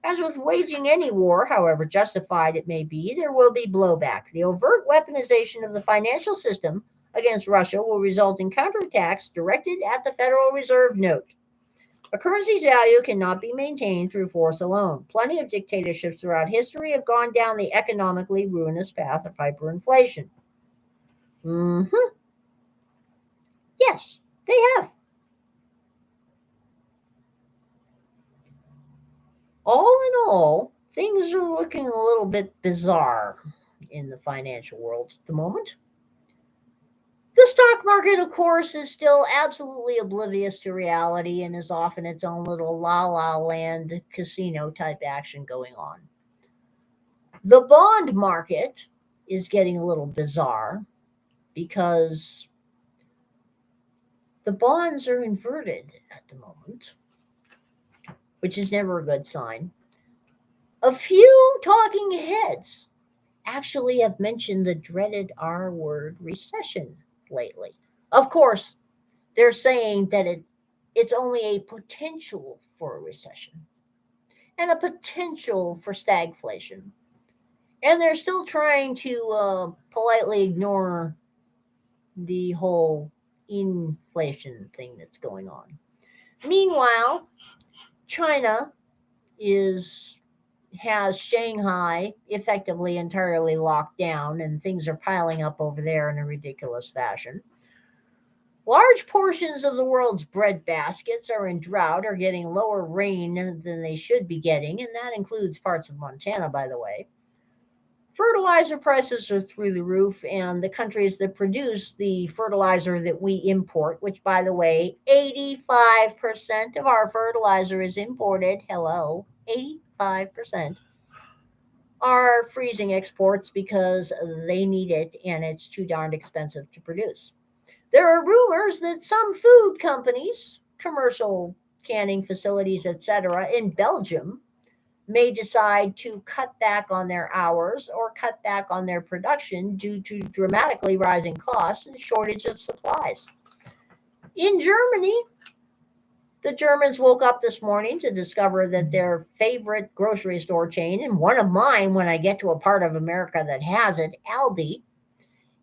C: As with waging any war, however justified it may be, there will be blowback. The overt weaponization of the financial system against Russia will result in counterattacks directed at the Federal Reserve note. A currency's value cannot be maintained through force alone. Plenty of dictatorships throughout history have gone down the economically ruinous path of hyperinflation. Yes, they have. All in all, things are looking a little bit bizarre in the financial world at the moment. The stock market, of course, is still absolutely oblivious to reality and is often its own little la-la land casino type action going on. The bond market is getting a little bizarre because the bonds are inverted at the moment, which is never a good sign. A few talking heads actually have mentioned the dreaded R word recession lately. Of course, they're saying that it's only a potential for a recession and a potential for stagflation. And they're still trying to politely ignore the whole inflation thing that's going on. Meanwhile, China has Shanghai effectively entirely locked down, and things are piling up over there in a ridiculous fashion. Large portions of the world's bread baskets are in drought or getting lower rain than they should be getting, and that includes parts of Montana, by the way. Fertilizer prices are through the roof, and the countries that produce the fertilizer that we import, which, by the way, 85% of our fertilizer is imported, 85%, are freezing exports because they need it and it's too darned expensive to produce. There are rumors that some food companies, commercial canning facilities, etc., in Belgium may decide to cut back on their hours or cut back on their production due to dramatically rising costs and shortage of supplies. In Germany, the Germans woke up this morning to discover that their favorite grocery store chain, and one of mine when I get to a part of America that has it, Aldi,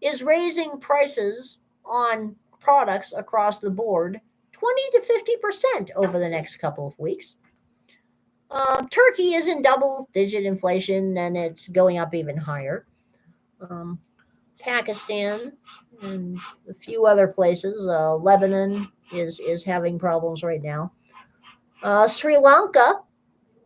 C: is raising prices on products across the board 20 to 50% over the next couple of weeks. Turkey is in double-digit inflation, and it's going up even higher. Pakistan and a few other places, Lebanon is having problems right now. Sri Lanka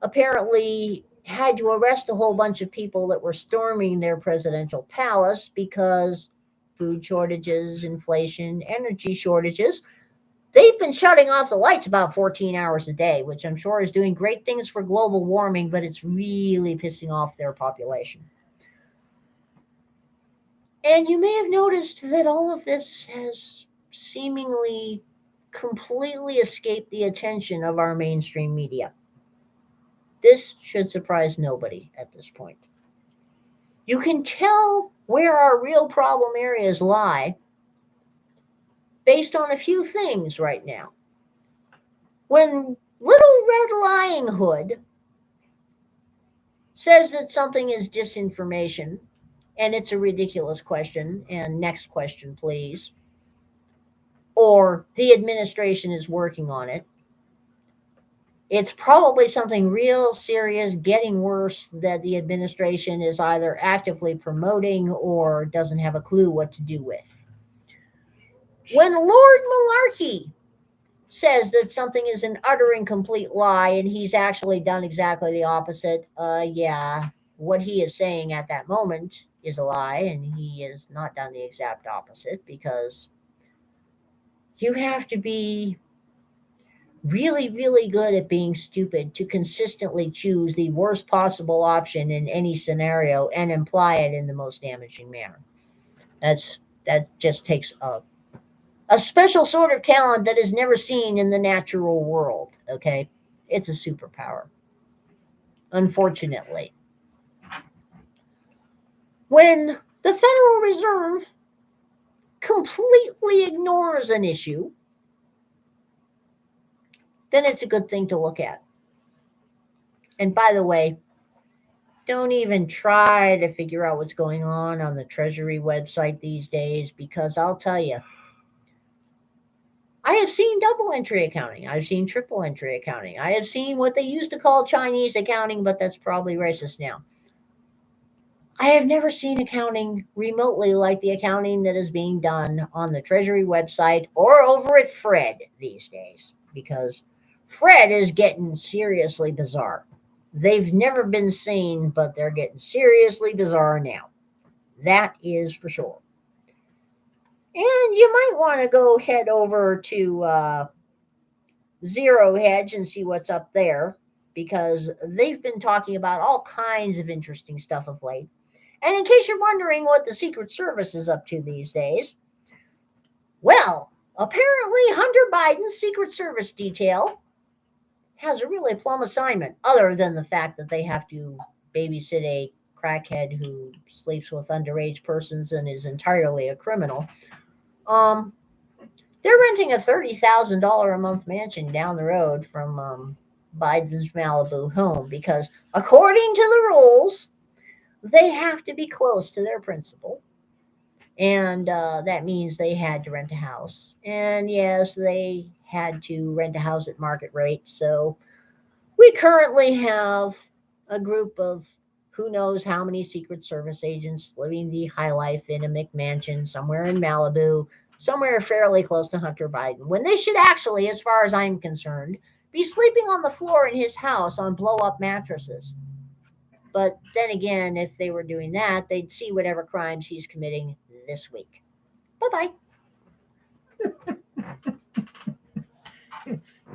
C: apparently had to arrest a whole bunch of people that were storming their presidential palace because food shortages, inflation, energy shortages. They've been shutting off the lights about 14 hours a day, which I'm sure is doing great things for global warming, but it's really pissing off their population. And you may have noticed that all of this has seemingly completely escaped the attention of our mainstream media. This should surprise nobody at this point. You can tell where our real problem areas lie based on a few things right now. When Little Red Lying Hood says that something is disinformation, and it's a ridiculous question, and next question, please, or the administration is working on it, it's probably something real serious, getting worse, that the administration is either actively promoting or doesn't have a clue what to do with. When Lord Malarkey says that something is an utter and complete lie and he's actually done exactly the opposite, yeah, what he is saying at that moment is a lie, and he has not done the exact opposite, because you have to be really, really good at being stupid to consistently choose the worst possible option in any scenario and imply it in the most damaging manner. That just takes a special sort of talent that is never seen in the natural world, okay? It's a superpower, unfortunately. When the Federal Reserve completely ignores an issue, then it's a good thing to look at. And by the way, don't even try to figure out what's going on the Treasury website these days, because I'll tell you, I have seen double entry accounting. I've seen triple entry accounting. I have seen what they used to call Chinese accounting, but that's probably racist now. I have never seen accounting remotely like the accounting that is being done on the Treasury website or over at Fred these days, because Fred is getting seriously bizarre. They've never been seen, but they're getting seriously bizarre now. That is for sure. And you might want to go head over to Zero Hedge and see what's up there, because they've been talking about all kinds of interesting stuff of late. And in case you're wondering what the Secret Service is up to these days, well, apparently Hunter Biden's Secret Service detail has a really plum assignment, other than the fact that they have to babysit a crackhead who sleeps with underage persons and is entirely a criminal. They're renting a $30,000 a month mansion down the road from Biden's Malibu home, because according to the rules, they have to be close to their principal. And that means they had to rent a house. And yes, they had to rent a house at market rate. So we currently have a group of who knows how many Secret Service agents living the high life in a McMansion somewhere in Malibu, somewhere fairly close to Hunter Biden, when they should actually, as far as I'm concerned, be sleeping on the floor in his house on blow-up mattresses. But then again, if they were doing that, they'd see whatever crimes he's committing this week. Bye-bye.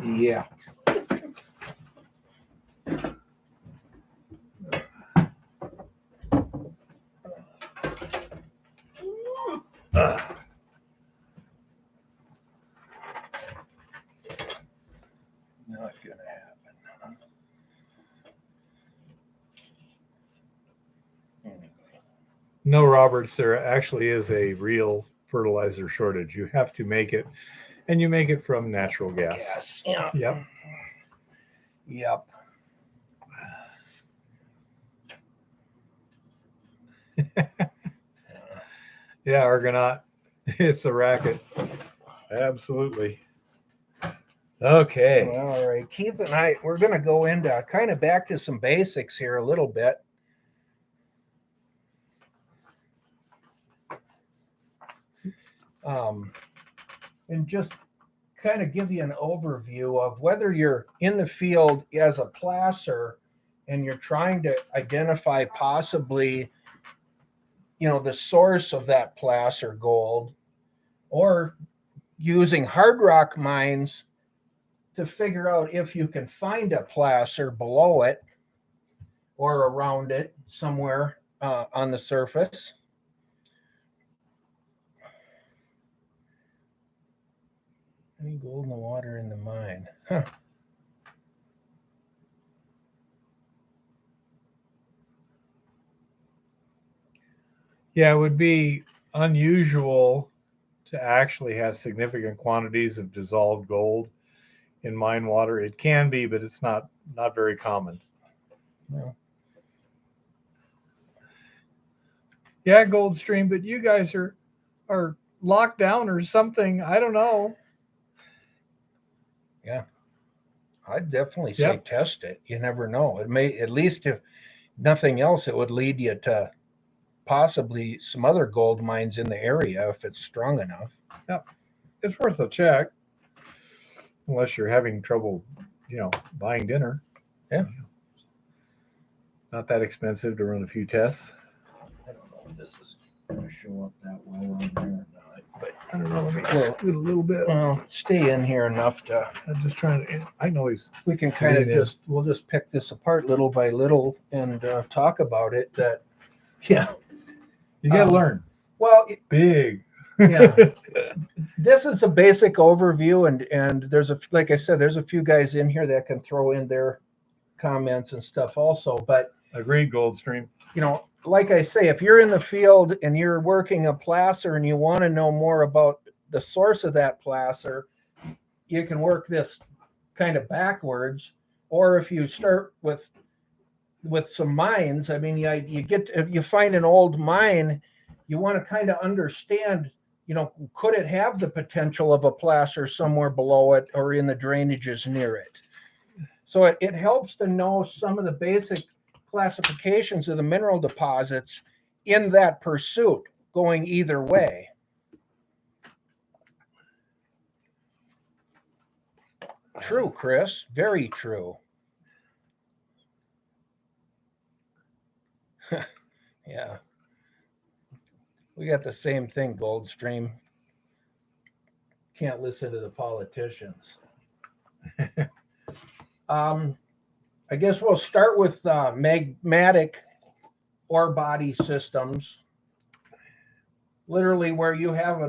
A: Yeah. Not gonna happen. Anyway.
B: No, Roberts, there actually is a real fertilizer shortage. You have to make it, and you make it from natural gas.
A: Yes. Yeah.
B: Yep.
A: Yep.
B: Yeah, Argonaut. It's a racket. Absolutely. Okay.
A: Well, all right. Keith and I, we're going to go into kind of back to some basics here a little bit. And just kind of give you an overview of whether you're in the field as a placer and you're trying to identify possibly, the source of that placer gold, or using hard rock mines to figure out if you can find a placer below it or around it somewhere on the surface. Any gold in the water in the mine? Huh.
B: Yeah, it would be unusual to actually have significant quantities of dissolved gold in mine water. It can be, but it's not very common.
A: No.
B: Yeah, Gold Stream, but you guys are locked down or something. I don't know.
A: Yeah. I'd definitely say
B: Yep.
A: test it. You never know. It may, at least if nothing else, it would lead you to possibly some other gold mines in the area if it's strong enough.
B: It's worth a check. Unless you're having trouble, buying dinner.
A: Yeah.
B: Not that expensive to run a few tests.
A: I don't know if this is going to show up that well on there or not, but
B: I don't know. Let me
A: Well-
B: scoot a little bit.
A: well, stay in here enough to,
B: I'm just trying to. I know he's.
A: we can kind of
B: Lean in.
A: we'll just pick this apart little by little and talk about it. That, yeah.
B: You got to
A: Um,
B: learn.
A: Well,
B: Big.
A: yeah. This is a basic overview, and there's like I said, there's a few guys in here that can throw in their comments and stuff also. But
B: Agreed, Goldstream.
A: like I say, if you're in the field and you're working a placer and you want to know more about the source of that placer, you can work this kind of backwards. Or if you start with some mines, I mean, if you find an old mine, you want to kind of understand, could it have the potential of a placer somewhere below it or in the drainages near it? So it helps to know some of the basic classifications of the mineral deposits in that pursuit, going either way. True, Chris. Very true. Yeah. We got the same thing, Goldstream. Can't listen to the politicians. I guess we'll start with magmatic ore body systems. Literally where you have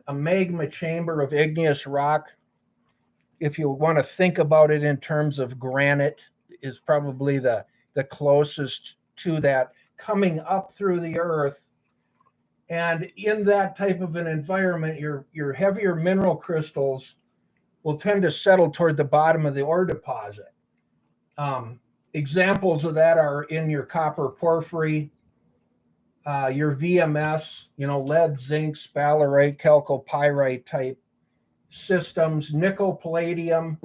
A: a magma chamber of igneous rock. If you want to think about it in terms of granite, is probably the closest to that, coming up through the earth. And in that type of an environment, your heavier mineral crystals will tend to settle toward the bottom of the ore deposit. Examples of that are in your copper porphyry, your VMS, lead, zinc, sphalerite, chalcopyrite type systems, nickel, palladium,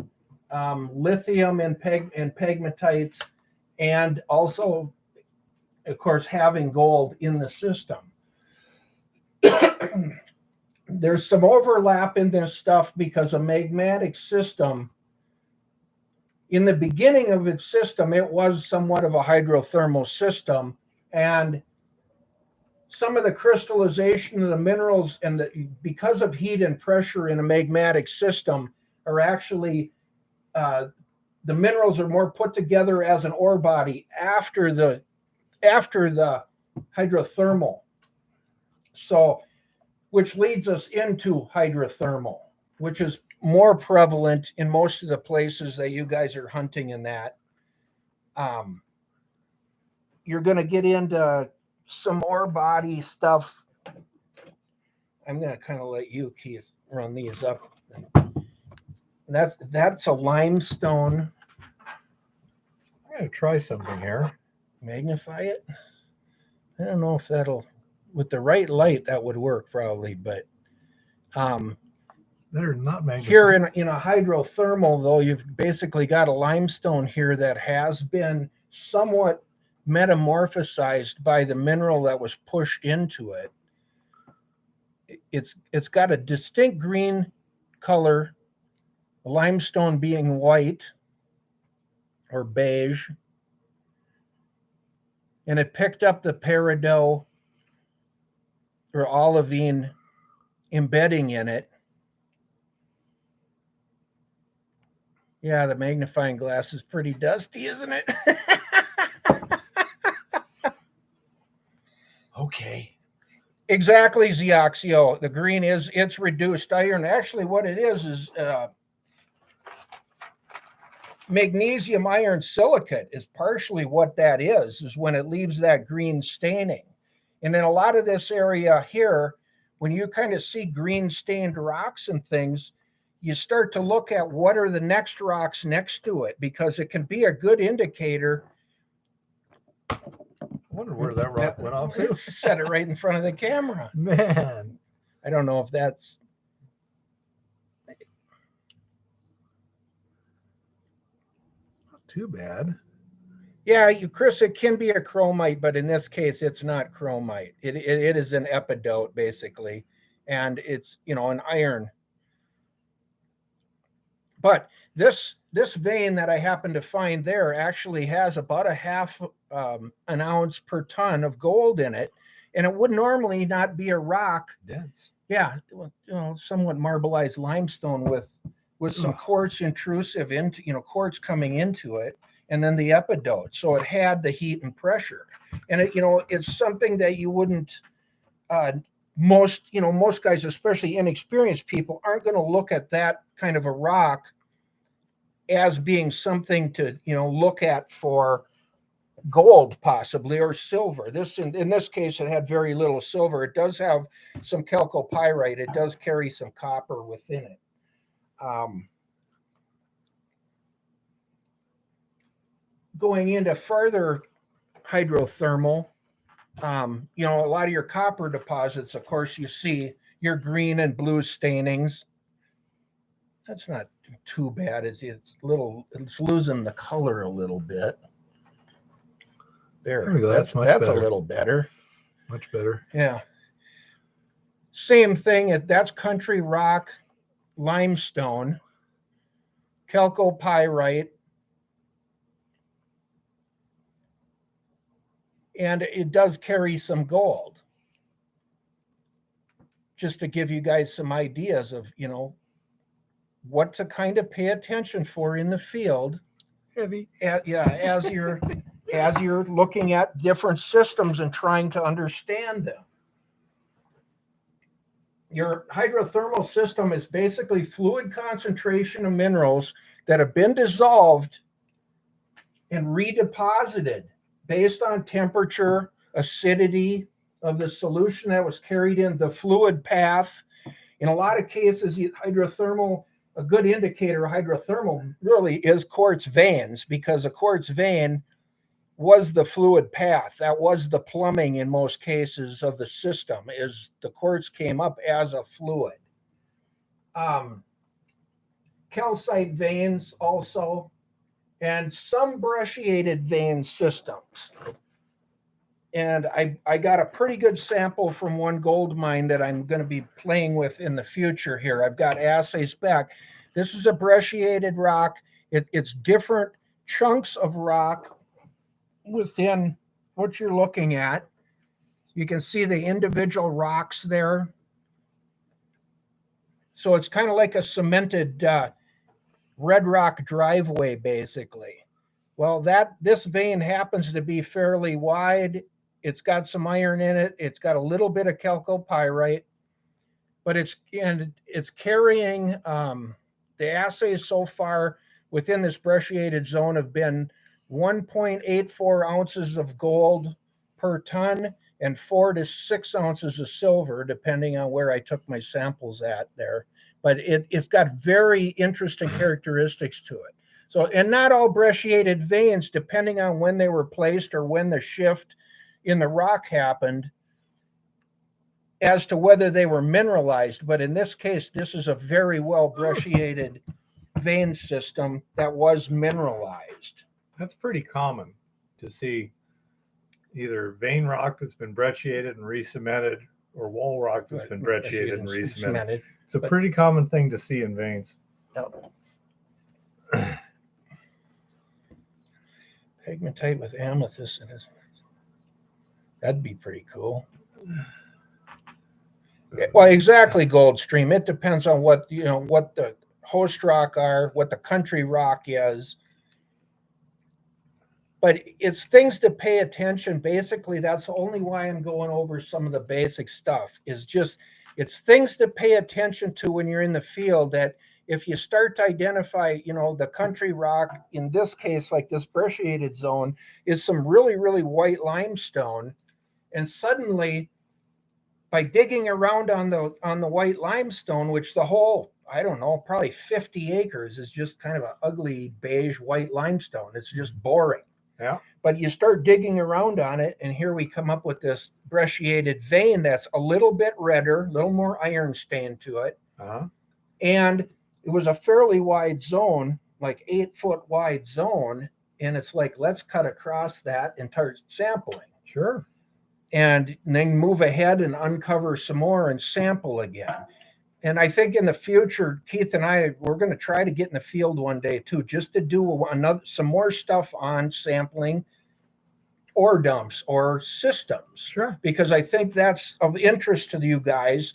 A: lithium and pegmatites, and also, of course, having gold in the system. There's some overlap in this stuff because a magmatic system, in the beginning of its system, it was somewhat of a hydrothermal system, and some of the crystallization of the minerals because of heat and pressure in a magmatic system are actually the minerals are more put together as an ore body after the hydrothermal. So, which leads us into hydrothermal, which is more prevalent in most of the places that you guys are hunting in that. You're going to get into some ore body stuff. I'm going to kind of let you, Keith, run these up. That's a limestone.
B: I'm going to try something here.
A: Magnify it. I don't know if that'll, with the right light, that would work probably, but
B: They're not magnified.
A: here in a hydrothermal, though, you've basically got a limestone here that has been somewhat metamorphosized by the mineral that was pushed into it. It's got a distinct green color, the limestone being white or beige, and it picked up the peridot or olivine embedding in it. Yeah, the magnifying glass is pretty dusty, isn't it?
B: Okay.
A: Exactly, Zeoxio. The green it's reduced iron. Actually, what it is magnesium iron silicate is partially what that is when it leaves that green staining. And in a lot of this area here, when you kind of see green stained rocks and things, you start to look at what are the next rocks next to it, because it can be a good indicator.
B: I wonder where that rock went off to.
A: Set it right in front of the camera.
B: Man.
A: I don't know if that's.
B: Not too bad.
A: Yeah, Chris, it can be a chromite, but in this case, it's not chromite. It is an epidote, basically, and it's, an iron. But this vein that I happened to find there actually has about a half an ounce per ton of gold in it, and it would normally not be a rock.
B: Dense.
A: Yeah, somewhat marbleized limestone with some quartz intrusive into, quartz coming into it, and then the epidote. So it had the heat and pressure, and it's something that you wouldn't. Most guys, especially inexperienced people, aren't going to look at that kind of a rock as being something to, look at for gold possibly, or silver. In this case, it had very little silver. It does have some chalcopyrite. It does carry some copper within it. Going into further hydrothermal, a lot of your copper deposits, of course, you see your green and blue stainings. That's not too bad. It's losing the color a little bit. There we go. That's a little better.
B: Much better.
A: Yeah. Same thing. That's country rock, limestone, chalcopyrite, and it does carry some gold. Just to give you guys some ideas of, what to kind of pay attention for in the field.
B: Heavy.
A: As you're looking at different systems and trying to understand them. Your hydrothermal system is basically fluid concentration of minerals that have been dissolved and redeposited based on temperature, acidity of the solution that was carried in the fluid path. In a lot of cases, a good indicator of hydrothermal really is quartz veins, because a quartz vein was the fluid path. That was the plumbing in most cases of the system, is the quartz came up as a fluid. Calcite veins also, and some brecciated vein systems. And I got a pretty good sample from one gold mine that I'm going to be playing with in the future here. I've got assays back. This is a brecciated rock. It's different chunks of rock within what you're looking at. You can see the individual rocks there. So it's kind of like a cemented red rock driveway, basically. Well, this vein happens to be fairly wide. It's got some iron in it. It's got a little bit of chalcopyrite, but it's carrying the assays so far within this brecciated zone have been 1.84 ounces of gold per ton and 4 to 6 ounces of silver, depending on where I took my samples at there. But it's got very interesting characteristics to it. So, and not all brecciated veins, depending on when they were placed or when the shift in the rock happened, as to whether they were mineralized. But in this case, this is a very well brecciated vein system that was mineralized.
B: That's pretty common to see either vein rock that's been brecciated and re-cemented, or wall rock that's been brecciated and re-cemented. It's a pretty common thing to see in veins.
A: Yep. Pegmatite with amethyst in it. That'd be pretty cool. Well, exactly, Goldstream. It depends on what the host rock are, what the country rock is. But it's things to pay attention. Basically, that's only why I'm going over some of the basic stuff. It's things to pay attention to when you're in the field, that if you start to identify, the country rock, in this case, like this brecciated zone, is some really, really white limestone. And suddenly, by digging around on the white limestone, which the whole, I don't know, probably 50 acres is just kind of an ugly beige white limestone. It's just boring.
B: Yeah.
A: But you start digging around on it, and here we come up with this brecciated vein that's a little bit redder, a little more iron stain to it. And it was a fairly wide zone, like 8-foot wide zone. And it's like, let's cut across that and start sampling.
B: Sure.
A: And then move ahead and uncover some more and sample again. And I think in the future, Keith and I, we're going to try to get in the field one day too, just to do some more stuff on sampling ore dumps or systems.
B: Sure.
A: Because I think that's of interest to you guys.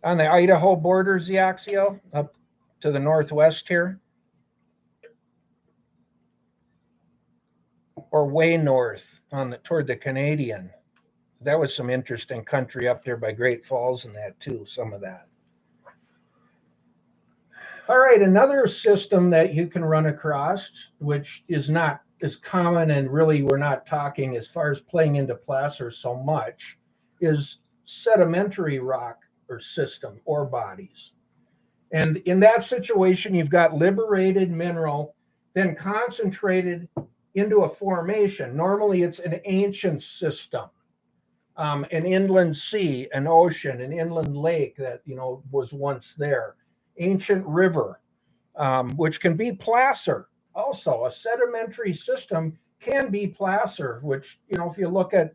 A: On the Idaho borders, the Axio, up to the northwest here. Or way north toward the Canadian. That was some interesting country up there by Great Falls and that too, some of that. All right, another system that you can run across, which is not as common, and really we're not talking as far as playing into placer so much, is sedimentary rock or system, ore bodies. And in that situation, you've got liberated mineral, then concentrated into a formation. Normally it's an ancient system, an inland sea, an ocean, an inland lake that, was once there. Ancient river, which can be placer. Also, a sedimentary system can be placer, which, if you look at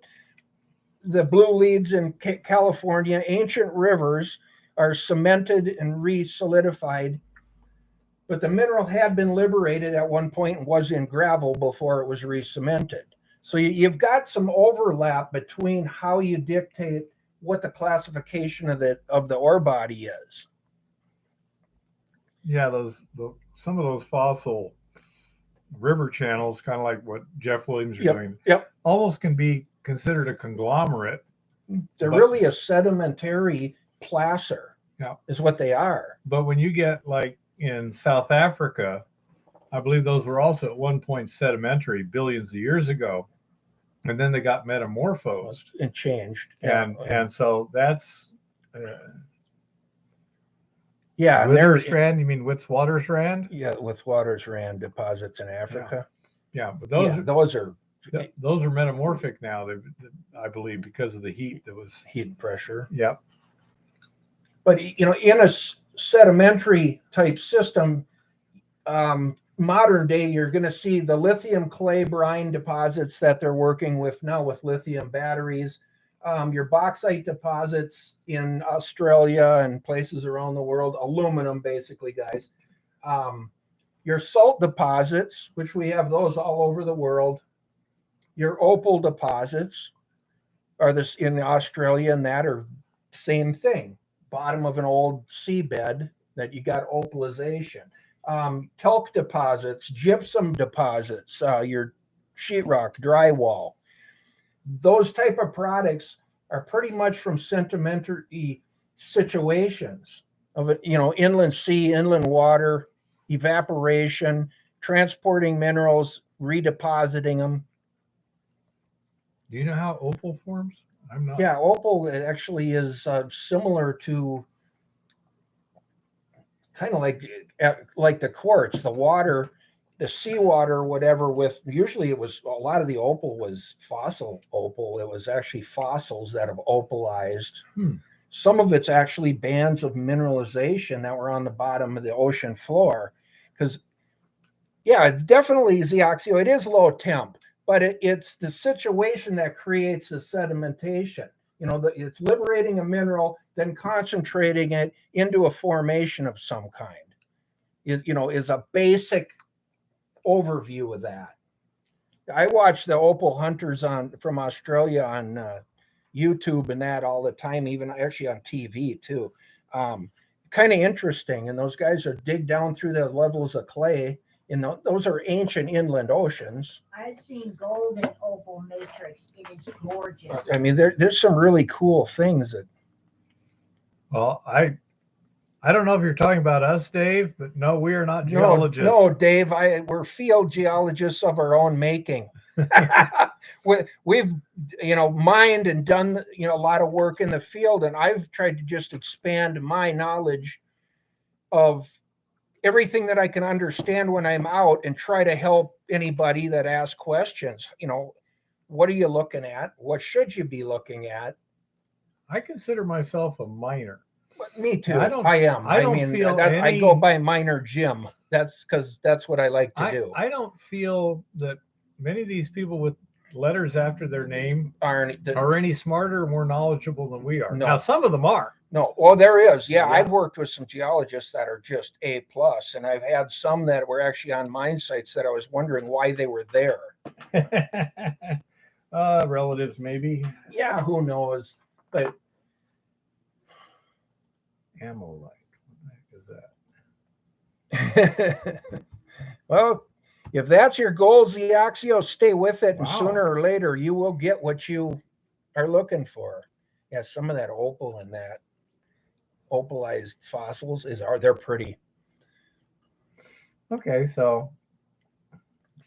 A: the blue leads in California, ancient rivers are cemented and re-solidified. But the mineral had been liberated at one point and was in gravel before it was re-cemented. So you've got some overlap between how you dictate what the classification of the ore body is.
B: Yeah, some of those fossil river channels, kind of like what Jeff Williams is doing, almost can be considered a conglomerate.
A: They're really a sedimentary placer, is what they are.
B: But when you get like in South Africa, I believe those were also at one point sedimentary billions of years ago, and then they got metamorphosed
A: and changed.
B: And so that's Witwatersrand. You mean Witwatersrand?
A: Yeah, Witwatersrand deposits in Africa.
B: Yeah, but
A: those are
B: metamorphic now. I believe because of the heat
A: heat pressure.
B: Yep.
A: But in a sedimentary type system, modern day, you're going to see the lithium clay brine deposits that they're working with now with lithium batteries, your bauxite deposits in Australia and places around the world, aluminum basically, guys. Your salt deposits, which we have those all over the world. Your opal deposits are this in Australia, and that are same thing. Bottom of an old seabed that you got opalization. Talc deposits, gypsum deposits, your sheetrock, drywall. Those type of products are pretty much from sedimentary situations of it, inland sea, inland water, evaporation, transporting minerals, redepositing them.
B: Do you know how opal forms? I'm not.
A: Yeah, opal actually is similar to kind of like the quartz, the water, the seawater, whatever. With usually it was a lot of the opal was fossil opal. It was actually fossils that have opalized. Some of it's actually bands of mineralization that were on the bottom of the ocean floor. Because, yeah, it definitely is the oxio. It is low temp, but it's the situation that creates the sedimentation. It's liberating a mineral, then concentrating it into a formation of some kind. Is a basic overview of that. I watch the opal hunters from Australia on YouTube and that all the time, even actually on TV too. Kind of interesting. And those guys are dig down through the levels of clay. Those are ancient inland oceans.
C: I've seen gold and opal matrix. It is gorgeous.
A: I mean, there's some really cool things that.
B: Well, I don't know if you're talking about us, Dave, but no, we are not geologists.
A: No, Dave, we're field geologists of our own making. We've mined and done a lot of work in the field, and I've tried to just expand my knowledge of everything that I can understand when I'm out and try to help anybody that asks questions. What are you looking at? What should you be looking at?
B: I consider myself a miner.
A: But me too.
B: Yeah,
A: I am.
B: I don't feel
A: I go by Miner Jim. That's because that's what I like to do.
B: I don't feel that many of these people with letters after their name are any smarter or more knowledgeable than we are.
A: No.
B: Now, some of them are.
A: No, well, there is. Yeah, I've worked with some geologists that are just A+, and I've had some that were actually on mine sites that I was wondering why they were there.
B: Relatives, maybe.
A: Yeah, who knows? But
B: Amolite, what the heck is that?
A: Well, if that's your goal, Zeoxio, stay with it, and
B: Wow.
A: sooner or later you will get what you are looking for. Yeah, some of that opal and that opalized fossils they're pretty.
B: Okay, so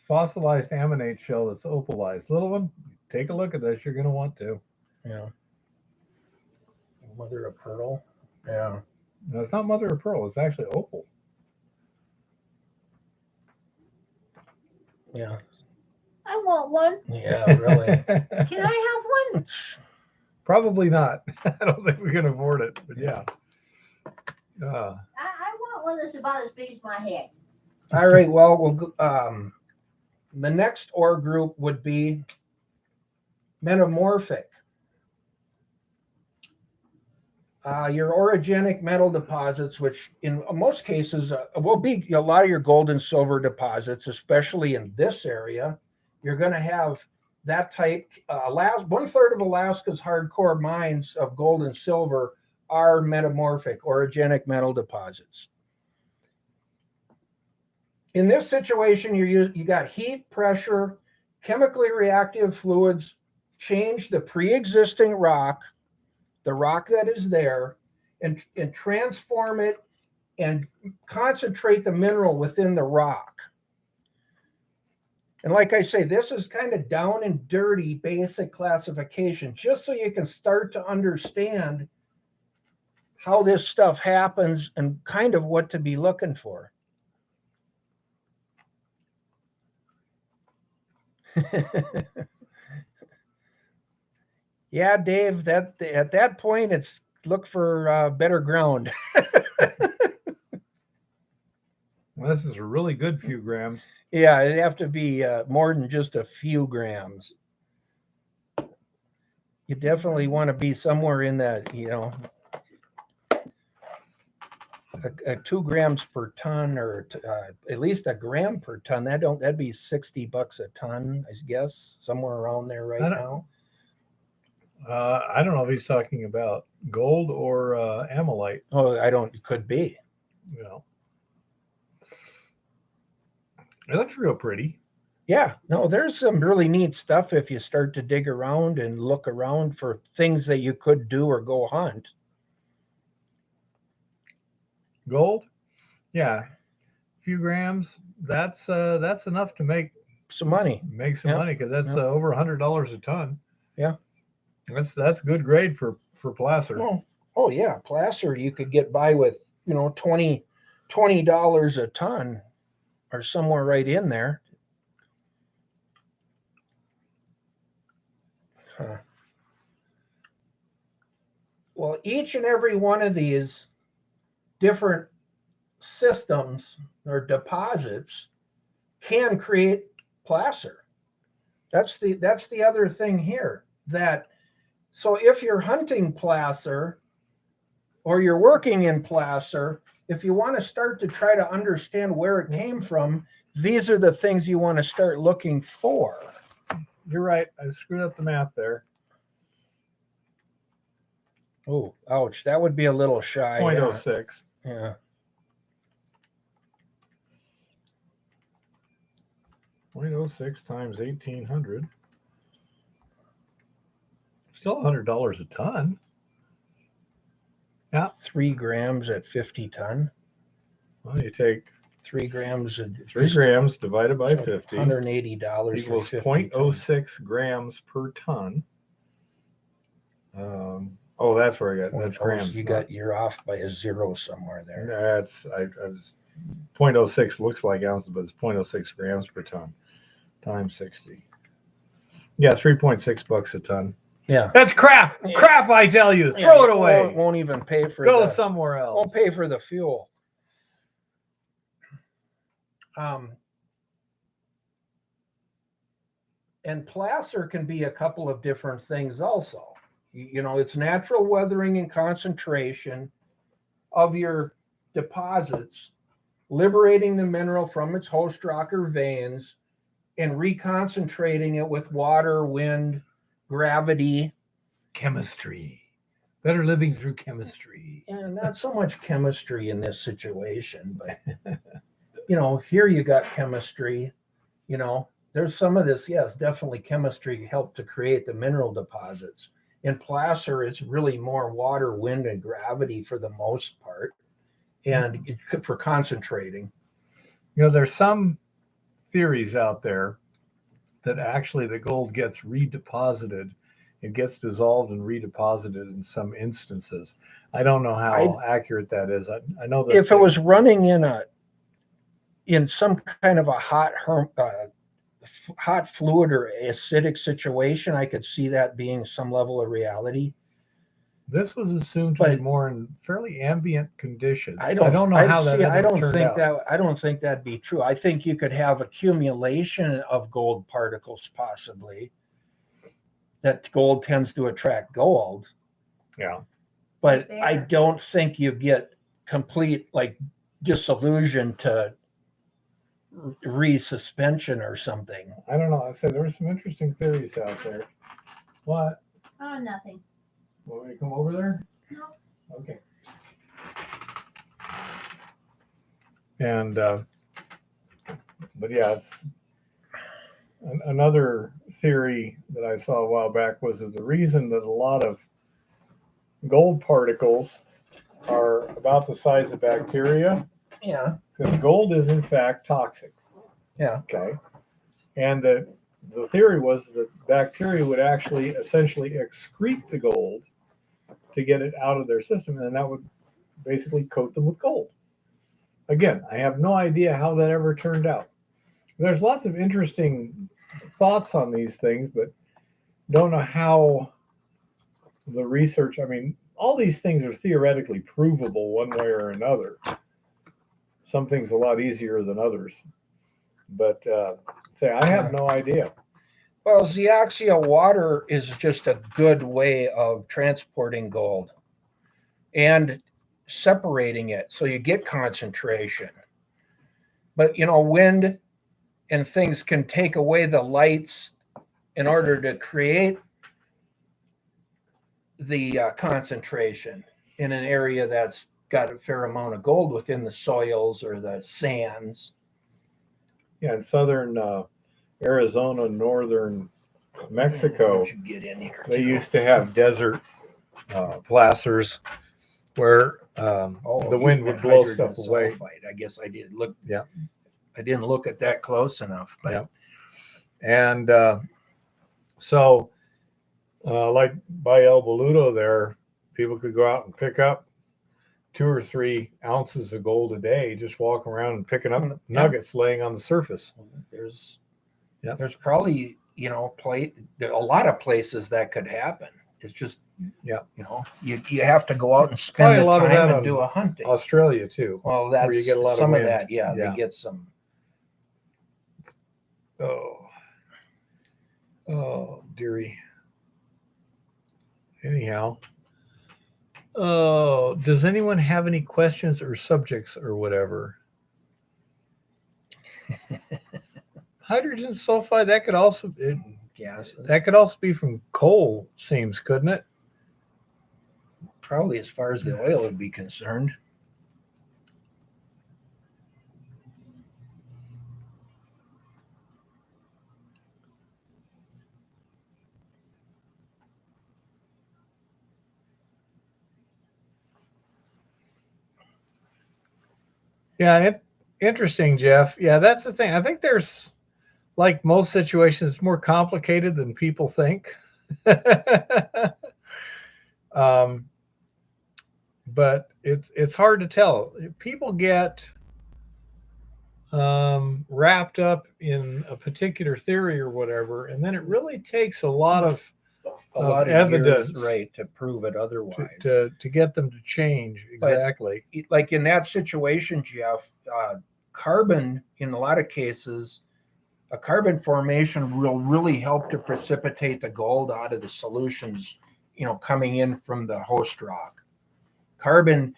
B: fossilized ammonite shell that's opalized. Little one, take a look at this. You're going to want to.
A: Yeah. Mother of pearl. Yeah.
B: No, it's not mother of pearl. It's actually opal.
A: Yeah.
C: I want one.
A: Yeah, really.
C: Can I have one?
B: Probably not. I don't think we can afford it, but yeah.
C: I want one that's about as big as my head.
A: All right. Well, the next ore group would be metamorphic. Your orogenic metal deposits, which in most cases will be a lot of your gold and silver deposits, especially in this area. You're going to have that type. 1/3 of Alaska's hardcore mines of gold and silver are metamorphic, orogenic metal deposits. In this situation, you got heat, pressure, chemically reactive fluids change the pre-existing rock, the rock that is there, and transform it and concentrate the mineral within the rock. And like I say, this is kind of down and dirty basic classification, just so you can start to understand how this stuff happens and kind of what to be looking for. Yeah, Dave, at that point, it's look for better ground.
B: Well, this is a really good few grams.
A: Yeah, it'd have to be more than just a few grams. You definitely want to be somewhere in that, a 2 grams per ton, or at least a gram per ton. That'd be $60 a ton, I guess, somewhere around there right now.
B: I don't know if he's talking about gold or amolite.
A: Oh, it could be.
B: It looks real pretty.
A: Yeah, no, there's some really neat stuff if you start to dig around and look around for things that you could do or go hunt.
B: Gold, yeah, a few grams. That's enough to make
A: some money.
B: Make some money, because that's over $100 a ton.
A: Yeah,
B: that's good grade for placer.
A: Oh yeah, placer you could get by with $20 a ton, or somewhere right in there. Huh. Well, each and every one of these different systems or deposits can create placer. That's the other thing here. So if you're hunting placer or you're working in placer, if you want to start to try to understand where it came from, these are the things you want to start looking for.
B: You're right. I screwed up the math there.
A: Oh, ouch. That would be a little shy.
B: 0.06.
A: Yeah.
B: 0.06 times 1,800. Still $100 a ton. Yeah.
A: 3 grams at 50 ton.
B: Well, you take
A: 3 grams at
B: 3 grams divided by 50
A: $180
B: equals
A: for 50 tons.
B: 0.06 grams per ton. Oh, that's where I got. That's grams.
A: You're off by a zero somewhere there.
B: That's I was 0.06 looks like ounces, but it's 0.06 grams per ton times 60. Yeah, $3.6 a ton.
A: Yeah.
B: That's crap.
A: Yeah.
B: Crap, I tell you. Throw it away.
A: Won't even pay for
B: Go somewhere else.
A: Won't pay for the fuel. And placer can be a couple of different things also. You know, it's natural weathering and concentration of your deposits, liberating the mineral from its host rock or veins and reconcentrating it with water, wind, gravity.
B: Chemistry. Better living through chemistry.
A: And not so much chemistry in this situation, but you know, here you got chemistry, you know, there's some of this, yes, definitely chemistry helped to create the mineral deposits. In placer, it's really more water, wind, and gravity for the most part, and for concentrating.
B: You know, there's some theories out there that actually the gold gets redeposited. It gets dissolved and redeposited in some instances. I don't know how accurate that is. I know that
A: if it was running in some kind of a hot fluid or acidic situation, I could see that being some level of reality.
B: This was assumed to be more in fairly ambient conditions.
A: I don't know
B: how that
A: I don't
B: turned
A: think
B: out.
A: that I don't think that'd be true. I think you could have accumulation of gold particles possibly. That gold tends to attract gold.
B: Yeah.
A: But I don't think you get complete like dissolution to resuspension or something.
B: I don't know. I said there were some interesting theories out there. What?
C: Oh, nothing.
B: Want me to come over there?
C: No.
B: Okay. And but yeah, it's another theory that I saw a while back was that the reason that a lot of gold particles are about the size of bacteria.
A: Yeah.
B: Because gold is in fact toxic.
A: Yeah.
B: Okay. And that the theory was that bacteria would actually essentially excrete the gold to get it out of their system, and that would basically coat them with gold. Again, I have no idea how that ever turned out. There's lots of interesting thoughts on these things, but don't know how the research, I mean, all these things are theoretically provable one way or another. Some things a lot easier than others. But say, I have no idea.
A: Well, zeoxia water is just a good way of transporting gold and separating it so you get concentration. But, you know, wind and things can take away the lights in order to create the concentration in an area that's got a fair amount of gold within the soils or the sands.
B: Yeah, in southern Arizona, northern Mexico,
A: You get in here
B: they
A: too.
B: used to have desert placers where the wind would blow stuff away.
A: I guess I did look.
B: Yeah,
A: I didn't look at that close enough. But
B: yeah. And so, like by El Boludo there, people could go out and pick up 2 or 3 ounces of gold a day, just walking around and picking up nuggets laying on the surface.
A: There's probably, you know, a lot of places that could happen. It's just, you know, you have to go out and spend the time and do a hunting.
B: Australia too.
A: Well, that's
B: you get a lot
A: some
B: of
A: of that. Yeah,
B: yeah,
A: they get some.
B: Oh, dearie. Anyhow. Oh, does anyone have any questions or subjects or whatever? Hydrogen sulfide, that could also that could also be from coal seams, couldn't it?
A: Probably as far as the oil would be concerned.
B: Yeah, interesting, Jeff. Yeah, that's the thing. I think there's, like most situations, it's more complicated than people think. But it's hard to tell. People get wrapped up in a particular theory or whatever, and then it really takes a lot of evidence,
A: years, right, to prove it otherwise.
B: to get them to change. Exactly.
A: Like in that situation, Jeff, carbon, in a lot of cases, a carbon formation will really help to precipitate the gold out of the solutions, coming in from the host rock. Carbon,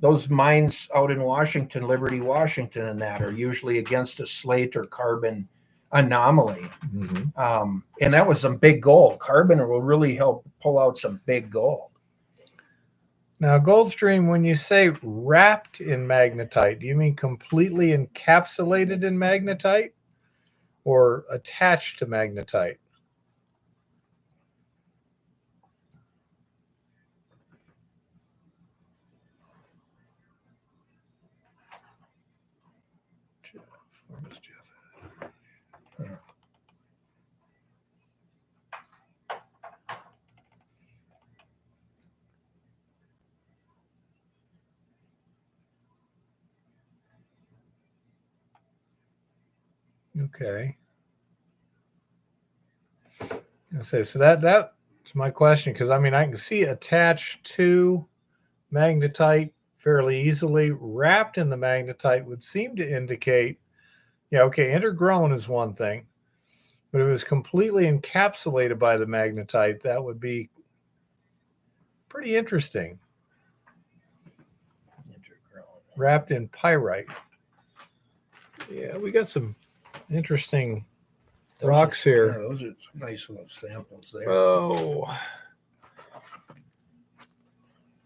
A: those mines out in Washington, Liberty, Washington, and that are usually against a slate or carbon anomaly.
B: Mm-hmm.
A: And that was some big gold. Carbon will really help pull out some big gold.
B: Now, Goldstream, when you say wrapped in magnetite, do you mean completely encapsulated in magnetite or attached to magnetite? Okay. So that's my question, because I mean I can see attached to magnetite fairly easily. Wrapped in the magnetite would seem to indicate, yeah, okay, intergrown is one thing, but if it was completely encapsulated by the magnetite, that would be pretty interesting. Wrapped in pyrite. Yeah, we got some interesting rocks here.
A: Yeah, those are nice little samples there.
B: Oh.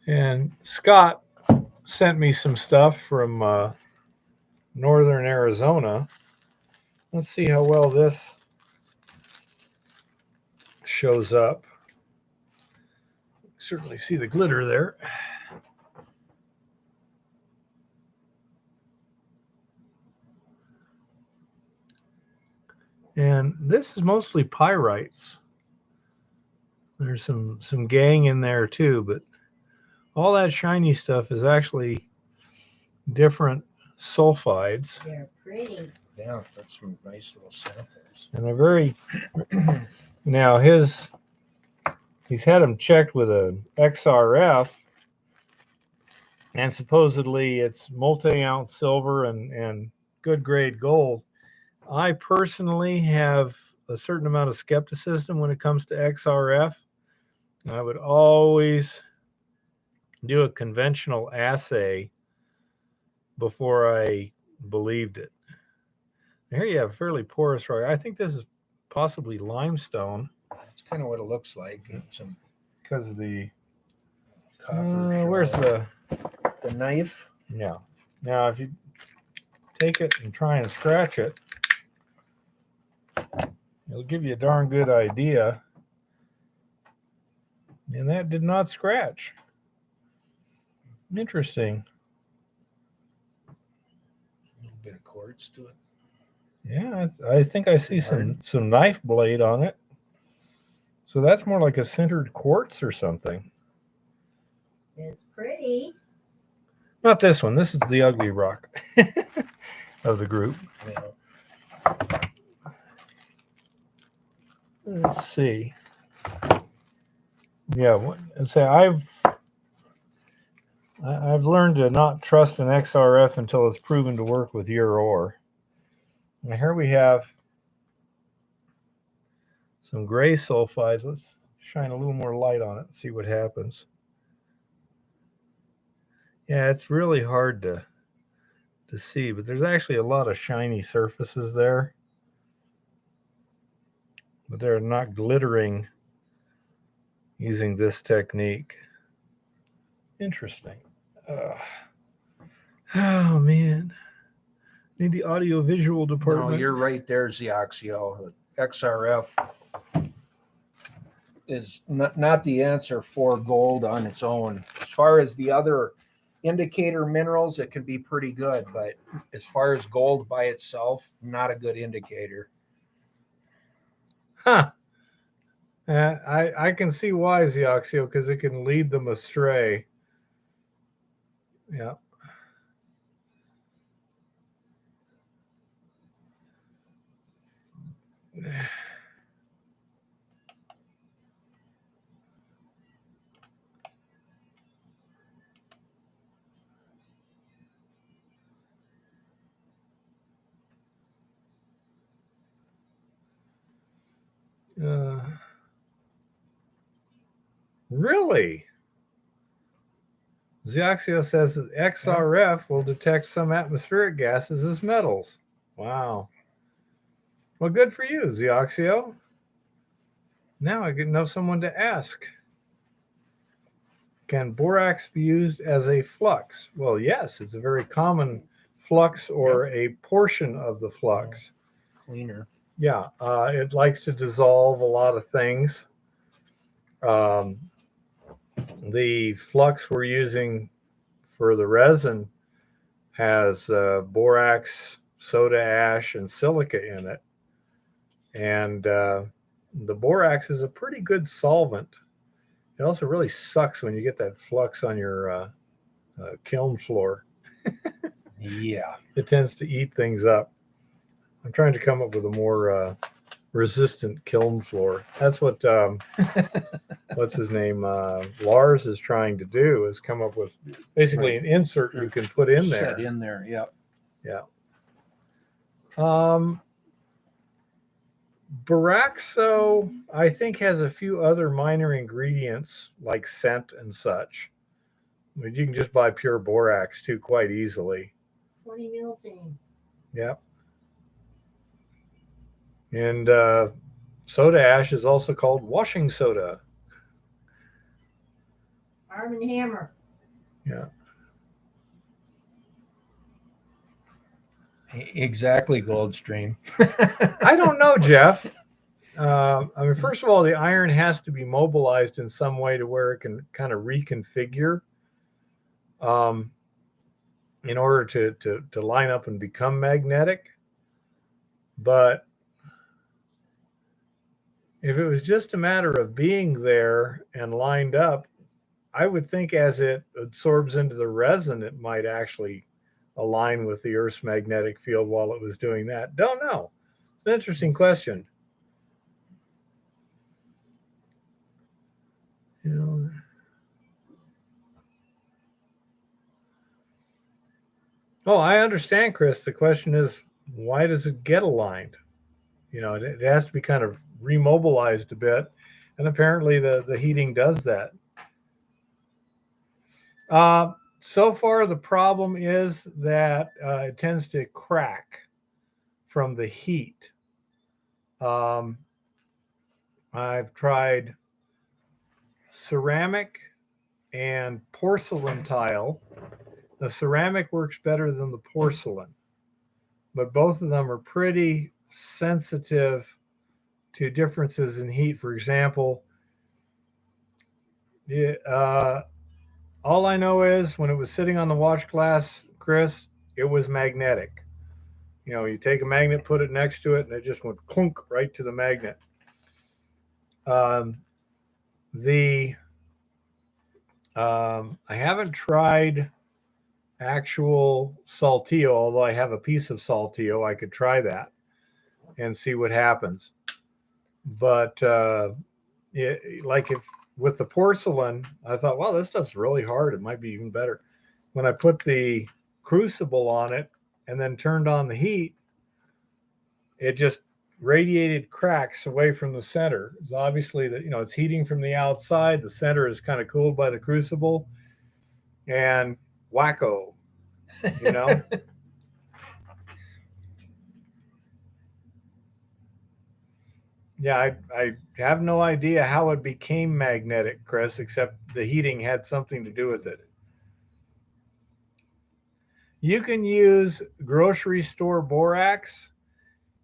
B: And Scott sent me some stuff from northern Arizona. Let's see how well this shows up. Certainly see the glitter there. And this is mostly pyrites. There's some gang in there too, but all that shiny stuff is actually different sulfides.
C: They're pretty.
A: Yeah, that's some nice little samples.
B: And they're very now he's had them checked with an XRF, and supposedly it's multi-ounce silver and good grade gold. I personally have a certain amount of skepticism when it comes to XRF. I would always do a conventional assay before I believed it. Here you have fairly porous rock. I think this is possibly limestone.
A: That's kind of what it looks like.
B: Because of the
A: copper.
B: where's the
A: knife?
B: Yeah. Now, if you take it and try and scratch it, it'll give you a darn good idea. And that did not scratch. Interesting.
A: A little bit of quartz to it.
B: Yeah, I think I see some knife blade on it. So that's more like a sintered quartz or something.
C: It's pretty.
B: Not this one. This is the ugly rock of the group.
A: Yeah.
B: Let's see. Yeah, say I've learned to not trust an XRF until it's proven to work with your ore. Now here we have some gray sulfides. Let's shine a little more light on it and see what happens. Yeah, it's really hard to see, but there's actually a lot of shiny surfaces there. But they're not glittering using this technique. Interesting. Oh, man. Need the audio visual department.
A: No, you're right. There's the Oxio. XRF is not the answer for gold on its own. As far as the other indicator minerals, it can be pretty good, but as far as gold by itself, not a good indicator.
B: Huh. I can see why, Zeoxio, because it can lead them astray. Yeah. Really? Zeoxio says that XRF will detect some atmospheric gases as metals. Wow. Well, good for you, Zeoxio. Now I know someone to ask. Can borax be used as a flux? Well, yes, it's a very common flux or a portion of the flux.
A: Cleaner.
B: Yeah, it likes to dissolve a lot of things. The flux we're using for the resin has borax, soda ash, and silica in it. And the borax is a pretty good solvent. It also really sucks when you get that flux on your kiln floor.
A: Yeah.
B: It tends to eat things up. I'm trying to come up with a more resistant kiln floor. That's what what's his name, Lars is trying to do, is come up with basically an insert you can put in there.
A: Set in there, yep.
B: Yeah. Boraxo, I think, has a few other minor ingredients like scent and such. I mean, you can just buy pure borax too quite easily.
C: 20 miltane.
B: Yeah. And soda ash is also called washing soda.
C: Arm and Hammer.
B: Yeah.
A: Exactly, Goldstream.
B: I don't know, Jeff. I mean, first of all, the iron has to be mobilized in some way to where it can kind of reconfigure in order to line up and become magnetic. But if it was just a matter of being there and lined up, I would think as it absorbs into the resin, it might actually align with the Earth's magnetic field while it was doing that. Don't know. It's an interesting question. You know, oh, I understand, Chris. The question is, why does it get aligned? You know, it has to be kind of remobilized a bit, and apparently the heating does that. So far, the problem is that it tends to crack from the heat. I've tried ceramic and porcelain tile. The ceramic works better than the porcelain, but both of them are pretty sensitive to differences in heat. For example, all I know is when it was sitting on the watch glass, Chris, it was magnetic. You know, you take a magnet, put it next to it, and it just went clunk right to the magnet. I haven't tried actual saltillo, although I have a piece of saltillo. I could try that and see what happens. But like if with the porcelain, I thought, well, this stuff's really hard. It might be even better. When I put the crucible on it and then turned on the heat, it just radiated cracks away from the center. It's obviously that, you know, it's heating from the outside. The center is kind of cooled by the crucible, and wacko, you know. Yeah, I have no idea how it became magnetic, Chris, except the heating had something to do with it. You can use grocery store borax.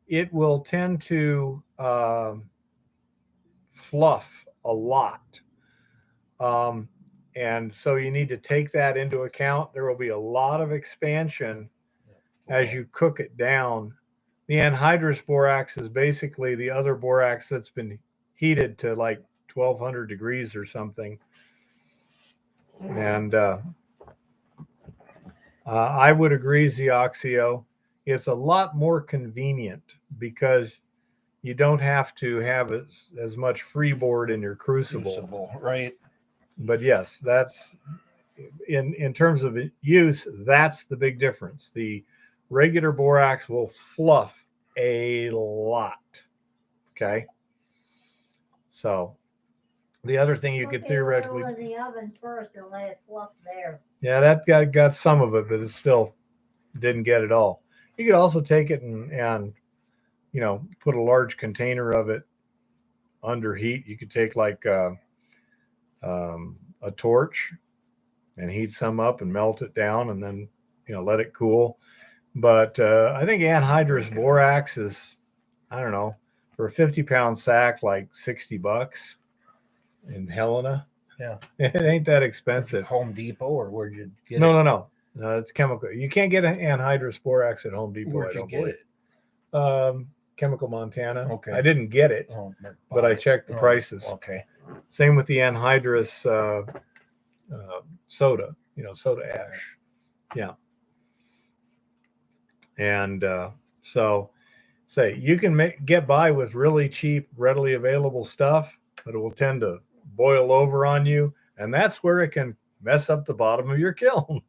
B: It will tend to fluff a lot. And so you need to take that into account. There will be a lot of expansion as you cook it down. The anhydrous borax is basically the other borax that's been heated to like 1200 degrees or something. And I would agree, Zeoxio. It's a lot more convenient because you don't have to have as much freeboard in your crucible.
A: Right.
B: But yes, that's in terms of use, that's the big difference. The regular borax will fluff a lot. Okay. So the other thing you could theoretically
C: in the oven first and let it fluff there.
B: Yeah, that got some of it, but it still didn't get it all. You could also take it and put a large container of it under heat. You could take like a torch and heat some up and melt it down and then let it cool. But I think anhydrous borax is, I don't know, for a 50-pound sack, like $60 in Helena.
A: Yeah.
B: It ain't that expensive.
A: Home Depot, or where'd you get it?
B: No, it's chemical. You can't get an anhydrous borax at Home Depot.
A: Where'd you get
B: it? Chemical Montana.
A: Okay.
B: I didn't get it, but I checked the prices.
A: Okay.
B: Same with the anhydrous soda, soda ash. Yeah. And so say you can get by with really cheap, readily available stuff, but it will tend to boil over on you. And that's where it can mess up the bottom of your kiln.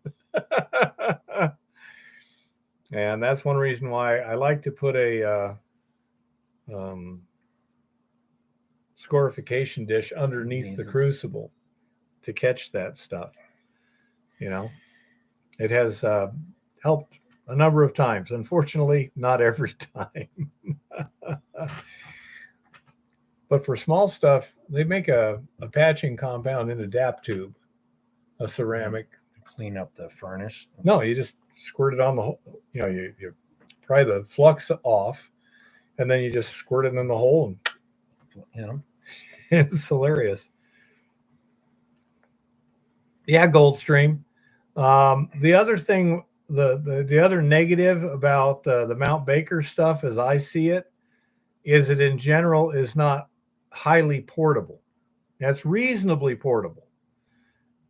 B: And that's one reason why I like to put a scorification dish underneath the crucible to catch that stuff. It has helped a number of times. Unfortunately, not every time. But for small stuff, they make a patching compound in a DAP tube, a ceramic.
A: Clean up the furnace.
B: No, you just squirt it on the hole. You pry the flux off, and then you just squirt it in the hole. And, it's hilarious. Yeah, Goldstream. The other thing, the other negative about the Mount Baker stuff, as I see it, is it in general is not highly portable. That's reasonably portable,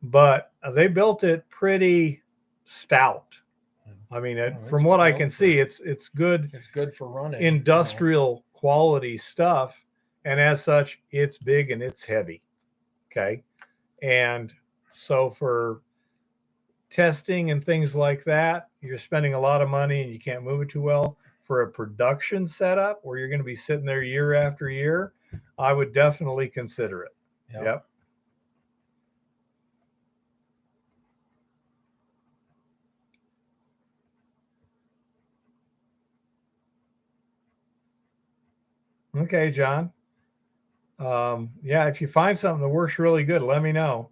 B: but they built it pretty stout. I mean, from what I can see, it's good.
A: It's good for running.
B: Industrial quality stuff, and as such, it's big and it's heavy. Okay, and so for testing and things like that, you're spending a lot of money and you can't move it too well. For a production setup where you're going to be sitting there year after year, I would definitely consider it. Yep. Okay, John. Yeah, if you find something that works really good, let me know.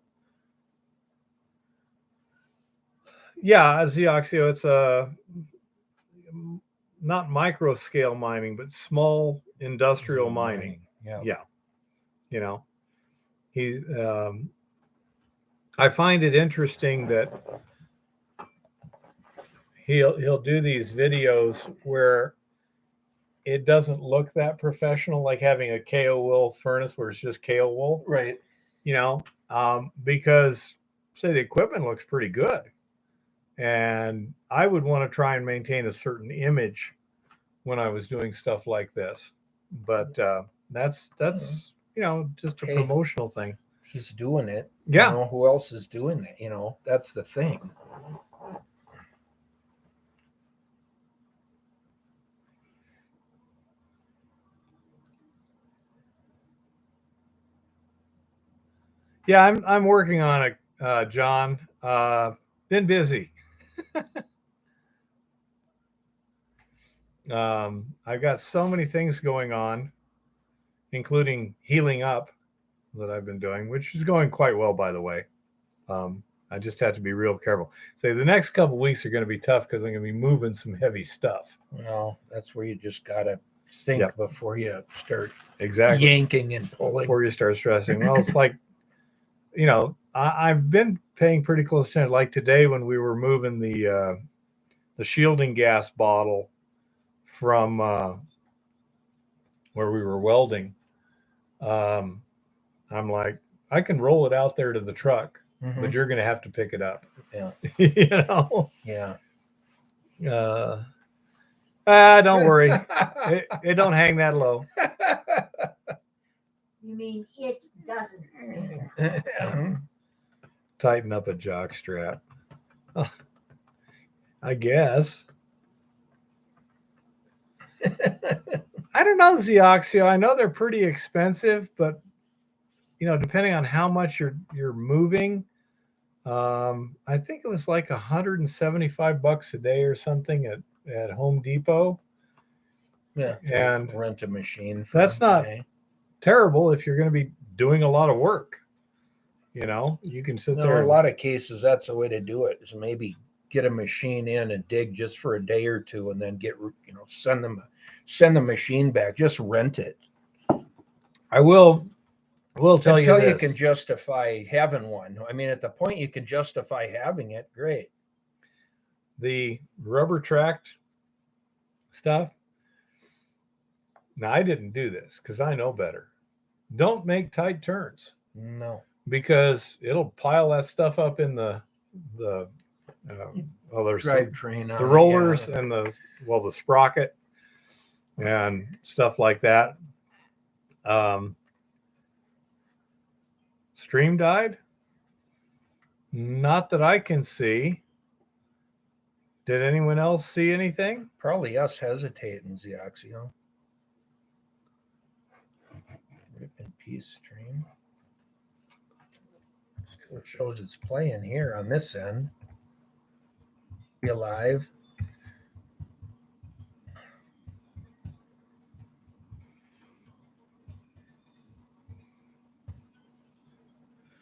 B: Yeah, Zeoxio, it's not micro scale mining, but small industrial mining. Yeah. I find it interesting that he'll do these videos where it doesn't look that professional, like having a KO wool furnace where it's just KO wool.
A: Right.
B: Because say the equipment looks pretty good. And I would want to try and maintain a certain image when I was doing stuff like this. But that's just a promotional thing.
A: He's doing it.
B: Yeah.
A: Who else is doing that? That's the thing.
B: Yeah, I'm working on it, John. Been busy. I've got so many things going on, including healing up that I've been doing, which is going quite well, by the way. I just have to be real careful. Say the next couple of weeks are going to be tough because I'm going to be moving some heavy stuff.
A: Well, that's where you just got to think before you start
B: exactly
A: yanking and pulling.
B: Before you start stressing. Well, it's like, I've been paying pretty close attention. Like today when we were moving the shielding gas bottle from where we were welding, I'm like, I can roll it out there to the truck, but you're going to have to pick it up.
A: Yeah.
B: You know?
A: Yeah.
B: Don't worry. It don't hang that low.
C: You mean it doesn't?
B: Tighten up a jock strap. I guess. I don't know, Zeoxio. I know they're pretty expensive, but you know, depending on how much you're moving, I think it was like $175 a day or something at Home Depot.
A: Yeah.
B: And
A: rent a machine.
B: That's not terrible if you're going to be doing a lot of work. You know, you can sit there.
A: In a lot of cases, that's the way to do it. Is maybe get a machine in and dig just for a day or two, and then send the machine back. Just rent it.
B: I will tell
A: Until
B: you
A: you
B: this.
A: can justify having one. I mean, at the point you can justify having it, great.
B: The rubber tracked stuff. Now, I didn't do this because I know better. Don't make tight turns.
A: No.
B: Because it'll pile that stuff up in there's
A: drivetrain,
B: the rollers and the sprocket and stuff like that. Stream died? Not that I can see. Did anyone else see anything?
A: Probably us hesitating, Zeoxio. Rip in peace stream. Still shows it's playing here on this end. Be alive.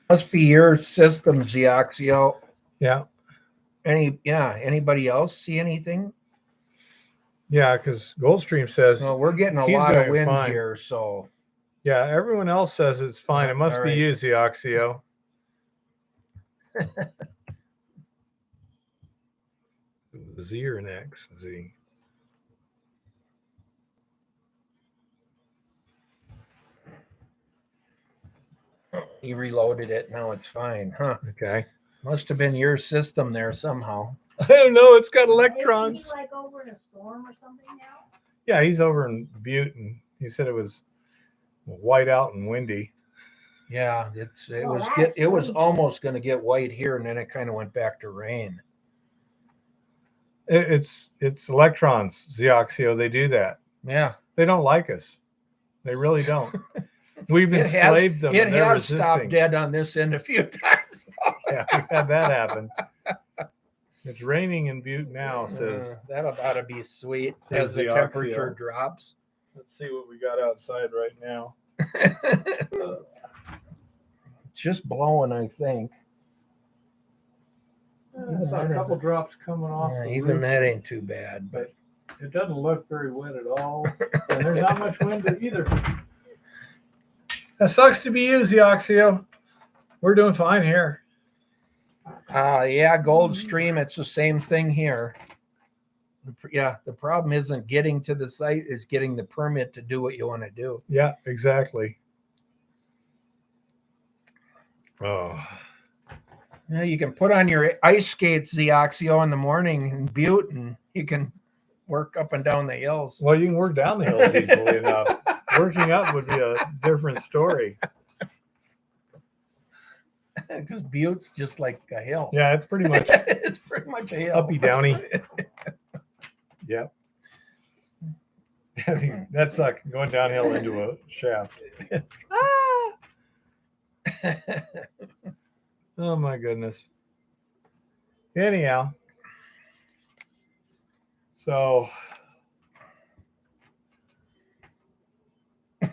A: Must be your system, Zeoxio.
B: Yeah.
A: Anybody else see anything?
B: Yeah, because Goldstream says
A: Well, we're getting a
B: he's
A: lot of
B: doing
A: wind
B: fine.
A: here, so
B: yeah, everyone else says it's fine. It must
A: All
B: be
A: right.
B: you, Zeoxio. Z or an X? Z.
A: you reloaded it. Now it's fine, huh?
B: Okay.
A: Must have been your system there somehow.
B: I don't know. It's got
C: Isn't
B: electrons.
C: he like over in a storm or something now?
B: Yeah, he's over in Butte, and he said it was white out and windy.
A: Yeah,
C: Well,
A: it was
C: that's
A: almost going to get white here, and then it kind of went back to rain.
B: It's electrons, Zeoxio. They do that.
A: Yeah,
B: They don't like us. They really don't. We've
A: it
B: enslaved them.
A: It
B: and they're
A: has stopped
B: resisting.
A: dead on this end a few times.
B: Yeah, we've had that happen. It's raining in Butte now, says.
A: That ought to be sweet
B: Says
A: as the
B: Zeoxio.
A: temperature drops.
B: Let's see what we got outside right now.
A: It's just blowing, I think.
B: I saw a couple drops coming off.
A: Yeah,
B: the
A: even
B: roof.
A: that ain't too bad, but
B: It doesn't look very wet at all. And there's not much wind either. That sucks to be you, Zeoxio. We're doing fine here.
A: yeah, Gold Stream, it's the same thing here. Yeah, the problem isn't getting to the site, it's getting the permit to do what you want to do.
B: Yeah, exactly. Oh.
A: Yeah, you can put on your ice skates, Zeoxio, in the morning in Butte, and you can work up and down the hills.
B: Well, you can work down the hills easily enough. Working up would be a different story.
A: Because Butte's just like a hill.
B: Yeah, it's pretty much
A: It's pretty much a hill.
B: uppy downy. Yep. That sucked going downhill into a shaft. Oh my goodness. Anyhow, so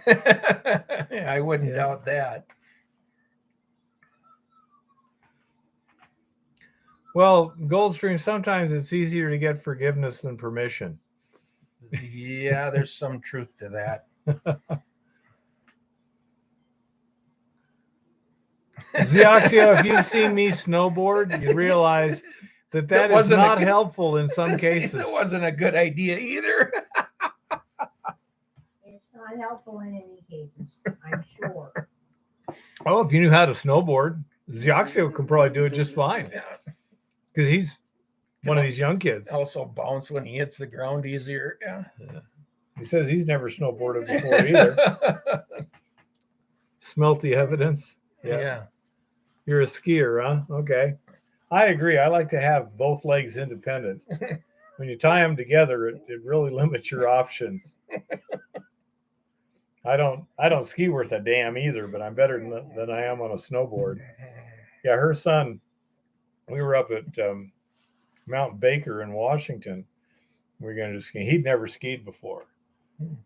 A: Yeah, I wouldn't doubt that.
B: well, Goldstream, sometimes it's easier to get forgiveness than permission.
A: Yeah, there's some truth to that.
B: Zeoxia, if you've seen me snowboard, you realize that is
A: wasn't a
B: not
A: good-
B: helpful in some cases.
A: It wasn't a good idea either.
C: It's not helpful in any cases, I'm sure.
B: Oh, if you knew how to snowboard, Zeoxia can probably do it just fine
A: Yeah.
B: because he's one of these young kids.
A: Also bounce when he hits the ground easier. Yeah.
B: He says he's never snowboarded before either. Smelt the evidence.
A: Yeah.
B: You're a skier, huh? Okay. I agree. I like to have both legs independent. When you tie them together, it really limits your options. I don't ski worth a damn either, but I'm better than I am on a snowboard. Yeah, her son, we were up at Mount Baker in Washington. We were going to ski. He'd never skied before.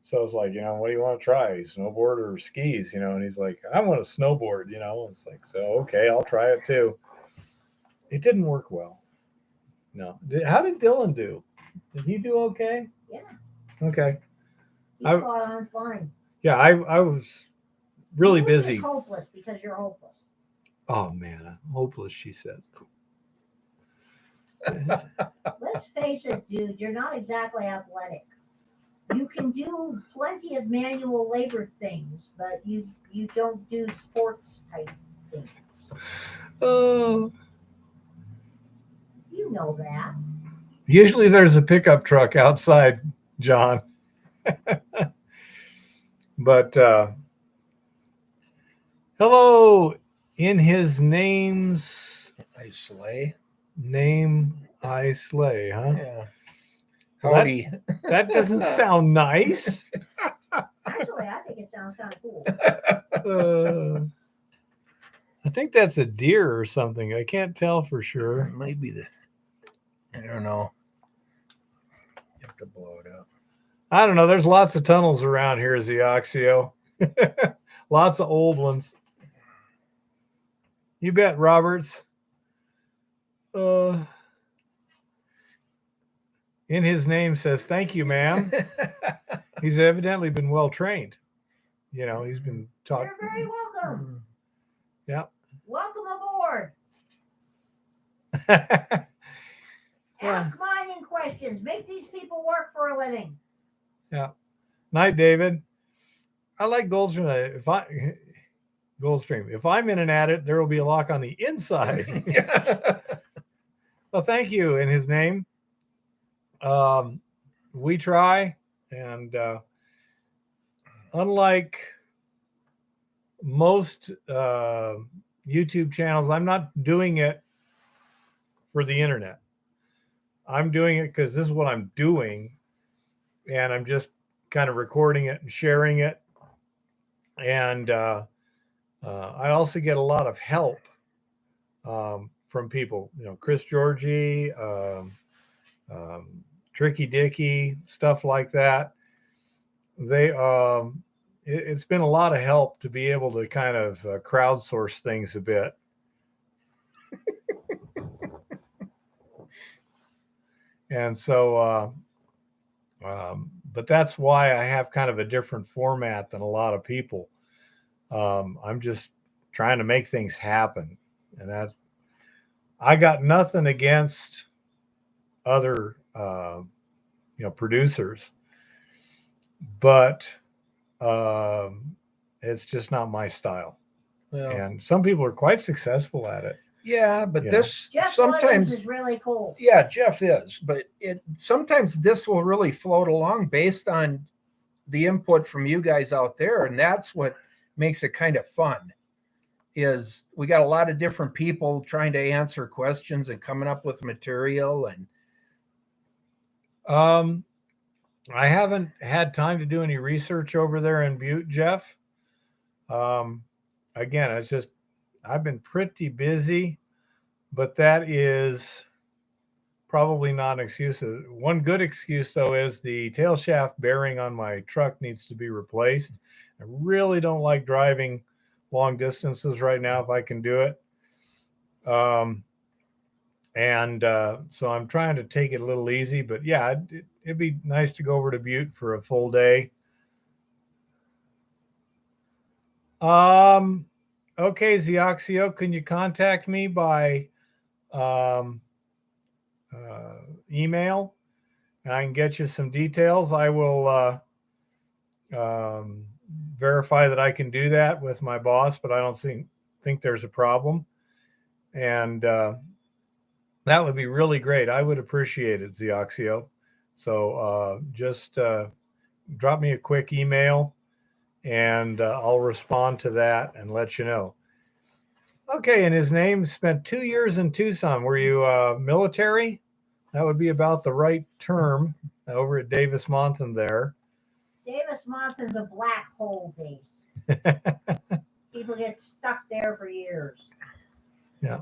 B: So I was like, what do you want to try? Snowboard or skis? And he's like, I want to snowboard, It's like, so, okay, I'll try it too. It didn't work well. No. How did Dylan do? Did he do okay?
C: Yeah.
B: Okay.
C: You caught on fine.
B: Yeah, I was really
C: You were
B: busy.
C: just hopeless because you're hopeless.
B: Oh, man. I'm hopeless, she said.
C: Let's face it, dude, you're not exactly athletic. You can do plenty of manual labor things, but you don't do sports type things.
B: Oh.
C: You know that.
B: Usually there's a pickup truck outside, John. But hello, in his name's
A: I slay.
B: name I slay, huh?
A: Yeah.
B: Well,
A: Howdy.
B: that doesn't sound nice.
C: Actually, I think it sounds kind of cool.
B: I think that's a deer or something. I can't tell for sure.
A: It might be I don't know. You have to blow it up.
B: I don't know. There's lots of tunnels around here, Zeoxio. Lots of old ones. You bet, Roberts. In his name says, thank you, ma'am. He's evidently been well trained. He's been taught.
C: You're very welcome.
B: Yeah.
C: Welcome aboard. Ask mining questions. Make these people work for a living.
B: Yeah. Night, David. I like Goldstream. If I'm in and at it, there will be a lock on the inside. Well, thank you in his name. We try, and unlike most YouTube channels, I'm not doing it for the internet. I'm doing it because this is what I'm doing, and I'm just kind of recording it and sharing it. And I also get a lot of help from people, Chris Georgie, Tricky Dicky, stuff like that. It's been a lot of help to be able to kind of crowdsource things a bit. And so, but that's why I have kind of a different format than a lot of people. I'm just trying to make things happen. And I got nothing against other, producers, but it's just not my style.
A: Well,
B: And some people are quite successful at it.
A: yeah, but this
C: Jeff Williams
A: sometimes
C: is really cool.
A: yeah, Jeff is, but sometimes this will really float along based on the input from you guys out there, and that's what makes it kind of fun. Is we got a lot of different people trying to answer questions and coming up with material, and
B: I haven't had time to do any research over there in Butte, Jeff. Again, it's just I've been pretty busy, but that is probably not an excuse. One good excuse, though, is the tail shaft bearing on my truck needs to be replaced. I really don't like driving long distances right now if I can do it. So I'm trying to take it a little easy, but yeah, it'd be nice to go over to Butte for a full day. okay, Zioxio, can you contact me by email? And I can get you some details. I will verify that I can do that with my boss, but I don't think there's a problem. And that would be really great. I would appreciate it, Zioxio. So just drop me a quick email, and I'll respond to that and let you know. Okay, and his name spent 2 years in Tucson. Were you military? That would be about the right term over at Davis-Monthan there.
C: Davis-Monthan's a black hole base. People get stuck there for years.
B: Yeah.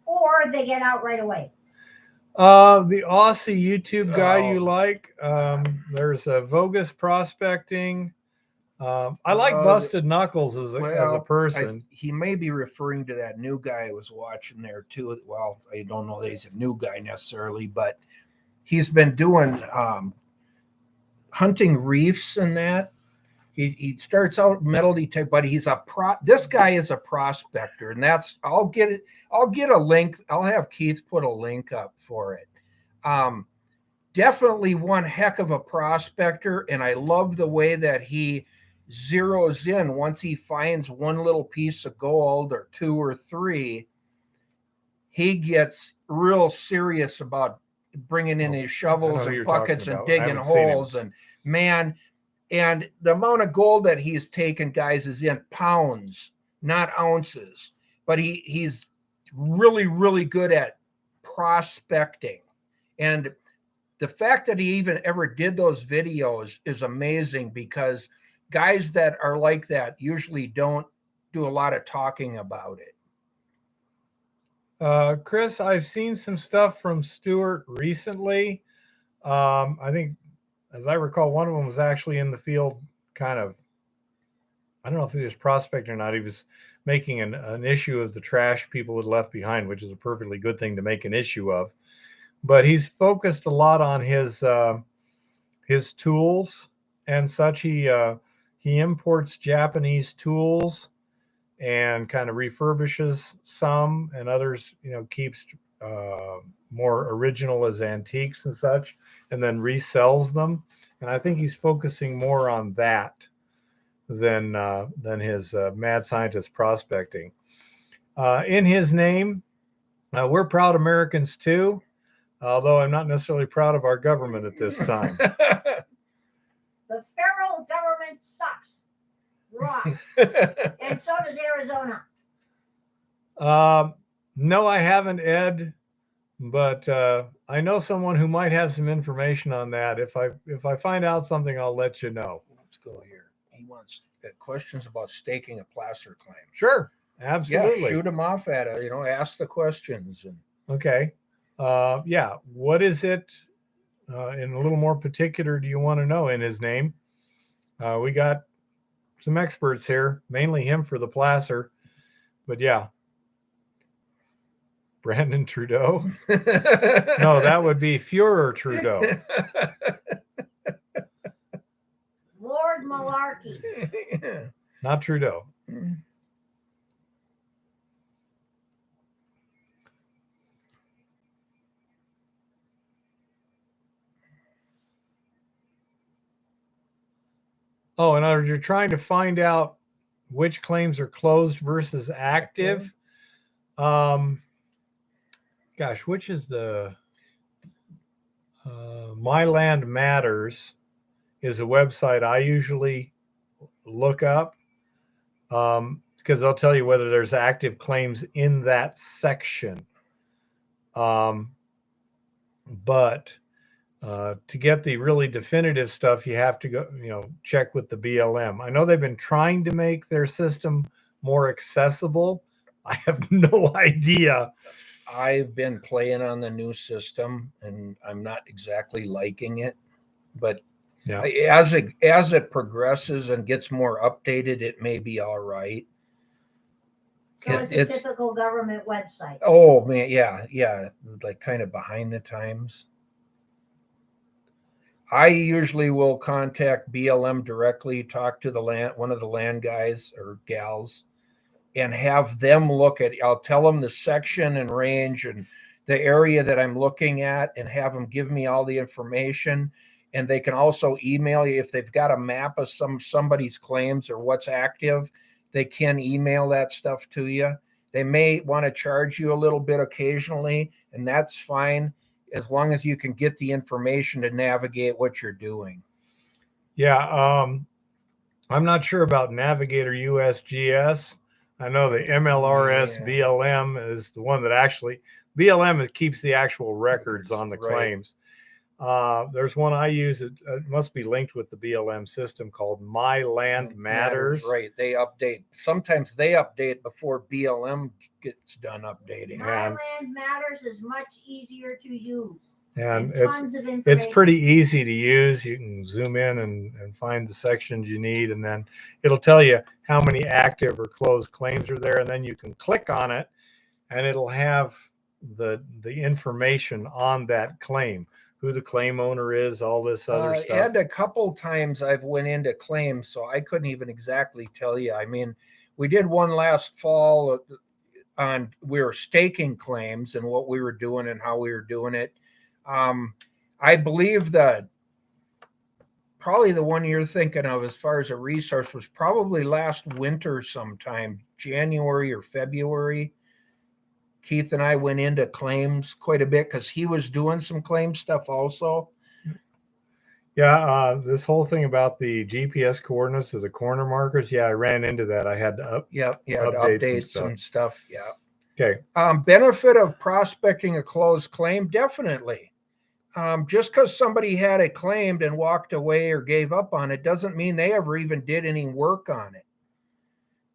C: Or they get out right away.
B: The Aussie YouTube guy you like, there's a Vogus Prospecting. I like Busted Knuckles as a person.
A: He may be referring to that new guy I was watching there too. Well, I don't know that he's a new guy necessarily, but he's been doing hunting reefs and that. He starts out metal detector, but this guy is a prospector, and I'll get a link. I'll have Keith put a link up for it. Definitely one heck of a prospector, and I love the way that he zeroes in once he finds one little piece of gold or two or three. He gets real serious about bringing in his shovels and buckets and digging holes, and man. And the amount of gold that he's taken, guys, is in pounds, not ounces. But he's really, really good at prospecting. And the fact that he even ever did those videos is amazing, because guys that are like that usually don't do a lot of talking about it.
B: Chris, I've seen some stuff from Stuart recently. I think, as I recall, one of them was actually in the field kind of, I don't know if he was prospecting or not. He was making an issue of the trash people had left behind, which is a perfectly good thing to make an issue of. But he's focused a lot on his tools and such. He imports Japanese tools and kind of refurbishes some, and others, keeps more original as antiques and such, and then resells them. And I think he's focusing more on that than his mad scientist prospecting. In his name, we're proud Americans too, although I'm not necessarily proud of our government at this time.
C: The federal government sucks. Rocks. And so does Arizona.
B: No, I haven't, Ed, but I know someone who might have some information on that. If I find out something, I'll let you know.
A: Let's go here. He wants questions about staking a placer claim.
B: Sure, absolutely.
A: Yeah, shoot him off at it. Ask the questions.
B: Okay. Yeah. What is it? In a little more particular, do you want to know in his name? We got some experts here, mainly him for the placer, but yeah. Brandon Trudeau? No, that would be Führer Trudeau.
C: Lord Malarkey.
B: Not Trudeau. Oh, and you're trying to find out which claims are closed versus active. Gosh, which is the My Land Matters is a website I usually look up, because they'll tell you whether there's active claims in that section. But to get the really definitive stuff, you have to go, check with the BLM. I know they've been trying to make their system more accessible. I have no idea.
A: I've been playing on the new system, and I'm not exactly liking it, but yeah, as it progresses and gets more updated, it may be all right.
C: So it's a typical government website.
A: Oh man, yeah, like kind of behind the times. I usually will contact BLM directly, talk to one of the land guys or gals, and have them look at, I'll tell them the section and range and the area that I'm looking at and have them give me all the information. And they can also email you if they've got a map of somebody's claims or what's active, they can email that stuff to you. They may want to charge you a little bit occasionally, and that's fine as long as you can get the information to navigate what you're doing.
B: Yeah, I'm not sure about Navigator USGS. I know the MLRS BLM is the one that actually, BLM keeps the actual records on the claims. There's one I use. It must be linked with the BLM system called My Land Matters.
A: Right. They update. Sometimes they update before BLM gets done updating.
C: My Land Matters is much easier to use.
B: And
C: tons of information.
B: It's pretty easy to use. You can zoom in and find the sections you need, and then it'll tell you how many active or closed claims are there, and then you can click on it, and it'll have the information on that claim, who the claim owner is, all this other stuff.
A: And a couple times I've went into claims, so I couldn't even exactly tell you. I mean, we did one last fall on, we were staking claims and what we were doing and how we were doing it. I believe that probably the one you're thinking of as far as a resource was probably last winter sometime, January or February. Keith and I went into claims quite a bit because he was doing some claim stuff also.
B: Yeah, this whole thing about the GPS coordinates of the corner markers, yeah, I ran into that. I had to
A: update some stuff. Yeah.
B: Okay.
A: Benefit of prospecting a closed claim, definitely. Just because somebody had it claimed and walked away or gave up on it doesn't mean they ever even did any work on it.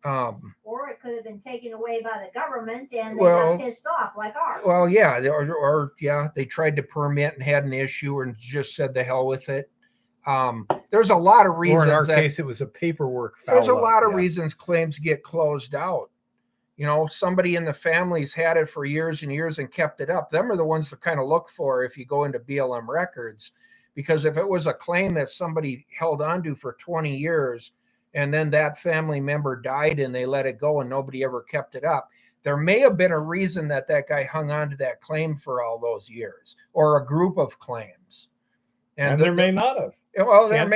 C: Or it could have been taken away by the government and they got pissed off like ours.
A: Well, yeah, or they tried to permit and had an issue and just said the hell with it. There's a lot of reasons.
B: Or in our case, it was a paperwork foul.
A: There's a lot of reasons claims get closed out. You know, somebody in the family's had it for years and years and kept it up. Them are the ones to kind of look for if you go into BLM records, because if it was a claim that somebody held onto for 20 years and then that family member died and they let it go and nobody ever kept it up, there may have been a reason that guy hung on to that claim for all those years, or a group of claims.
B: And there may not have.
A: Well, there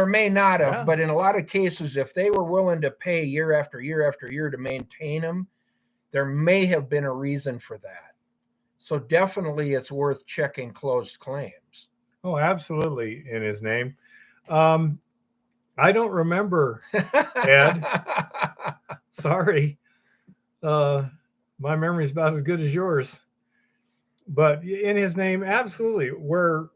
A: may not have, but in a lot of cases, if they were willing to pay year after year after year to maintain them, there may have been a reason for that. So definitely it's worth checking closed claims.
B: Oh, absolutely, in his name. I don't remember, Ed. Sorry. My memory is about as good as yours. But in his name, absolutely, where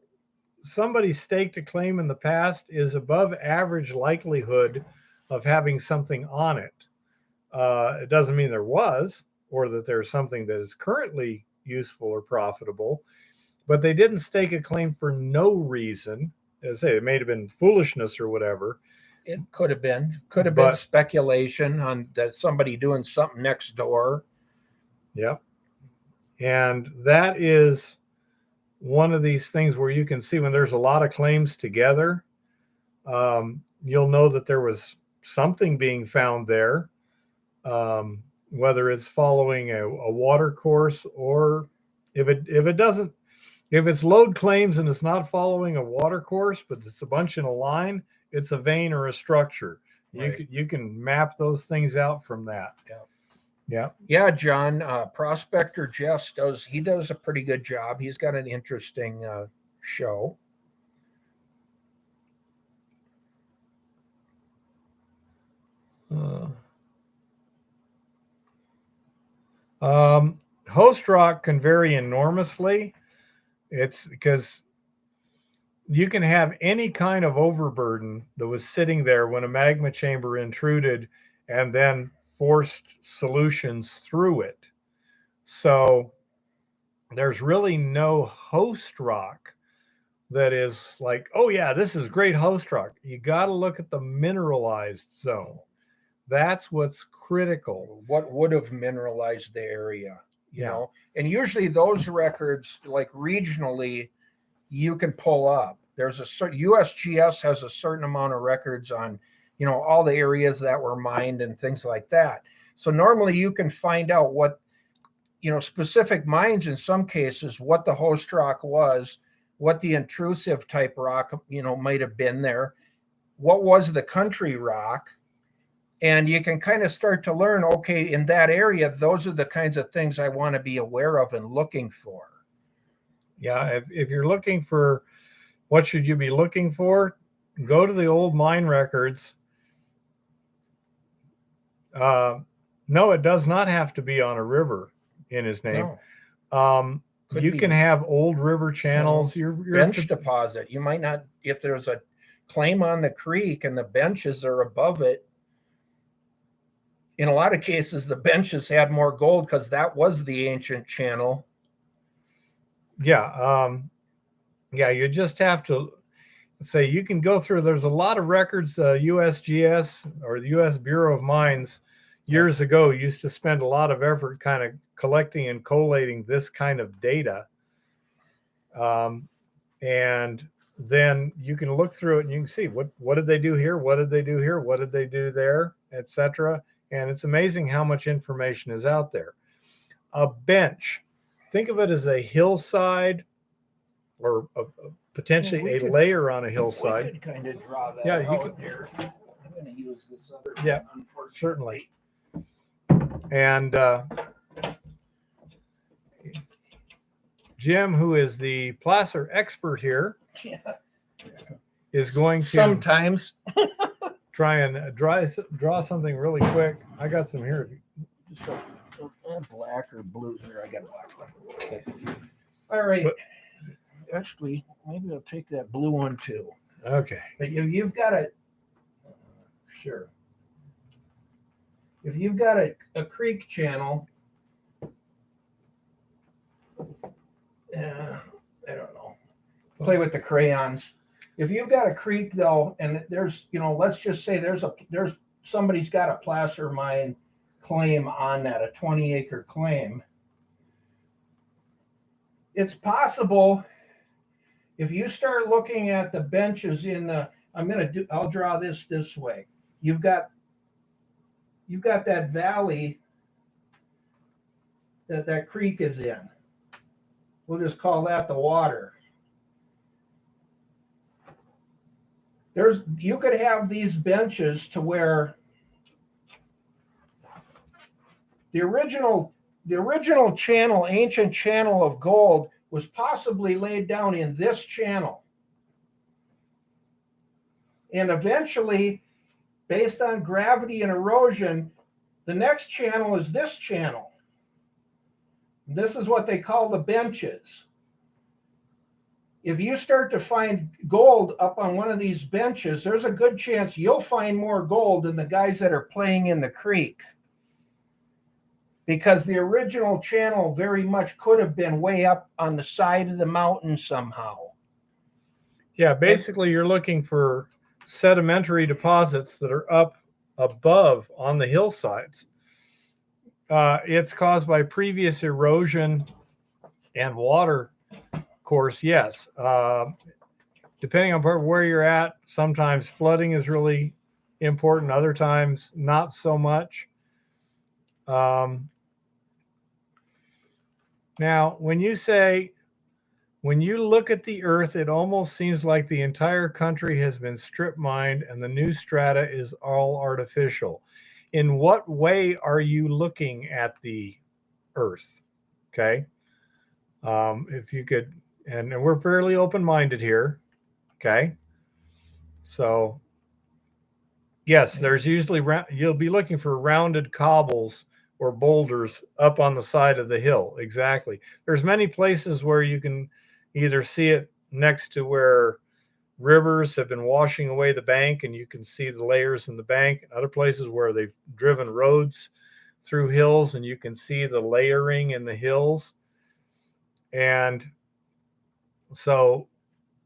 B: somebody staked a claim in the past is above average likelihood of having something on it. It doesn't mean there was, or that there's something that is currently useful or profitable, but they didn't stake a claim for no reason. As I say, it may have been foolishness or whatever.
A: It could have been speculation on that somebody doing something next door.
B: Yep. And that is one of these things where you can see when there's a lot of claims together, you'll know that there was something being found there, whether it's following a water course, or if it's load claims and it's not following a water course, but it's a bunch in a line, it's a vein or a structure. Right. You can map those things out from that. Yeah,
A: John, Prospector Jess does a pretty good job. He's got an interesting show.
B: Host rock can vary enormously. It's because you can have any kind of overburden that was sitting there when a magma chamber intruded and then forced solutions through it. So there's really no host rock that is like, oh yeah, this is great host rock. You got to look at the mineralized zone. That's what's critical.
A: What would have mineralized the area, you know? And usually those records, like regionally, you can pull up. There's a certain, USGS has a certain amount of records on, you know, all the areas that were mined and things like that. So normally you can find out what, specific mines in some cases, what the host rock was, what the intrusive type rock, might have been there, what was the country rock. And you can kind of start to learn, okay, in that area, those are the kinds of things I want to be aware of and looking for.
B: Yeah, if you're looking for what should you be looking for, go to the old mine records. No, it does not have to be on a river in his name.
A: No.
B: You can have old river channels. Your
A: bench deposit. You might not, if there's a claim on the creek and the benches are above it. In a lot of cases, the benches had more gold because that was the ancient channel.
B: Yeah. You just have to say, you can go through, there's a lot of records, USGS or the U.S. Bureau of Mines years ago used to spend a lot of effort kind of collecting and collating this kind of data. And then you can look through it and you can see what did they do here? What did they do here? What did they do there? Etc. And it's amazing how much information is out there. A bench, think of it as a hillside or potentially a layer on a hillside.
A: We could kind of draw that
B: out
A: here. I'm going to use this other
B: one, certainly. And Jim, who is the placer expert here, is going to
A: sometimes
B: try and draw something really quick. I got some here.
A: Just black or blue here. I got a black one. Okay. All right. Actually, maybe I'll take that blue one too.
B: Okay.
A: But you've got a sure. If you've got a creek channel, I don't know. Play with the crayons. If you've got a creek though, and there's, let's just say there's somebody's got a placer mine claim on that, a 20-acre claim. It's possible if you start looking at the benches I'll draw this way. You've got that valley that creek is in. We'll just call that the water. You could have these benches to where the original channel, ancient channel of gold, was possibly laid down in this channel. And eventually, based on gravity and erosion, the next channel is this channel. This is what they call the benches. If you start to find gold up on one of these benches, there's a good chance you'll find more gold than the guys that are playing in the creek. Because the original channel very much could have been way up on the side of the mountain somehow.
B: Yeah, basically you're looking for sedimentary deposits that are up above on the hillsides. It's caused by previous erosion and water course, yes. Depending on where you're at, sometimes flooding is really important, other times not so much. Now, when you look at the earth, it almost seems like the entire country has been strip mined and the new strata is all artificial. In what way are you looking at the earth? Okay. If you could, and we're fairly open-minded here. Okay. So yes, there's usually, you'll be looking for rounded cobbles or boulders up on the side of the hill. Exactly. There's many places where you can either see it next to where rivers have been washing away the bank and you can see the layers in the bank. Other places where they've driven roads through hills and you can see the layering in the hills. And so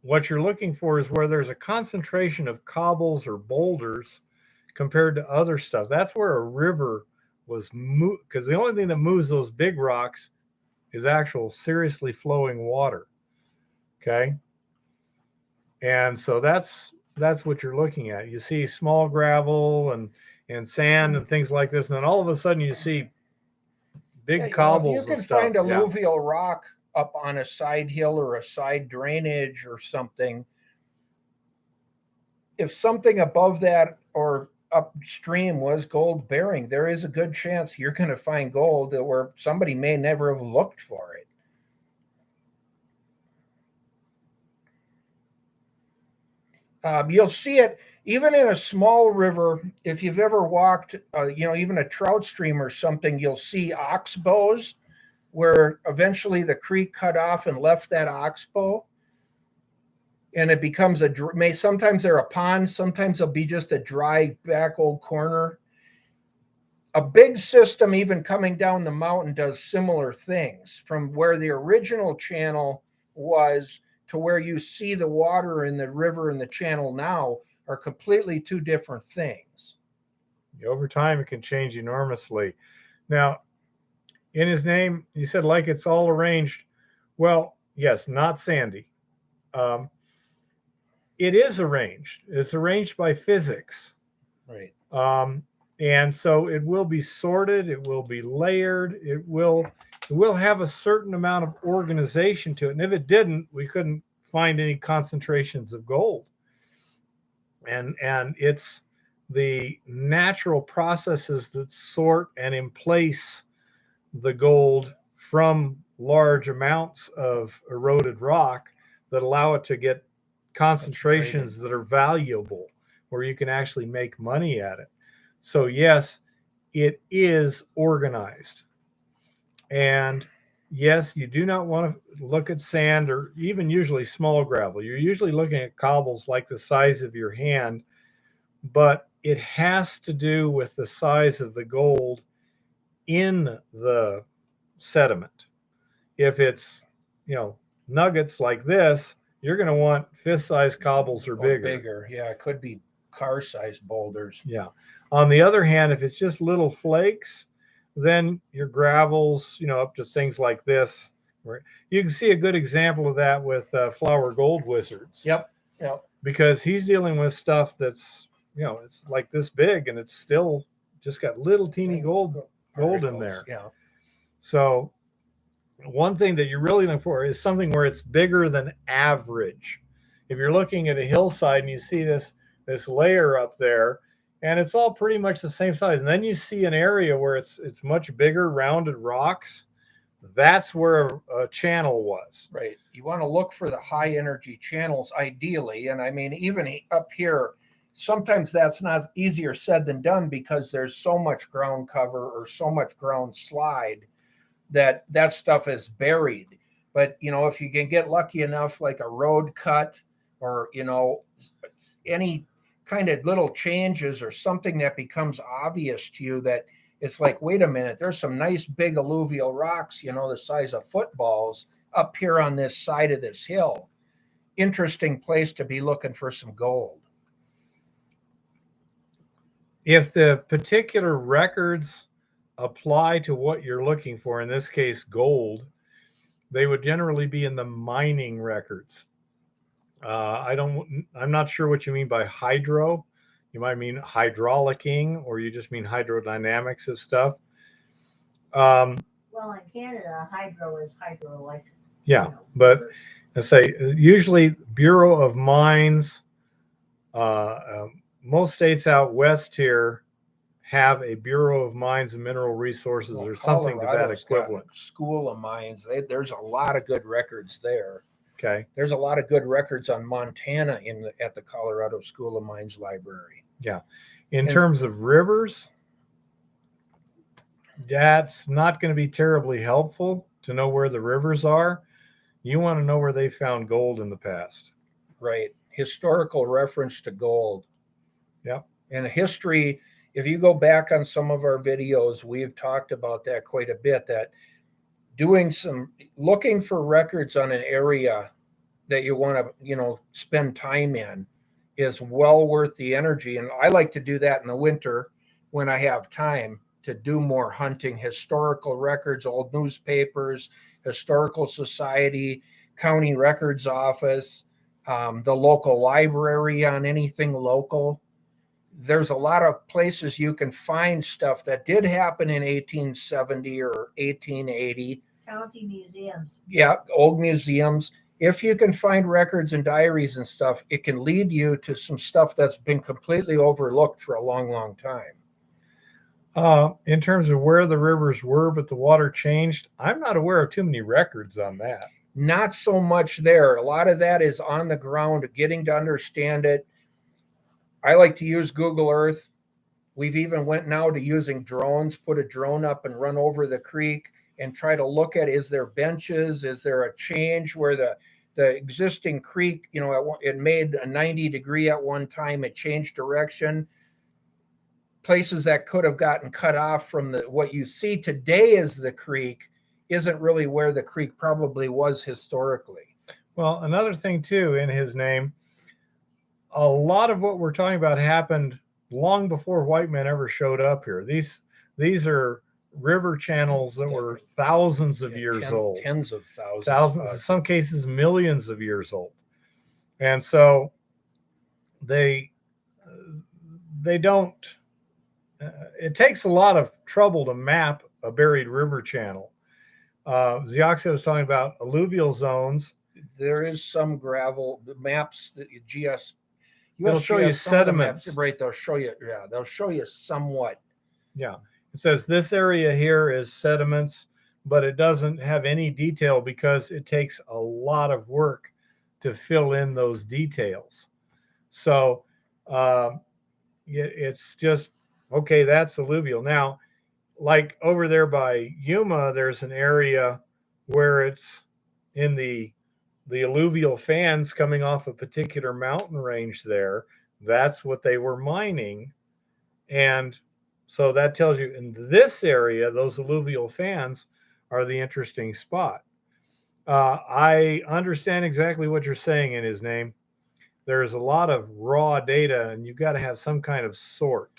B: what you're looking for is where there's a concentration of cobbles or boulders compared to other stuff. That's where a river was moved, because the only thing that moves those big rocks is actual seriously flowing water. Okay. And so that's what you're looking at. You see small gravel and and sand and things like this. And then all of a sudden you see big
A: Yeah,
B: cobbles
A: if you
B: and
A: can
B: stuff.
A: find
B: Yeah.
A: alluvial rock up on a side hill or a side drainage or something, if something above that or upstream was gold bearing, there is a good chance you're going to find gold where somebody may never have looked for it. You'll see it even in a small river. If you've ever walked, even a trout stream or something, you'll see oxbows where eventually the creek cut off and left that oxbow. And it becomes sometimes they're a pond, sometimes they'll be just a dry back old corner. A big system even coming down the mountain does similar things from where the original channel was to where you see the water in the river and the channel now are completely two different things.
B: Over time, it can change enormously. Now, in his name, you said like it's all arranged. Well, yes, not sandy. It is arranged. It's arranged by physics.
A: Right.
B: And so it will be sorted. It will be layered. It will have a certain amount of organization to it. And if it didn't, we couldn't find any concentrations of gold. And it's the natural processes that sort and emplace the gold from large amounts of eroded rock that allow it to get concentrations that are valuable, where you can actually make money at it. So yes, it is organized. And yes, you do not want to look at sand or even usually small gravel. You're usually looking at cobbles like the size of your hand, but it has to do with the size of the gold in the sediment. If it's, nuggets like this, you're going to want fist-sized cobbles or bigger.
A: Yeah, it could be car-sized boulders.
B: Yeah. On the other hand, if it's just little flakes, then your gravels, up to things like this. Right? You can see a good example of that with Flower Gold Wizards.
A: Yep.
B: Because he's dealing with stuff that's, it's like this big and it's still just got little teeny gold in there.
A: Yeah.
B: So one thing that you're really looking for is something where it's bigger than average. If you're looking at a hillside and you see this layer up there, and it's all pretty much the same size, and then you see an area where it's much bigger, rounded rocks, that's where a channel was.
A: Right. You want to look for the high energy channels ideally. And I mean, even up here, sometimes that's not easier said than done because there's so much ground cover or so much ground slide that stuff is buried. But, if you can get lucky enough, like a road cut or, any kind of little changes or something that becomes obvious to you that it's like, wait a minute, there's some nice big alluvial rocks, the size of footballs up here on this side of this hill. Interesting place to be looking for some gold.
B: If the particular records apply to what you're looking for, in this case, gold, they would generally be in the mining records. I'm not sure what you mean by hydro. You might mean hydraulicking, or you just mean hydrodynamics of stuff.
C: Well, in Canada, hydro is hydroelectric.
B: Yeah, but let's say usually Bureau of Mines, most states out west here have a Bureau of Mines and Mineral Resources or something to that equivalent.
A: School of Mines. There's a lot of good records there.
B: Okay.
A: There's a lot of good records on Montana at the Colorado School of Mines Library.
B: Yeah. In terms of rivers, that's not going to be terribly helpful to know where the rivers are. You want to know where they found gold in the past.
A: Right. Historical reference to gold.
B: Yep.
A: And history, if you go back on some of our videos, we've talked about that quite a bit, that looking for records on an area that you want to, spend time in is well worth the energy. And I like to do that in the winter when I have time to do more hunting, historical records, old newspapers, historical society, county records office, the local library on anything local. there's a lot of places you can find stuff that did happen in 1870 or 1880.
C: County museums.
A: Yeah, old museums. If you can find records and diaries and stuff, it can lead you to some stuff that's been completely overlooked for a long, long time.
B: In terms of where the rivers were, but the water changed, I'm not aware of too many records on that.
A: Not so much there. A lot of that is on the ground, getting to understand it. I like to use Google Earth. We've even went now to using drones, put a drone up and run over the creek and try to look at, is there benches? Is there a change where the existing creek, it made a 90 degree at one time, it changed direction. Places that could have gotten cut off from what you see today as the creek isn't really where the creek probably was historically.
B: Well, another thing too, in his name, a lot of what we're talking about happened long before white men ever showed up here. These are river channels that were thousands of years old.
A: Tens of thousands.
B: In some cases, millions of years old. And so they don't, it takes a lot of trouble to map a buried river channel. Zioxia was talking about alluvial zones.
A: There is some gravel maps that
B: They'll show you sediments.
A: Right, they'll show you somewhat.
B: Yeah. It says this area here is sediments, but it doesn't have any detail because it takes a lot of work to fill in those details. So it's just, okay, that's alluvial. Now, like over there by Yuma, there's an area where it's in the alluvial fans coming off a particular mountain range there. That's what they were mining. And so that tells you in this area, those alluvial fans are the interesting spot. I understand exactly what you're saying in his name. There's a lot of raw data and you've got to have some kind of sort.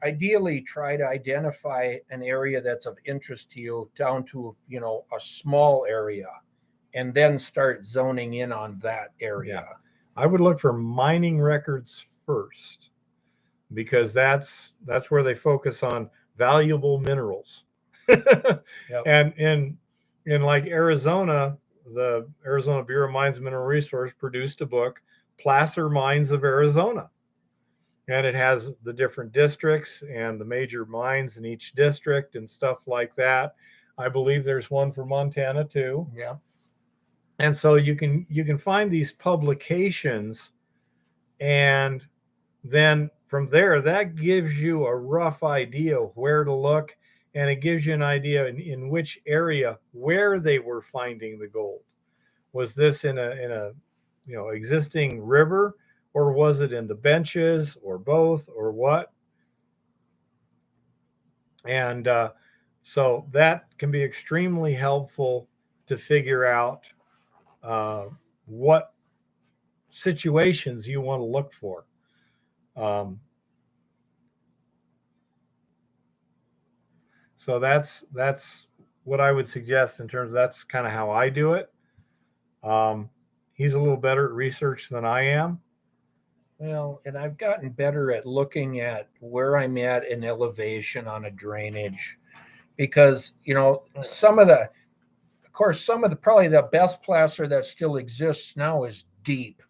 A: Ideally, try to identify an area that's of interest to you down to, a small area, and then start zoning in on that area.
B: Yeah. I would look for mining records first, because that's where they focus on valuable minerals. Yep. And in like Arizona, the Arizona Bureau of Mines and Mineral Resource produced a book, Placer Mines of Arizona. And it has the different districts and the major mines in each district and stuff like that. I believe there's one for Montana too.
A: Yeah.
B: And so you can find these publications, and then from there, that gives you a rough idea of where to look, and it gives you an idea in which area where they were finding the gold. Was this in a existing river, or was it in the benches, or both, or what? And so that can be extremely helpful to figure out what situations you want to look for. So that's what I would suggest in terms of, that's kind of how I do it. He's a little better at research than I am.
A: Well, and I've gotten better at looking at where I'm at in elevation on a drainage, because, some of the probably the best placer that still exists now is deep.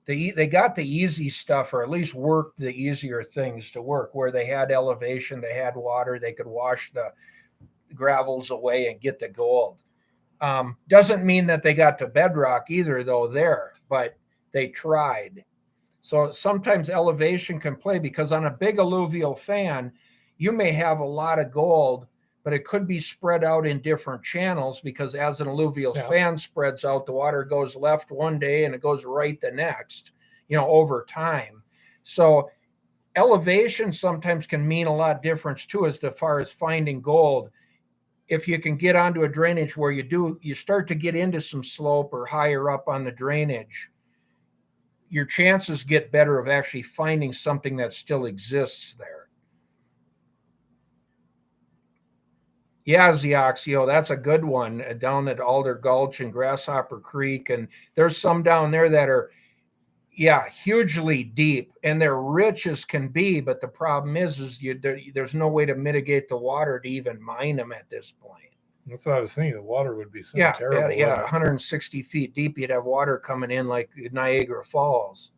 A: They got the easy stuff, or at least worked the easier things to work, where they had elevation, they had water, they could wash the gravels away and get the gold. Doesn't mean that they got to bedrock either, though, there, but they tried. So sometimes elevation can play, because on a big alluvial fan, you may have a lot of gold, but it could be spread out in different channels, because as an alluvial fan spreads out, the water goes left one day and it goes right the next, over time. So elevation sometimes can mean a lot difference too, as far as finding gold. If you can get onto a drainage where you start to get into some slope or higher up on the drainage, your chances get better of actually finding something that still exists there. Yeah, Zioxio, that's a good one, down at Alder Gulch and Grasshopper Creek. And there's some down there that are, Yeah, hugely deep, and they're rich as can be. But the problem is there's no way to mitigate the water to even mine them at this point.
B: That's what I was thinking. The water would be so
A: Yeah,
B: terrible.
A: yeah,
B: wouldn't it?
A: 160 feet deep, you'd have water coming in like Niagara Falls.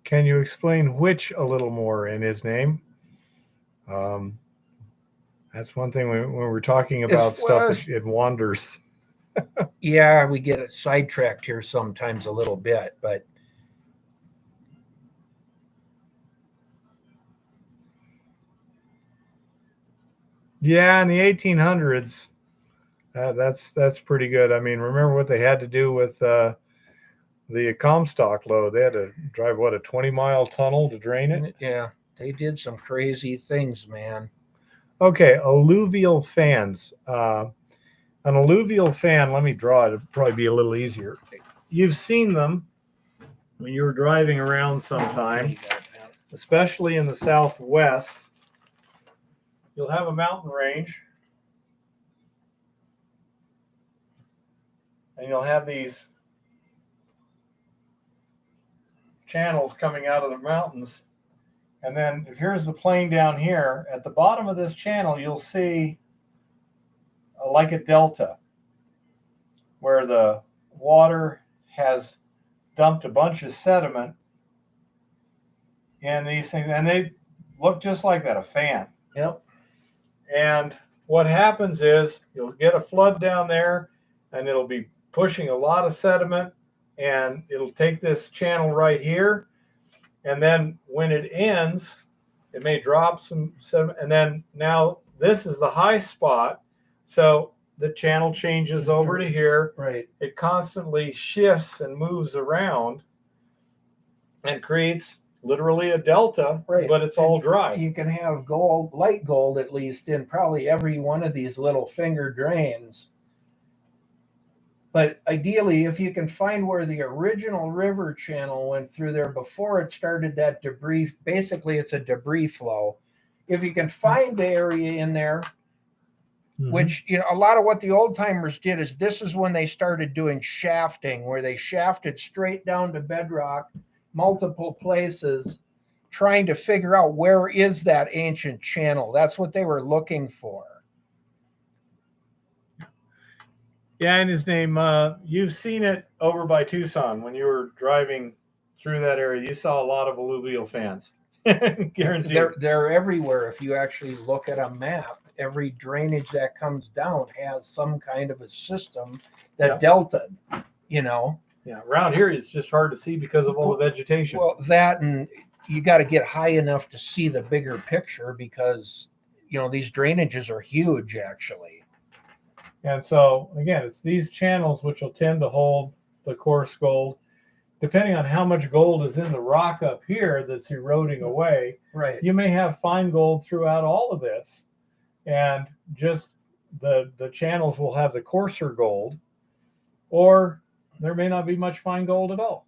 B: Can you explain which a little more in his name? That's one thing when we're talking about stuff, it wanders.
A: Yeah, we get it sidetracked here sometimes a little bit, but
B: yeah, in the 1800s, that's pretty good. I mean, remember what they had to do with the Comstock load? They had to drive a 20-mile tunnel to drain it.
A: Yeah, they did some crazy things, man.
B: Okay, alluvial fans. An alluvial fan, let me draw it. It'll probably be a little easier. You've seen them when you were driving around sometime, especially in the Southwest. You'll have a mountain range, and you'll have these channels coming out of the mountains. And then if here's the plain down here, at the bottom of this channel, you'll see like a delta where the water has dumped a bunch of sediment in these things, and they look just like that, a fan.
A: Yep.
B: And what happens is you'll get a flood down there, and it'll be pushing a lot of sediment, and it'll take this channel right here, and then when it ends, it may drop some sediment, and then now this is the high spot, so the channel changes over to here.
A: Right.
B: It constantly shifts and moves around and creates literally a delta,
A: Right.
B: but it's all dry.
A: You can have gold, light gold at least, in probably every one of these little finger drains. But ideally, if you can find where the original river channel went through there before it started that debris, basically it's a debris flow. If you can find the area in there, which, you know, a lot of what the old timers did is this is when they started doing shafting, where they shafted straight down to bedrock, multiple places, trying to figure out where is that ancient channel. That's what they were looking for.
B: Yeah, and his name, you've seen it over by Tucson when you were driving through that area. You saw a lot of alluvial fans. Guaranteed.
A: They're everywhere. If you actually look at a map, every drainage that comes down has some kind of a system that deltaed, you know.
B: Yeah, around here it's just hard to see because of all the vegetation.
A: Well, that, and you got to get high enough to see the bigger picture because, you know, these drainages are huge actually.
B: And so, again, it's these channels which will tend to hold the coarse gold. Depending on how much gold is in the rock up here that's eroding away,
A: Right.
B: you may have fine gold throughout all of this. And just the channels will have the coarser gold, or there may not be much fine gold at all.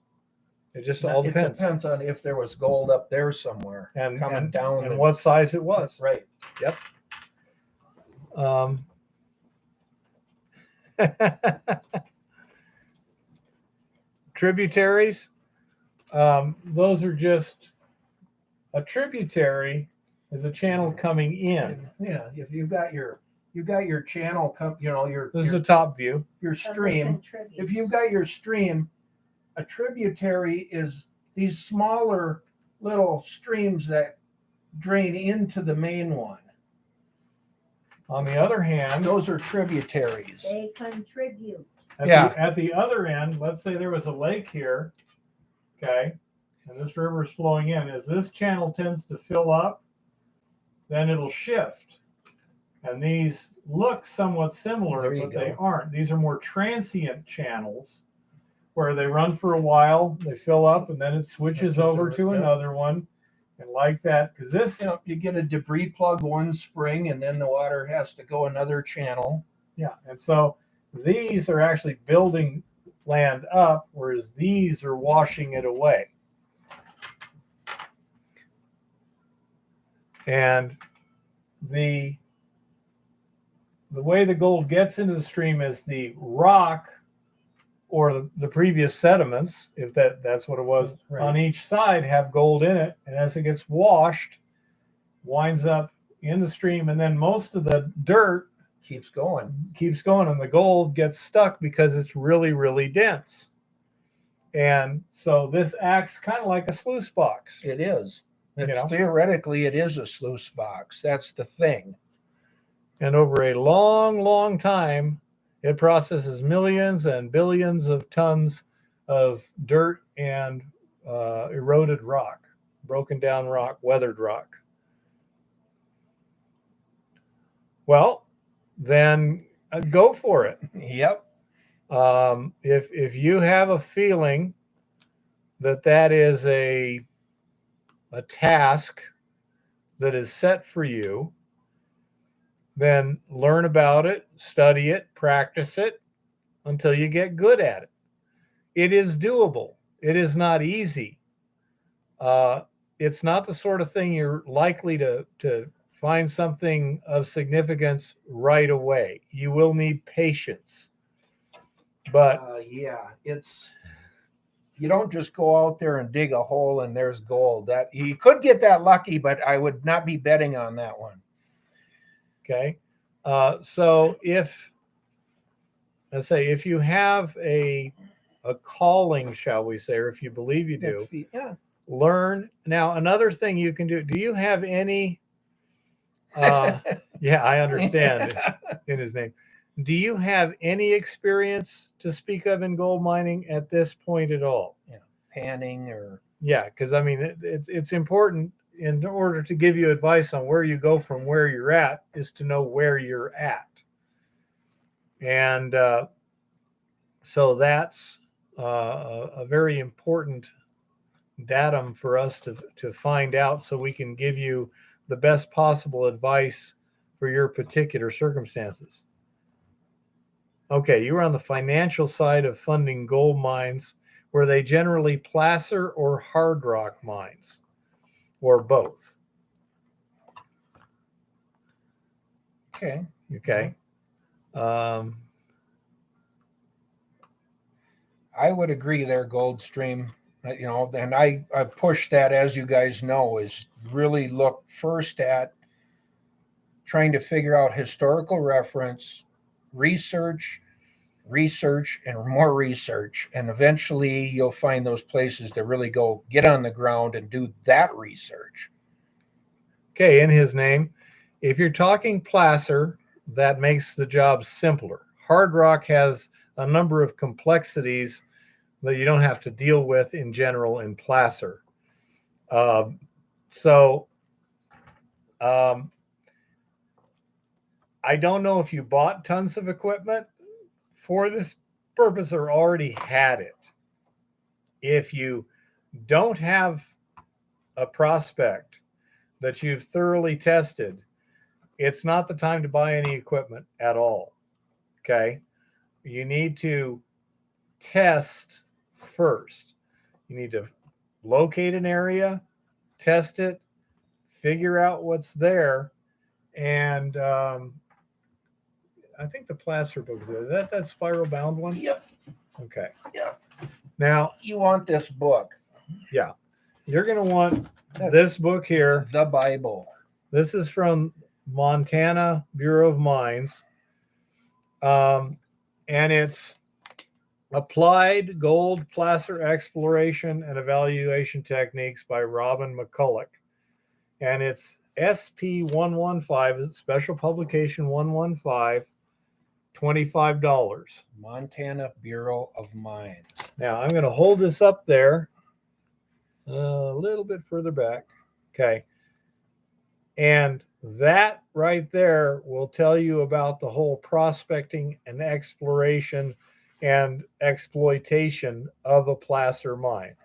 B: It just all depends.
A: It depends on if there was gold up there somewhere
B: and
A: coming down
B: and what size it was.
A: Right. Yep.
B: Tributaries, those are just a tributary is a channel coming in.
A: Yeah, if you've got your channel, you know,
B: This is a top view.
A: your stream. If you've got your stream, a tributary is these smaller little streams that drain into the main one.
B: On the other hand,
A: Those are tributaries.
C: They contribute.
B: at the other end, let's say there was a lake here, okay, and this river is flowing in. As this channel tends to fill up, then it'll shift. And these look somewhat similar, but they aren't. These are more transient channels where they run for a while, they fill up, and then it switches over to another one. And like that, because this,
A: You know, you get a debris plug one spring and then the water has to go another channel.
B: yeah, and so these are actually building land up, whereas these are washing it away. And the way the gold gets into the stream is the rock or the previous sediments, if that's what it was,
A: Right.
B: on each side have gold in it. And as it gets washed, winds up in the stream. And then most of the dirt
A: Keeps going.
B: and the gold gets stuck because it's really, really dense. And so this acts kind of like a sluice box.
A: It is.
B: You know?
A: Theoretically, it is a sluice box. That's the thing.
B: And over a long, long time, it processes millions and billions of tons of dirt and eroded rock, broken down rock, weathered rock. Well, then go for it.
A: Yep.
B: If you have a feeling that is a task that is set for you, then learn about it, study it, practice it until you get good at it. It is doable. It is not easy. It's not the sort of thing you're likely to find something of significance right away. You will need patience. But
A: yeah, you don't just go out there and dig a hole and there's gold. That you could get that lucky, but I would not be betting on that one.
B: okay, so if you have a calling, shall we say, or if you believe you do,
A: Yeah.
B: learn. Now, another thing you can do. Do you have any? Yeah, I understand in his name. Do you have any experience to speak of in gold mining at this point at all?
A: Yeah, panning or
B: Yeah, because I mean, it's important in order to give you advice on where you go from where you're at is to know where you're at. And so that's a very important datum for us to find out so we can give you the best possible advice for your particular circumstances. Okay, you were on the financial side of funding gold mines. Were they generally placer or hard rock mines, or both?
A: okay.
B: Okay.
A: I would agree there, Goldstream. And I push that, as you guys know, is really look first at trying to figure out historical reference, research, and more research. And eventually you'll find those places to really go get on the ground and do that research.
B: Okay, in his name. If you're talking placer, that makes the job simpler. Hard rock has a number of complexities that you don't have to deal with in general in placer. I don't know if you bought tons of equipment for this purpose or already had it. If you don't have a prospect that you've thoroughly tested, it's not the time to buy any equipment at all. Okay? You need to test first. You need to locate an area, test it, figure out what's there, and I think the placer book is that spiral bound one.
A: Yep.
B: Okay.
A: Yep.
B: Now
A: You want this book.
B: Yeah, you're going to want this book here.
A: The Bible.
B: This is from Montana Bureau of Mines, and it's Applied Gold Placer Exploration and Evaluation Techniques by Robin McCulloch. And it's SP 115, Special Publication 115, $25.
A: Montana Bureau of Mines.
B: Now I'm going to hold this up there a little bit further back. Okay. And that right there will tell you about the whole prospecting and exploration and exploitation of a placer mine.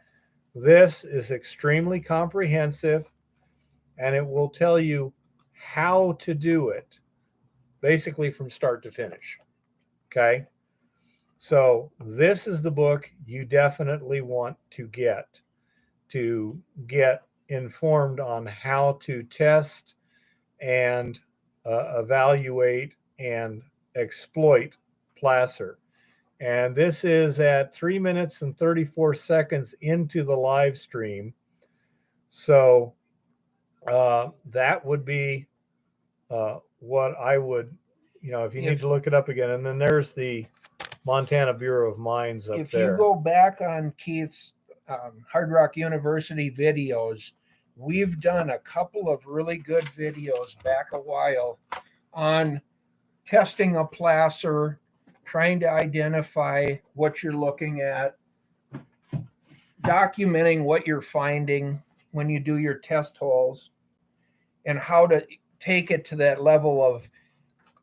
B: This is extremely comprehensive, and it will tell you how to do it, basically from start to finish. Okay? So this is the book you definitely want to get informed on how to test and evaluate and exploit placer. And this is at 3 minutes and 34 seconds into the live stream. So that would be what I would, if you need to look it up again. And then there's the Montana Bureau of Mines up
A: if
B: there.
A: you go back on Keith's Hard Rock University videos, we've done a couple of really good videos back a while on testing a placer, trying to identify what you're looking at, documenting what you're finding when you do your test holes, and how to take it to that level of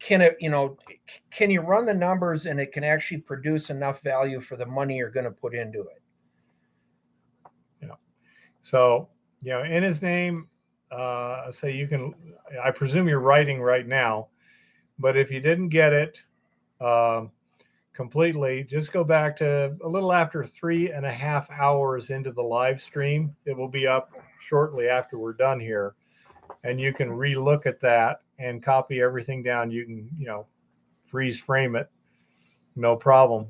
A: can you run the numbers and it can actually produce enough value for the money you're going to put into it.
B: So, in his name, say I presume you're writing right now, but if you didn't get it completely, just go back to a little after 3.5 hours into the live stream. It will be up shortly after we're done here. And you can relook at that and copy everything down. You can, freeze frame it, no problem.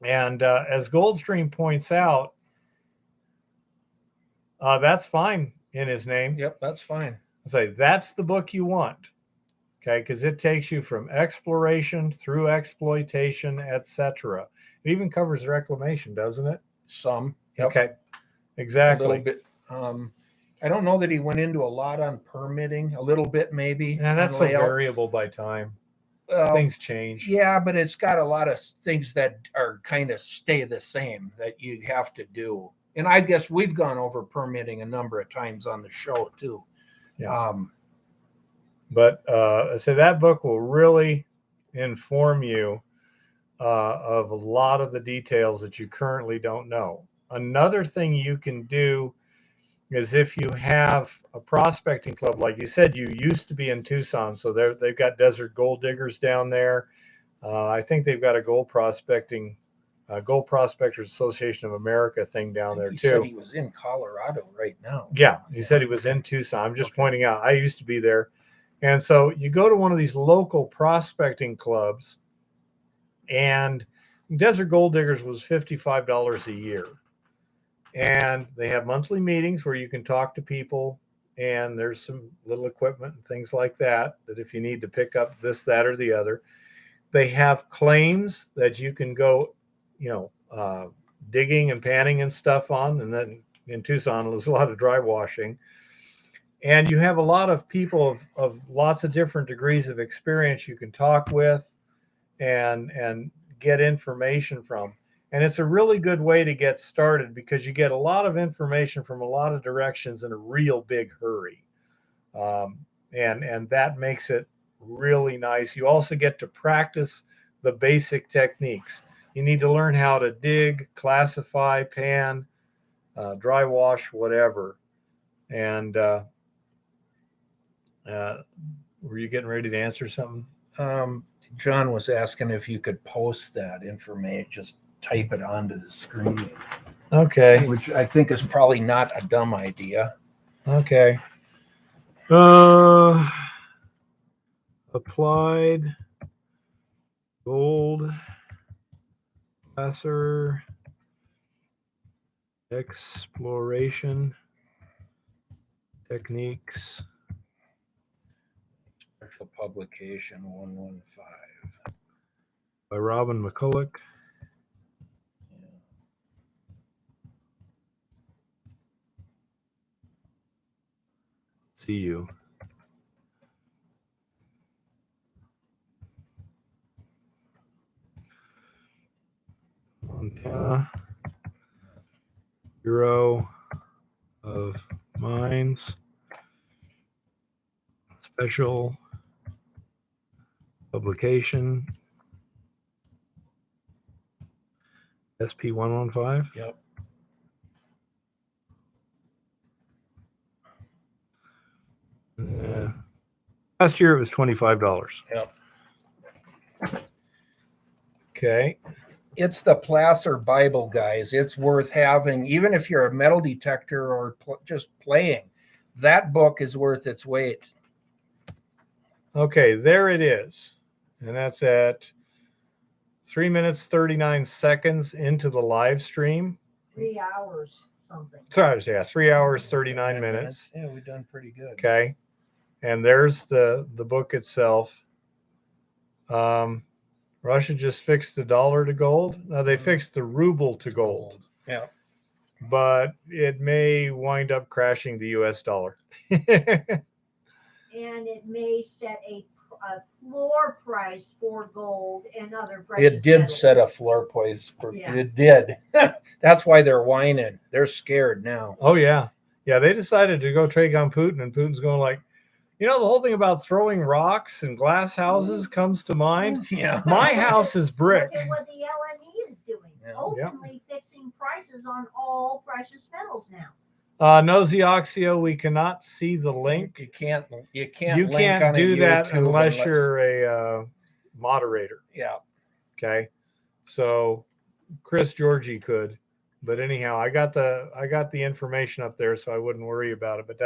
B: And as Goldstream points out, that's fine in his name.
A: Yep, that's fine.
B: Say that's the book you want, okay? Because it takes you from exploration through exploitation, etc. It even covers reclamation, doesn't it?
A: Some. Yep.
B: Okay, exactly.
A: A little bit. I don't know that he went into a lot on permitting. A little bit, maybe.
B: Yeah, that's so variable by time. Things change.
A: Yeah, but it's got a lot of things that are kind of stay the same that you have to do. And I guess we've gone over permitting a number of times on the show too.
B: Yeah. But so that book will really inform you of a lot of the details that you currently don't know. Another thing you can do is if you have a prospecting club, like you said, you used to be in Tucson, so they've got desert gold diggers down there. I think they've got a gold prospectors Association of America thing down there too.
A: He said he was in Colorado right now.
B: Yeah, he said he was in Tucson. I'm just pointing out, I used to be there. And so you go to one of these local prospecting clubs, and Desert Gold Diggers was $55 a year. And they have monthly meetings where you can talk to people, and there's some little equipment and things like that if you need to pick up this, that, or the other. They have claims that you can go, digging and panning and stuff on. And then in Tucson, there's a lot of dry washing. And you have a lot of people of lots of different degrees of experience you can talk with and get information from. And it's a really good way to get started because you get a lot of information from a lot of directions in a real big hurry. And that makes it really nice. You also get to practice the basic techniques. You need to learn how to dig, classify, pan, dry wash, whatever. And were you getting ready to answer something?
A: John was asking if you could post that information, just type it onto the screen.
B: Okay.
A: Which I think is probably not a dumb idea.
B: Okay. Applied gold placer exploration techniques.
A: Special publication 115
B: by Robin McCulloch. See you. Montana Bureau of Mines. Special publication. SP 115.
A: Yep.
B: Last year it was $25.
A: Yep.
B: Okay.
A: It's the Placer Bible, guys. It's worth having, even if you're a metal detector or just playing. That book is worth its weight.
B: Okay, there it is. And that's at 3 minutes 39 seconds into the live stream.
C: 3 hours something.
B: Sorry, yeah, 3 hours 39 minutes.
A: Yeah, we've done pretty good.
B: Okay, and there's the book itself. Russia just fixed the dollar to gold. Now they fixed the ruble to gold.
A: Yeah.
B: But it may wind up crashing the US dollar.
C: And it may set a floor price for gold and other precious
A: It did
C: metals.
A: set a floor price.
C: Yeah.
A: It did. That's why they're whining. They're scared now.
B: Oh yeah. Yeah, they decided to go take on Putin, and Putin's going like, the whole thing about throwing rocks and glass houses comes to mind.
A: Yeah.
B: My house is brick.
C: Look at what the LME is doing.
A: Yeah.
C: Openly fixing prices on all precious metals now.
B: No, Zeoxio, we cannot see the link.
A: You can't
B: You
A: link
B: can't
A: on a
B: do that
A: YouTube
B: unless you're a moderator.
A: Yeah.
B: Okay. So Chris Georgie could. But anyhow, I got the information up there, so I wouldn't worry about it. But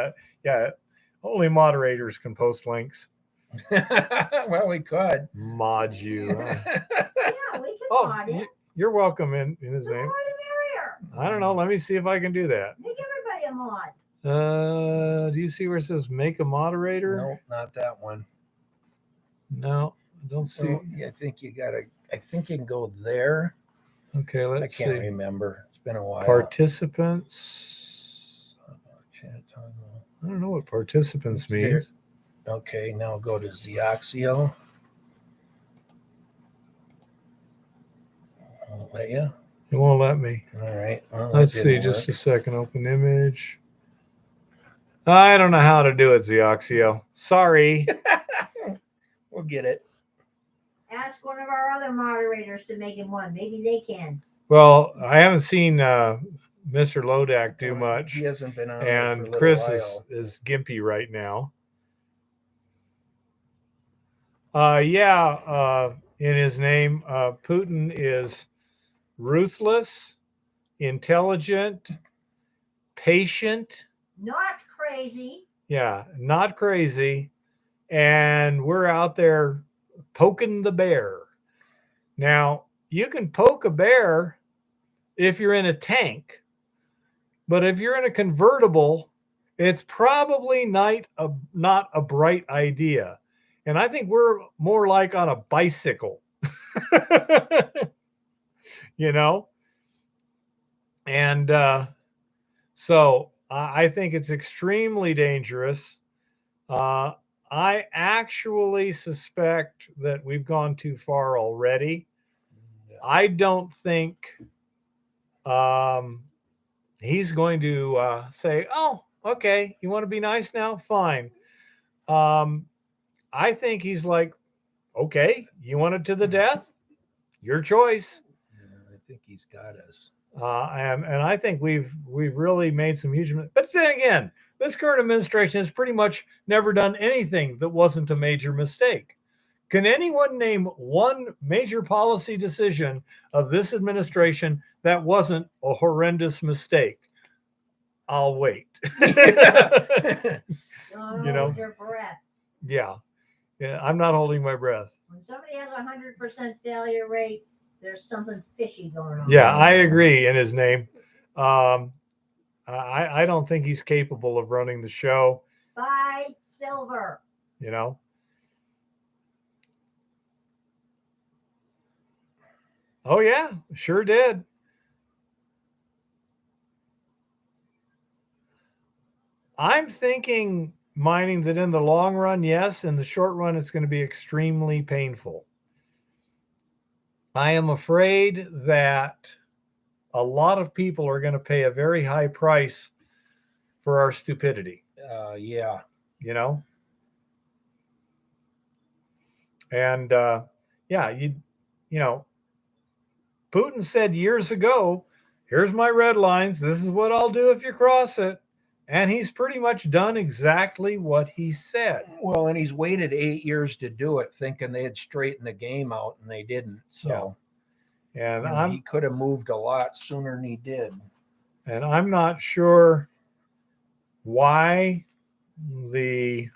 B: only moderators can post links.
A: Well, we could.
B: Mod you.
C: Yeah, we can mod it.
B: You're welcome in his
C: The
B: name.
C: more the merrier.
B: I don't know. Let me see if I can do that.
C: Make everybody a mod.
B: Do you see where it says make a moderator?
A: No, not that one.
B: No, I don't see.
A: So, yeah, I think you can go there.
B: Okay,
A: I
B: let's
A: can't
B: see.
A: remember. It's been a while.
B: Participants.
A: Chat on
B: I don't know what participants
A: Here.
B: means.
A: Okay, now go to Zeoxio. I'll let you.
B: It won't let me.
A: All right. Well, that
B: Let's see,
A: didn't
B: just a
A: work.
B: second. Open image. I don't know how to do it, Zeoxio. Sorry.
A: We'll get it.
C: Ask one of our other moderators to make him one. Maybe they can.
B: Well, I haven't seen Mr. Lodak do much,
A: He hasn't been on there for a
B: and
A: little
B: Chris
A: while.
B: is gimpy right now. In his name, Putin is ruthless, intelligent, patient.
C: Not crazy.
B: Yeah, not crazy. And we're out there poking the bear. Now, you can poke a bear if you're in a tank, but if you're in a convertible, it's probably not a bright idea. And I think we're more like on a bicycle, And so I think it's extremely dangerous. I actually suspect that we've gone too far already. I don't think he's going to say, oh, okay, you want to be nice now? Fine. I think he's like, okay, you want it to the death? Your choice.
A: I think he's got us.
B: And I think we've really made some huge. But then again, this current administration has pretty much never done anything that wasn't a major mistake. Can anyone name one major policy decision of this administration that wasn't a horrendous mistake? I'll wait.
C: Don't
B: You know.
C: hold your breath.
B: Yeah, I'm not holding my breath.
C: When somebody has 100% failure rate, there's something fishy going on.
B: Yeah, I agree in his name. I don't think he's capable of running the show.
C: Buy silver.
B: Oh yeah, sure did. I'm thinking, mining, that in the long run, yes. In the short run, it's going to be extremely painful. I am afraid that a lot of people are going to pay a very high price for our stupidity.
A: Yeah.
B: And Putin said years ago, here's my red lines. This is what I'll do if you cross it. And he's pretty much done exactly what he said.
A: Well, and he's waited 8 years to do it, thinking they'd straighten the game out, and they didn't. So,
B: And
A: he could have moved a lot sooner than he did.
B: And I'm not sure why the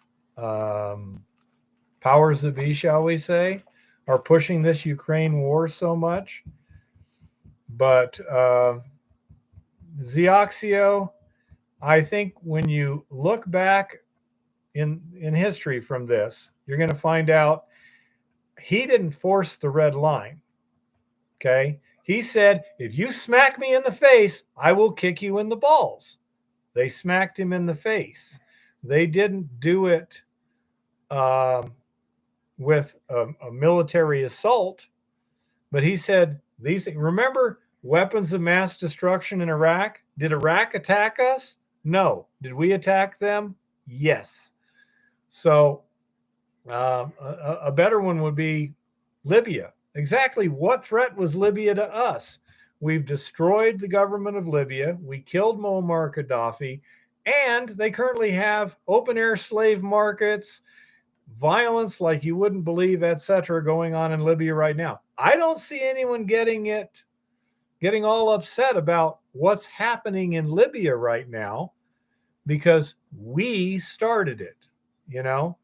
B: powers that be, shall we say, are pushing this Ukraine war so much. But Zioxio, I think when you look back in history from this, you're going to find out he didn't force the red line. Okay. He said, if you smack me in the face, I will kick you in the balls. They smacked him in the face. They didn't do it with a military assault, but he said, remember weapons of mass destruction in Iraq? Did Iraq attack us? No. Did we attack them? Yes. So a better one would be Libya. Exactly what threat was Libya to us? We've destroyed the government of Libya. We killed Muammar Gaddafi, and they currently have open air slave markets, violence like you wouldn't believe, etc., going on in Libya right now. I don't see anyone getting all upset about what's happening in Libya right now because we started it, you know.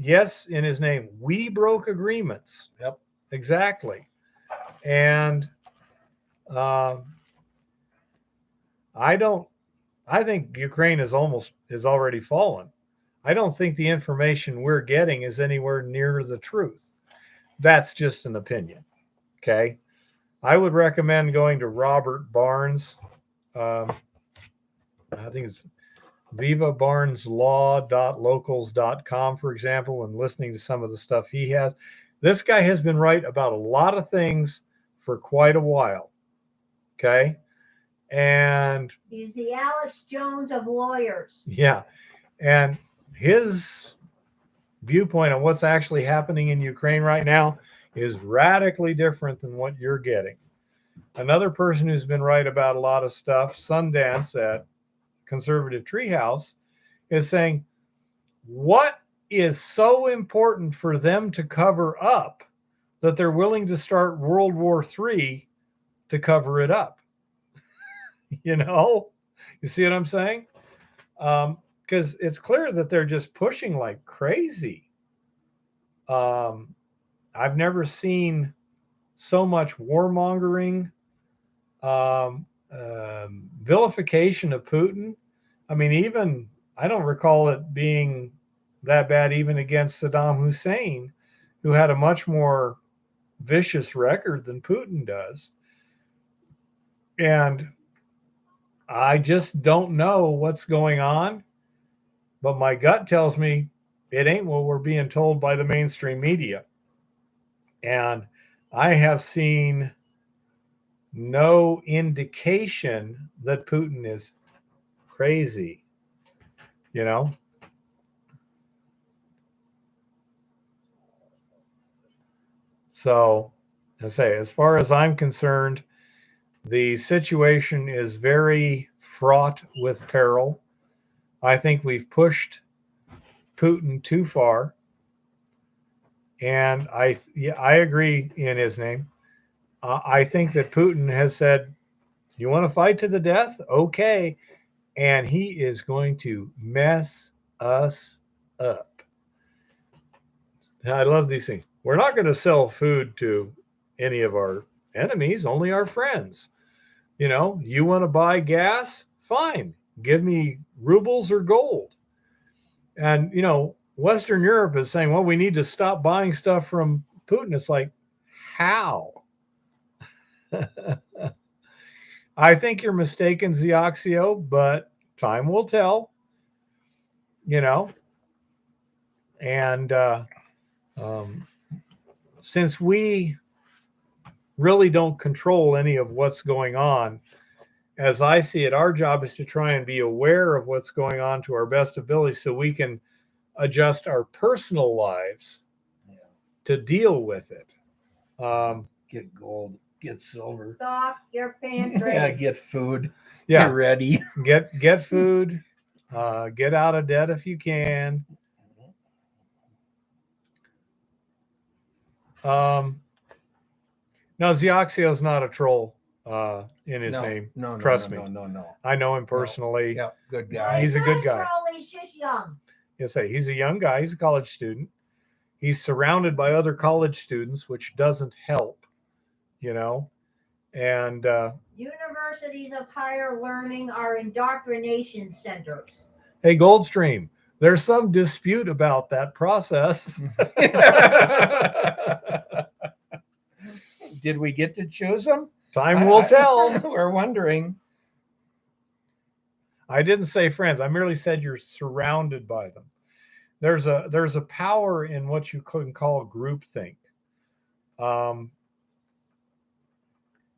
B: Yes, in his name, we broke agreements.
A: Yep,
B: exactly. And I think Ukraine is already fallen. I don't think the information we're getting is anywhere near the truth. That's just an opinion. Okay. I would recommend going to Robert Barnes. I think it's vivabarneslaw.locals.com, for example, and listening to some of the stuff he has. This guy has been right about a lot of things for quite a while. Okay. And
C: he's the Alex Jones of lawyers.
B: Yeah. And his viewpoint on what's actually happening in Ukraine right now is radically different than what you're getting. Another person who's been right about a lot of stuff, Sundance at Conservative Treehouse, is saying, what is so important for them to cover up that they're willing to start World War III to cover it up? You know, you see what I'm saying? Because it's clear that they're just pushing like crazy. I've never seen so much warmongering, vilification of Putin. I mean, even I don't recall it being that bad even against Saddam Hussein, who had a much more vicious record than Putin does. And I just don't know what's going on, but my gut tells me it ain't what we're being told by the mainstream media. And I have seen no indication that Putin is crazy, you know? So, I say, as far as I'm concerned, the situation is very fraught with peril. I think we've pushed Putin too far. And I agree in his name. I think that Putin has said, you want to fight to the death? Okay. And he is going to mess us up. And I love these things. We're not going to sell food to any of our enemies, only our friends. You know, you want to buy gas? Fine. Give me rubles or gold. And, you know, Western Europe is saying, well, we need to stop buying stuff from Putin. It's like, how? I think you're mistaken, Zioxio, but time will tell, you know. And since we really don't control any of what's going on, as I see it, our job is to try and be aware of what's going on to our best ability so we can adjust our personal lives to deal with it.
A: Get gold, get silver.
C: Stock your pantry.
A: Yeah, get food.
B: Yeah,
A: Get ready.
B: Get food. Get out of debt if you can. No, Zioxio is not a troll in his name.
A: No,
B: Trust me.
A: No.
B: I know him personally.
A: Yeah, good guy.
B: He's a good guy.
C: Troll, he's just young.
B: Yes, he's a young guy. He's a college student. He's surrounded by other college students, which doesn't help, you know. And
C: Universities of higher learning are indoctrination centers.
B: hey, Goldstream, there's some dispute about that process.
A: Did we get to choose them?
B: Time will tell.
A: We're wondering.
B: I didn't say friends. I merely said you're surrounded by them. There's a power in what you can call groupthink,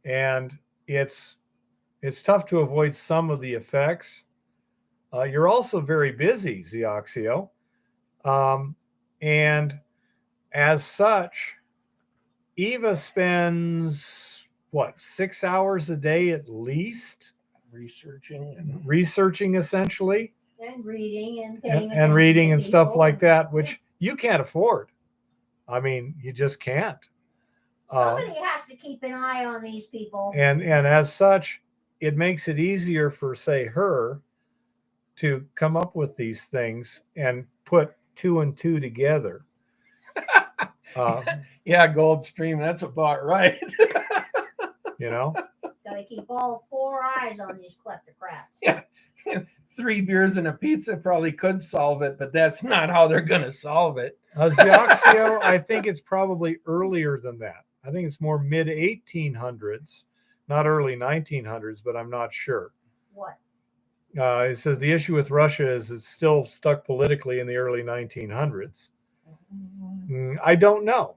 B: and it's tough to avoid some of the effects. You're also very busy, Zeoxio, and as such, Eva spends 6 hours a day at least researching essentially.
C: And reading and
B: and reading and stuff like that, which you can't afford. I mean, you just can't.
C: Somebody has to keep an eye on these people.
B: And as such, it makes it easier for, say, her to come up with these things and put 2 and 2 together.
A: Yeah, Goldstream, that's about right.
B: You know?
C: Gotta keep all 4 eyes on these kleptocrats.
A: Yeah. 3 beers and a pizza probably could solve it, but that's not how they're going to solve it.
B: Zeoxio, I think it's probably earlier than that. I think it's more mid 1800s, not early 1900s, but I'm not sure.
C: What?
B: It says the issue with Russia is it's still stuck politically in the early 1900s. I don't know.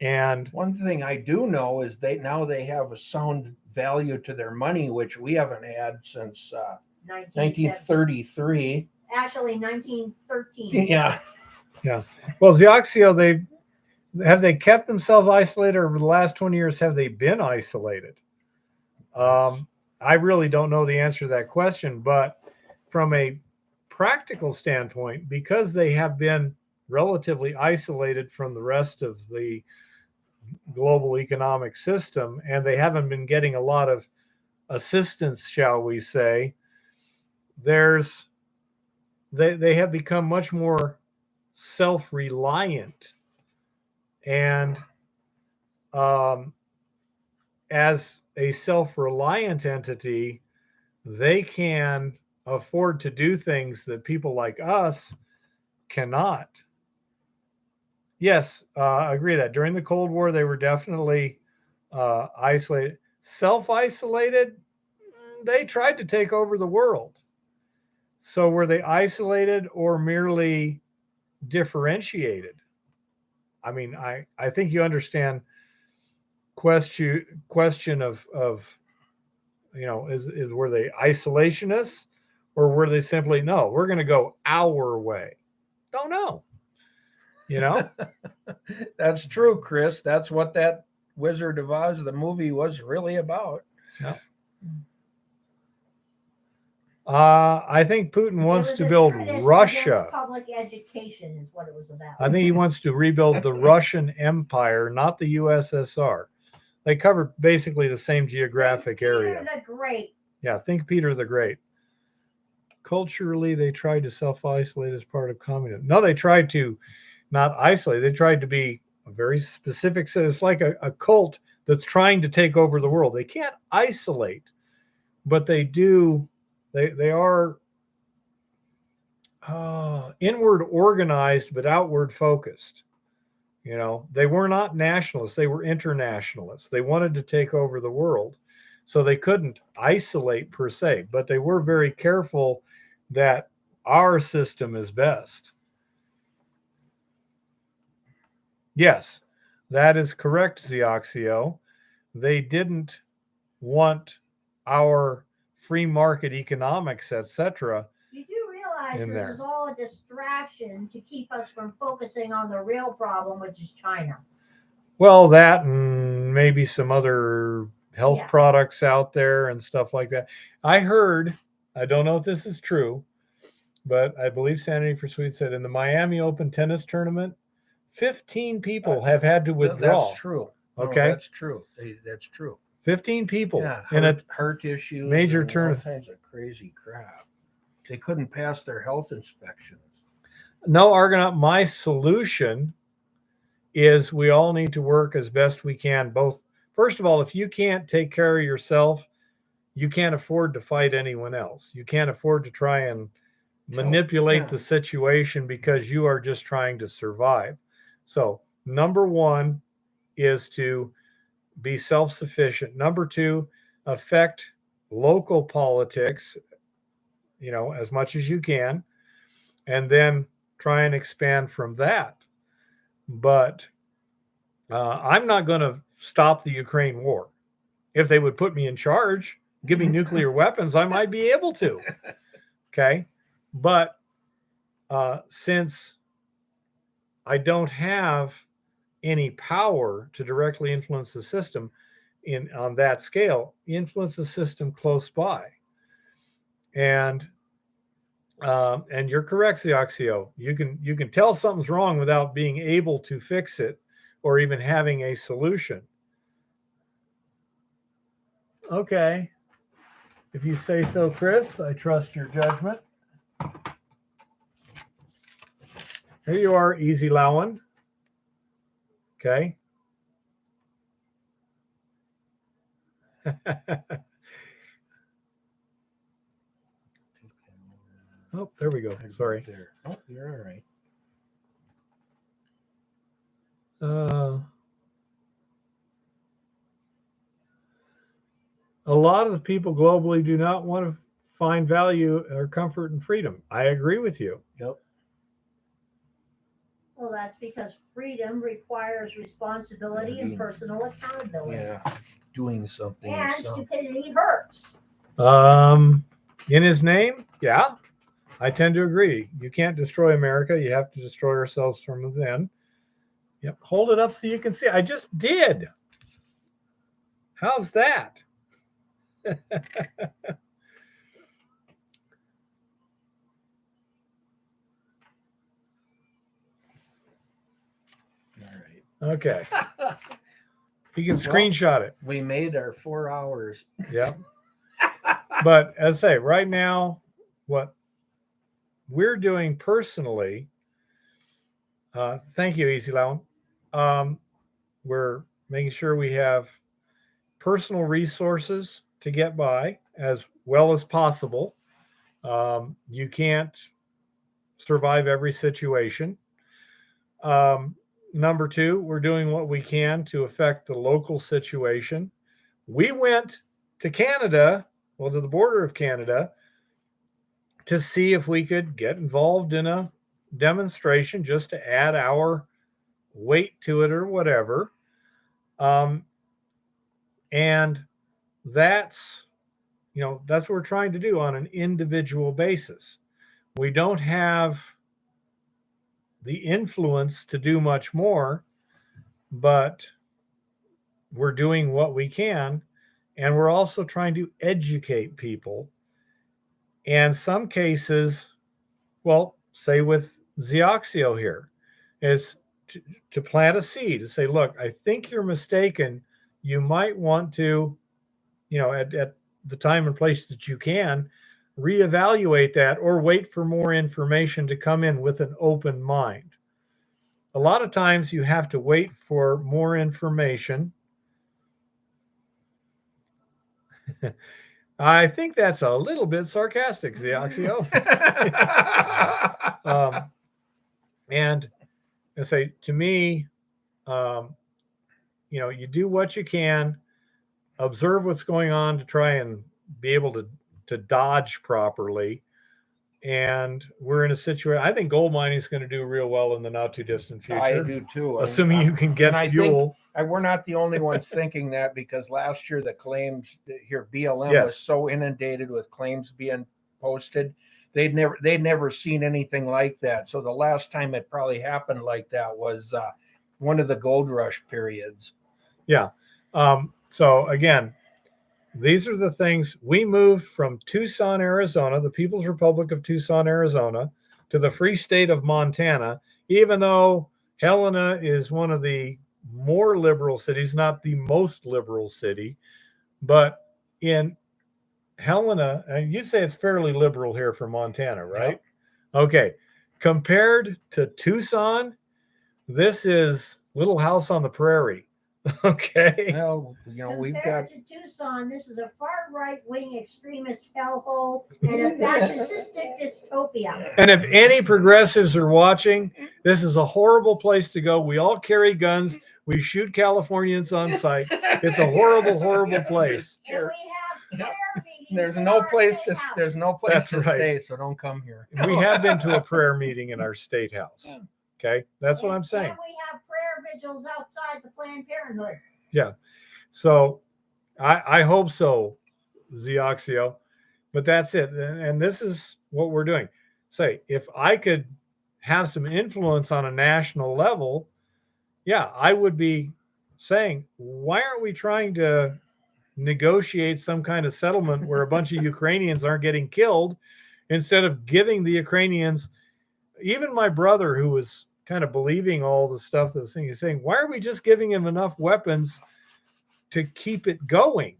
B: And
A: one thing I do know is they have a sound value to their money, which we haven't had since 1933.
C: Actually, 1913.
A: Yeah.
B: Well, Zeoxio, they kept themselves isolated over the last 20 years? Have they been isolated? I really don't know the answer to that question, but from a practical standpoint, because they have been relatively isolated from the rest of the global economic system, and they haven't been getting a lot of assistance, shall we say, they have become much more self-reliant, and as a self-reliant entity, they can afford to do things that people like us cannot. Yes, I agree that during the Cold War, they were definitely isolated. Self-isolated, they tried to take over the world. So were they isolated or merely differentiated? I mean, I think you understand question of is were they isolationists, or were they simply, no, we're going to go our way? Don't know.
A: That's true, Chris. That's what that Wizard of Oz, the movie, was really about.
B: Yeah. I think Putin wants to build Russia.
C: Public education is what it was about.
B: I think he wants to rebuild the Russian Empire, not the USSR. They cover basically the same geographic area.
C: Peter the Great.
B: Yeah, think Peter the Great. Culturally, they tried to self-isolate as part of communism. No, they tried to not isolate. They tried to be a very specific. So it's like a cult that's trying to take over the world. They can't isolate, but they do. They are inward organized, but outward focused. They were not nationalists. They were internationalists. They wanted to take over the world, so they couldn't isolate per se, but they were very careful that our system is best. Yes, that is correct, Zeoxio. They didn't want our free market economics, etc.
C: You do realize this is all a distraction to keep us from focusing on the real problem, which is China.
B: Well, that and maybe some other health products out there and stuff like that. I heard, I don't know if this is true, but I believe Sanity for Sweet said in the Miami Open tennis tournament, 15 people have had to withdraw.
A: That's true.
B: Okay.
A: No, that's true. That's true.
B: 15 people
A: in a heart issues,
B: major tournament.
A: All kinds of crazy crap. They couldn't pass their health inspections.
B: No, Argonaut, my solution is we all need to work as best we can. Both, first of all, if you can't take care of yourself, you can't afford to fight anyone else. You can't afford to try and manipulate the situation because you are just trying to survive. So number one is to be self-sufficient. Number two, affect local politics, as much as you can, and then try and expand from that. But I'm not going to stop the Ukraine war. If they would put me in charge, give me nuclear weapons, I might be able to. Okay. But since I don't have any power to directly influence the system on that scale, influence the system close by. And you're correct, Zioxio. You can tell something's wrong without being able to fix it or even having a solution. Okay. If you say so, Chris, I trust your judgment. Here you are, Easy Lowen. Okay. Oh, there we go. Sorry.
A: Oh, you're all right.
B: A lot of the people globally do not want to find value or comfort and freedom. I agree with you.
A: Yep.
C: Well, that's because freedom requires responsibility and personal accountability.
A: Yeah, doing something.
C: And
A: yourself.
C: stupidity hurts.
B: In his name, yeah, I tend to agree. You can't destroy America. You have to destroy ourselves from within. Yep. Hold it up so you can see. I just did. How's that? All
A: right.
B: Okay. You can screenshot it.
A: We made our 4 hours.
B: Yeah. But as I say, right now, what we're doing personally, thank you, Easy Lowen. We're making sure we have personal resources to get by as well as possible. You can't survive every situation. Number two, we're doing what we can to affect the local situation. We went to Canada, to the border of Canada, to see if we could get involved in a demonstration just to add our weight to it or whatever. And that's what we're trying to do on an individual basis. We don't have the influence to do much more, but we're doing what we can. And we're also trying to educate people. And some cases, say with Zioxio here, is to plant a seed, to say, look, I think you're mistaken. You might want to, at the time and place that you can, reevaluate that or wait for more information to come in with an open mind. A lot of times you have to wait for more information. I think that's a little bit sarcastic, Zioxio. And I say, to me, you do what you can, observe what's going on to try and be able to dodge properly. And we're in a situation, I think gold mining is going to do real well in the not too distant future.
A: I do too.
B: Assuming you can get fuel.
A: We're not the only ones thinking that, because last year the claims here, BLM was so inundated with claims being posted. They'd never seen anything like that. So the last time it probably happened like that was one of the gold rush periods.
B: Yeah. So again, these are the things. We moved from Tucson, Arizona, the People's Republic of Tucson, Arizona, to the Free State of Montana, even though Helena is one of the more liberal cities, not the most liberal city, but in Helena, and you'd say it's fairly liberal here for Montana, right? Yep. Okay. compared to Tucson, this is Little House on the Prairie. Okay.
A: Well, we've got.
C: Compared to Tucson, this is a far right wing extremist hellhole and a fascistic dystopia.
B: And if any progressives are watching, this is a horrible place to go. We all carry guns. We shoot Californians on sight. It's a horrible, horrible place.
C: And we have prayer meetings
A: There's
C: in
A: no
C: our
A: place
C: state
A: to.
C: house.
A: There's no place
B: That's
A: to
B: right.
A: stay, so don't come here.
B: We have been to a prayer meeting in our state house.
A: Yeah.
B: Okay. That's what I'm saying.
C: And we have prayer vigils outside the Planned Parenthood.
B: So I hope so, Zeoxio. But that's it. And this is what we're doing. Say, if I could have some influence on a national level, yeah, I would be saying, why aren't we trying to negotiate some kind of settlement where a bunch of Ukrainians aren't getting killed instead of giving the Ukrainians, even my brother who was kind of believing all the stuff that was saying, he's saying, why are we just giving him enough weapons to keep it going?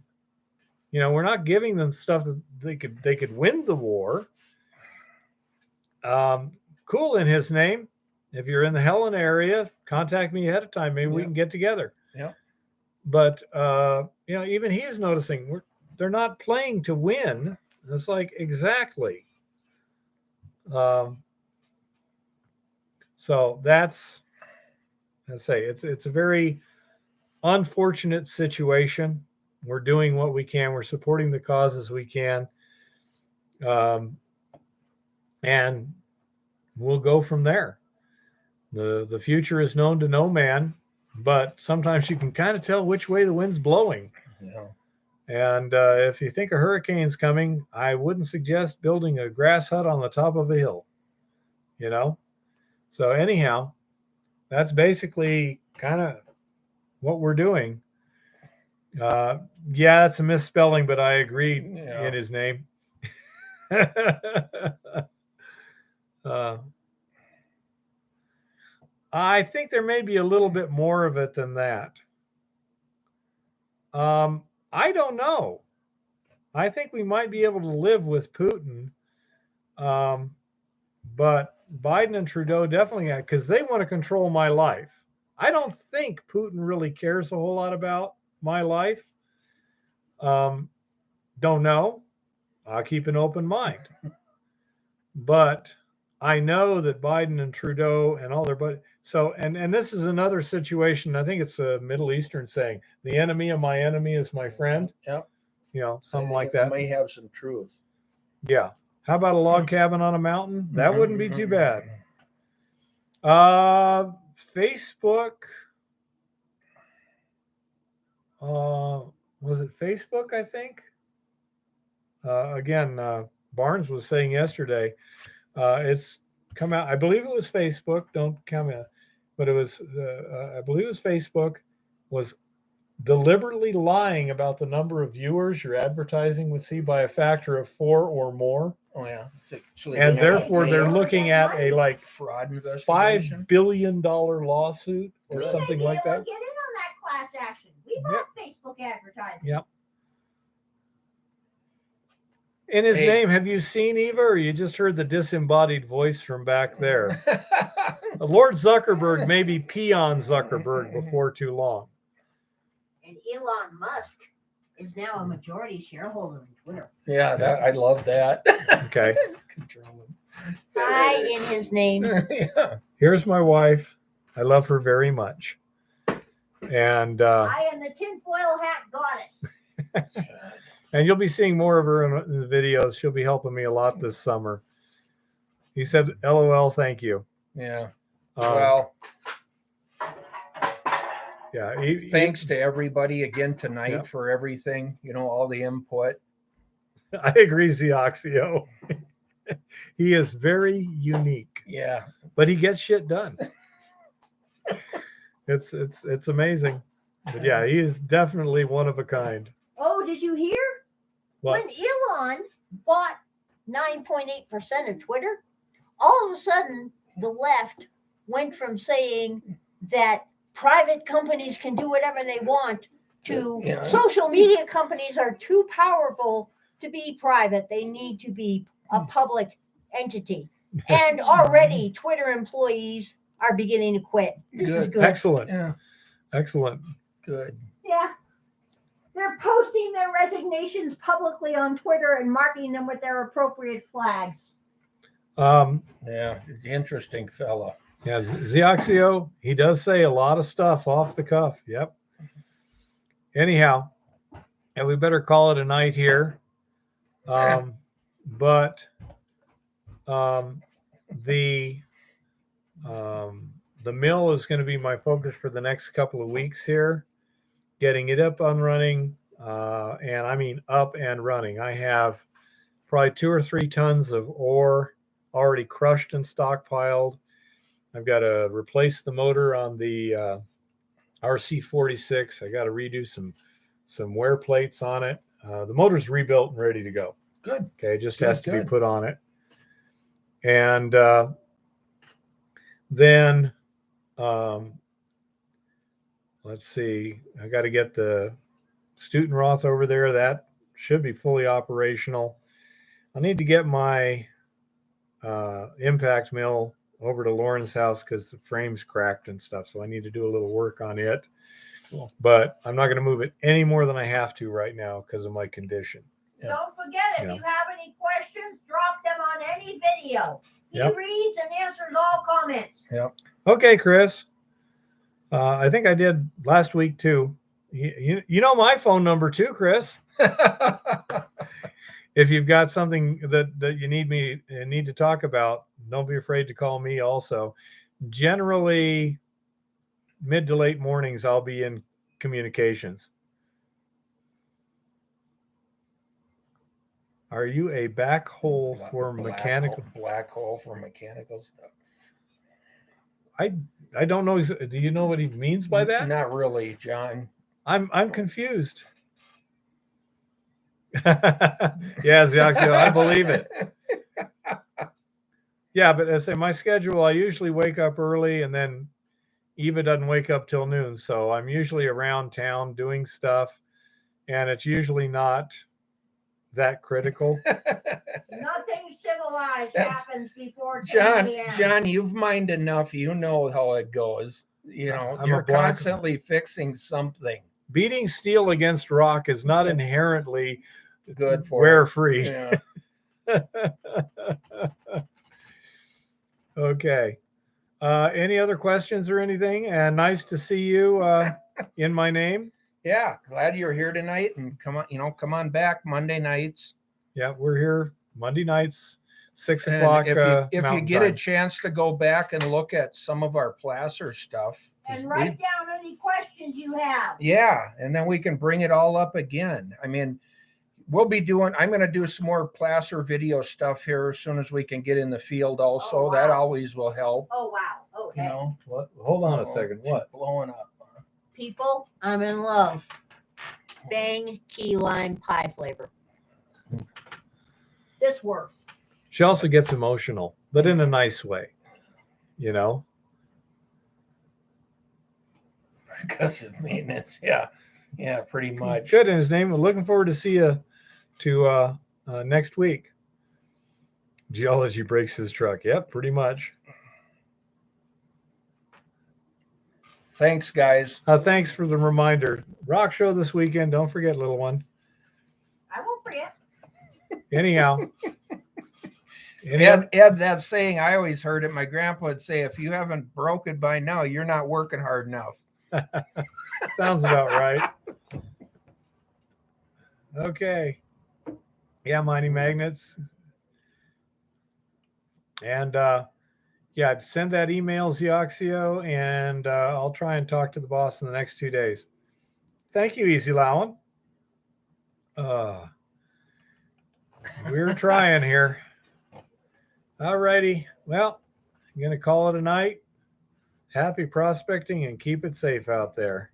B: We're not giving them stuff that they could win the war. Cool in his name. If you're in the Helen area, contact me ahead of time. Maybe we can get together.
A: Yeah.
B: But even he's noticing they're not playing to win. It's like exactly. So that's, let's say it's a very unfortunate situation. We're doing what we can. We're supporting the causes we can. And we'll go from there. The future is known to no man, but sometimes you can kind of tell which way the wind's blowing.
A: Yeah.
B: And if you think a hurricane's coming, I wouldn't suggest building a grass hut on the top of a hill. So anyhow, that's basically kind of what we're doing. Yeah, it's a misspelling, but I agree in his name. I think there may be a little bit more of it than that. I don't know. I think we might be able to live with Putin. But Biden and Trudeau definitely, because they want to control my life. I don't think Putin really cares a whole lot about my life. Don't know. I'll keep an open mind. But I know that Biden and Trudeau and all their buddies. So, and this is another situation. I think it's a Middle Eastern saying, the enemy of my enemy is my friend.
A: Yep.
B: Something like that.
A: May have some truth.
B: Yeah. How about a log cabin on a mountain? That wouldn't be too bad. Facebook. Was it Facebook, I think? Again, Barnes was saying yesterday, it's come out. I believe it was Facebook. Don't comment. But it was, I believe it was Facebook, was deliberately lying about the number of viewers your advertising would see by a factor of 4 or more.
A: Oh yeah.
B: And therefore they're looking at a
A: fraud investigation.
B: $5 billion lawsuit or something like that.
C: Get in on that class action. We bought Facebook advertising.
B: Yep. In his name, have you seen Eva, or you just heard the disembodied voice from back there? Lord Zuckerberg may be peon Zuckerberg before too long.
C: And Elon Musk is now a majority shareholder in Twitter.
A: Yeah, I love that.
B: Okay.
C: I in his name.
A: Yeah.
B: Here's my wife. I love her very much. And
C: I am the tinfoil hat goddess.
B: and you'll be seeing more of her in the videos. She'll be helping me a lot this summer. He said, LOL, thank you.
A: Yeah.
B: Well, yeah.
A: Thanks to everybody again tonight for everything, all the input.
B: I agree, Zeoxio. He is very unique.
A: Yeah.
B: But he gets shit done. It's amazing. But yeah, he is definitely one of a kind.
C: Oh, did you hear?
B: What?
C: When Elon bought 9.8% of Twitter, all of a sudden the left went from saying that private companies can do whatever they want to social media companies are too powerful to be private. They need to be a public entity. And already Twitter employees are beginning to quit. This is good.
B: Excellent.
A: Yeah,
B: Excellent.
A: good.
C: Yeah. They're posting their resignations publicly on Twitter and marking them with their appropriate flags.
A: Yeah, interesting fella.
B: Yeah, Zioxio, he does say a lot of stuff off the cuff. Yep. Anyhow, and we better call it a night here. But the mill is going to be my focus for the next couple of weeks here, getting it up and running, and I mean up and running. I have probably 2 or 3 tons of ore already crushed and stockpiled. I've got to replace the motor on the RC46. I got to redo some wear plates on it. The motor's rebuilt and ready to go.
A: Good.
B: Okay, just
A: Good,
B: has to be
A: good.
B: put on it. And then let's see, I got to get the Stutenroth over there. That should be fully operational. I need to get my impact mill over to Lauren's house because the frame's cracked and stuff. So I need to do a little work on it.
A: Cool.
B: But I'm not going to move it any more than I have to right now because of my condition.
A: Yeah.
C: Don't forget, if
B: Yeah.
C: you have any questions, drop them on any video. He
B: Yep.
C: reads and answers all comments.
B: Okay, Chris. I think I did last week too. You know my phone number too, Chris. If you've got something that you need to talk about, don't be afraid to call me also. Generally, mid to late mornings, I'll be in communications. Are you a back hole for mechanical?
A: Black hole for mechanical stuff.
B: I don't know. Do you know what he means by that?
A: Not really, John.
B: I'm confused. Yeah, Zioxio, I believe it. Yeah, but I say my schedule, I usually wake up early and then Eva doesn't wake up till noon. So I'm usually around town doing stuff and it's usually not that critical.
C: Nothing civilized
A: That's-
C: happens before 10
A: John,
C: a.m.
A: John, you've mined enough. You know how it goes. You know,
B: I'm a
A: you're
B: black-
A: constantly fixing something
B: Beating steel against rock is not inherently
A: good for
B: wear
A: it.
B: free.
A: Yeah.
B: Okay. Any other questions or anything? And nice to see you in my name.
A: Yeah, glad you're here tonight and come on back Monday nights.
B: Yeah, we're here Monday nights, 6
A: And
B: o'clock.
A: if you
B: Mountain
A: get a
B: time.
A: chance to go back and look at some of our placer stuff.
C: And write down any questions you have.
A: Yeah, and then we can bring it all up again. I mean, I'm going to do some more placer video stuff here as soon as we can get in the field also.
C: Oh, wow.
A: That always will help,
C: Oh, wow. Oh,
A: you
C: heck.
A: know.
B: What? Hold on a
A: Oh,
B: second.
A: she's
B: What?
A: blowing up.
C: People, I'm in love. Bang key lime pie flavor. This works.
B: She also gets emotional, but in a nice way, you know?
A: Because of maintenance. Yeah. Yeah, pretty much.
B: Good in his name. We're looking forward to see you next week. Geology breaks his truck. Yep, pretty much.
A: Thanks, guys.
B: Thanks for the reminder. Rock show this weekend. Don't forget, little one.
C: I won't forget.
B: Anyhow.
A: Ed, that saying, I always heard it. My grandpa would say, if you haven't broke it by now, you're not working hard enough.
B: Sounds about right. Okay. Yeah, mining magnets. And yeah, send that email, Zioxio, and I'll try and talk to the boss in the next 2 days. Thank you, Easy Lowen. We're trying here. All righty. Well, I'm going to call it a night. Happy prospecting and keep it safe out there.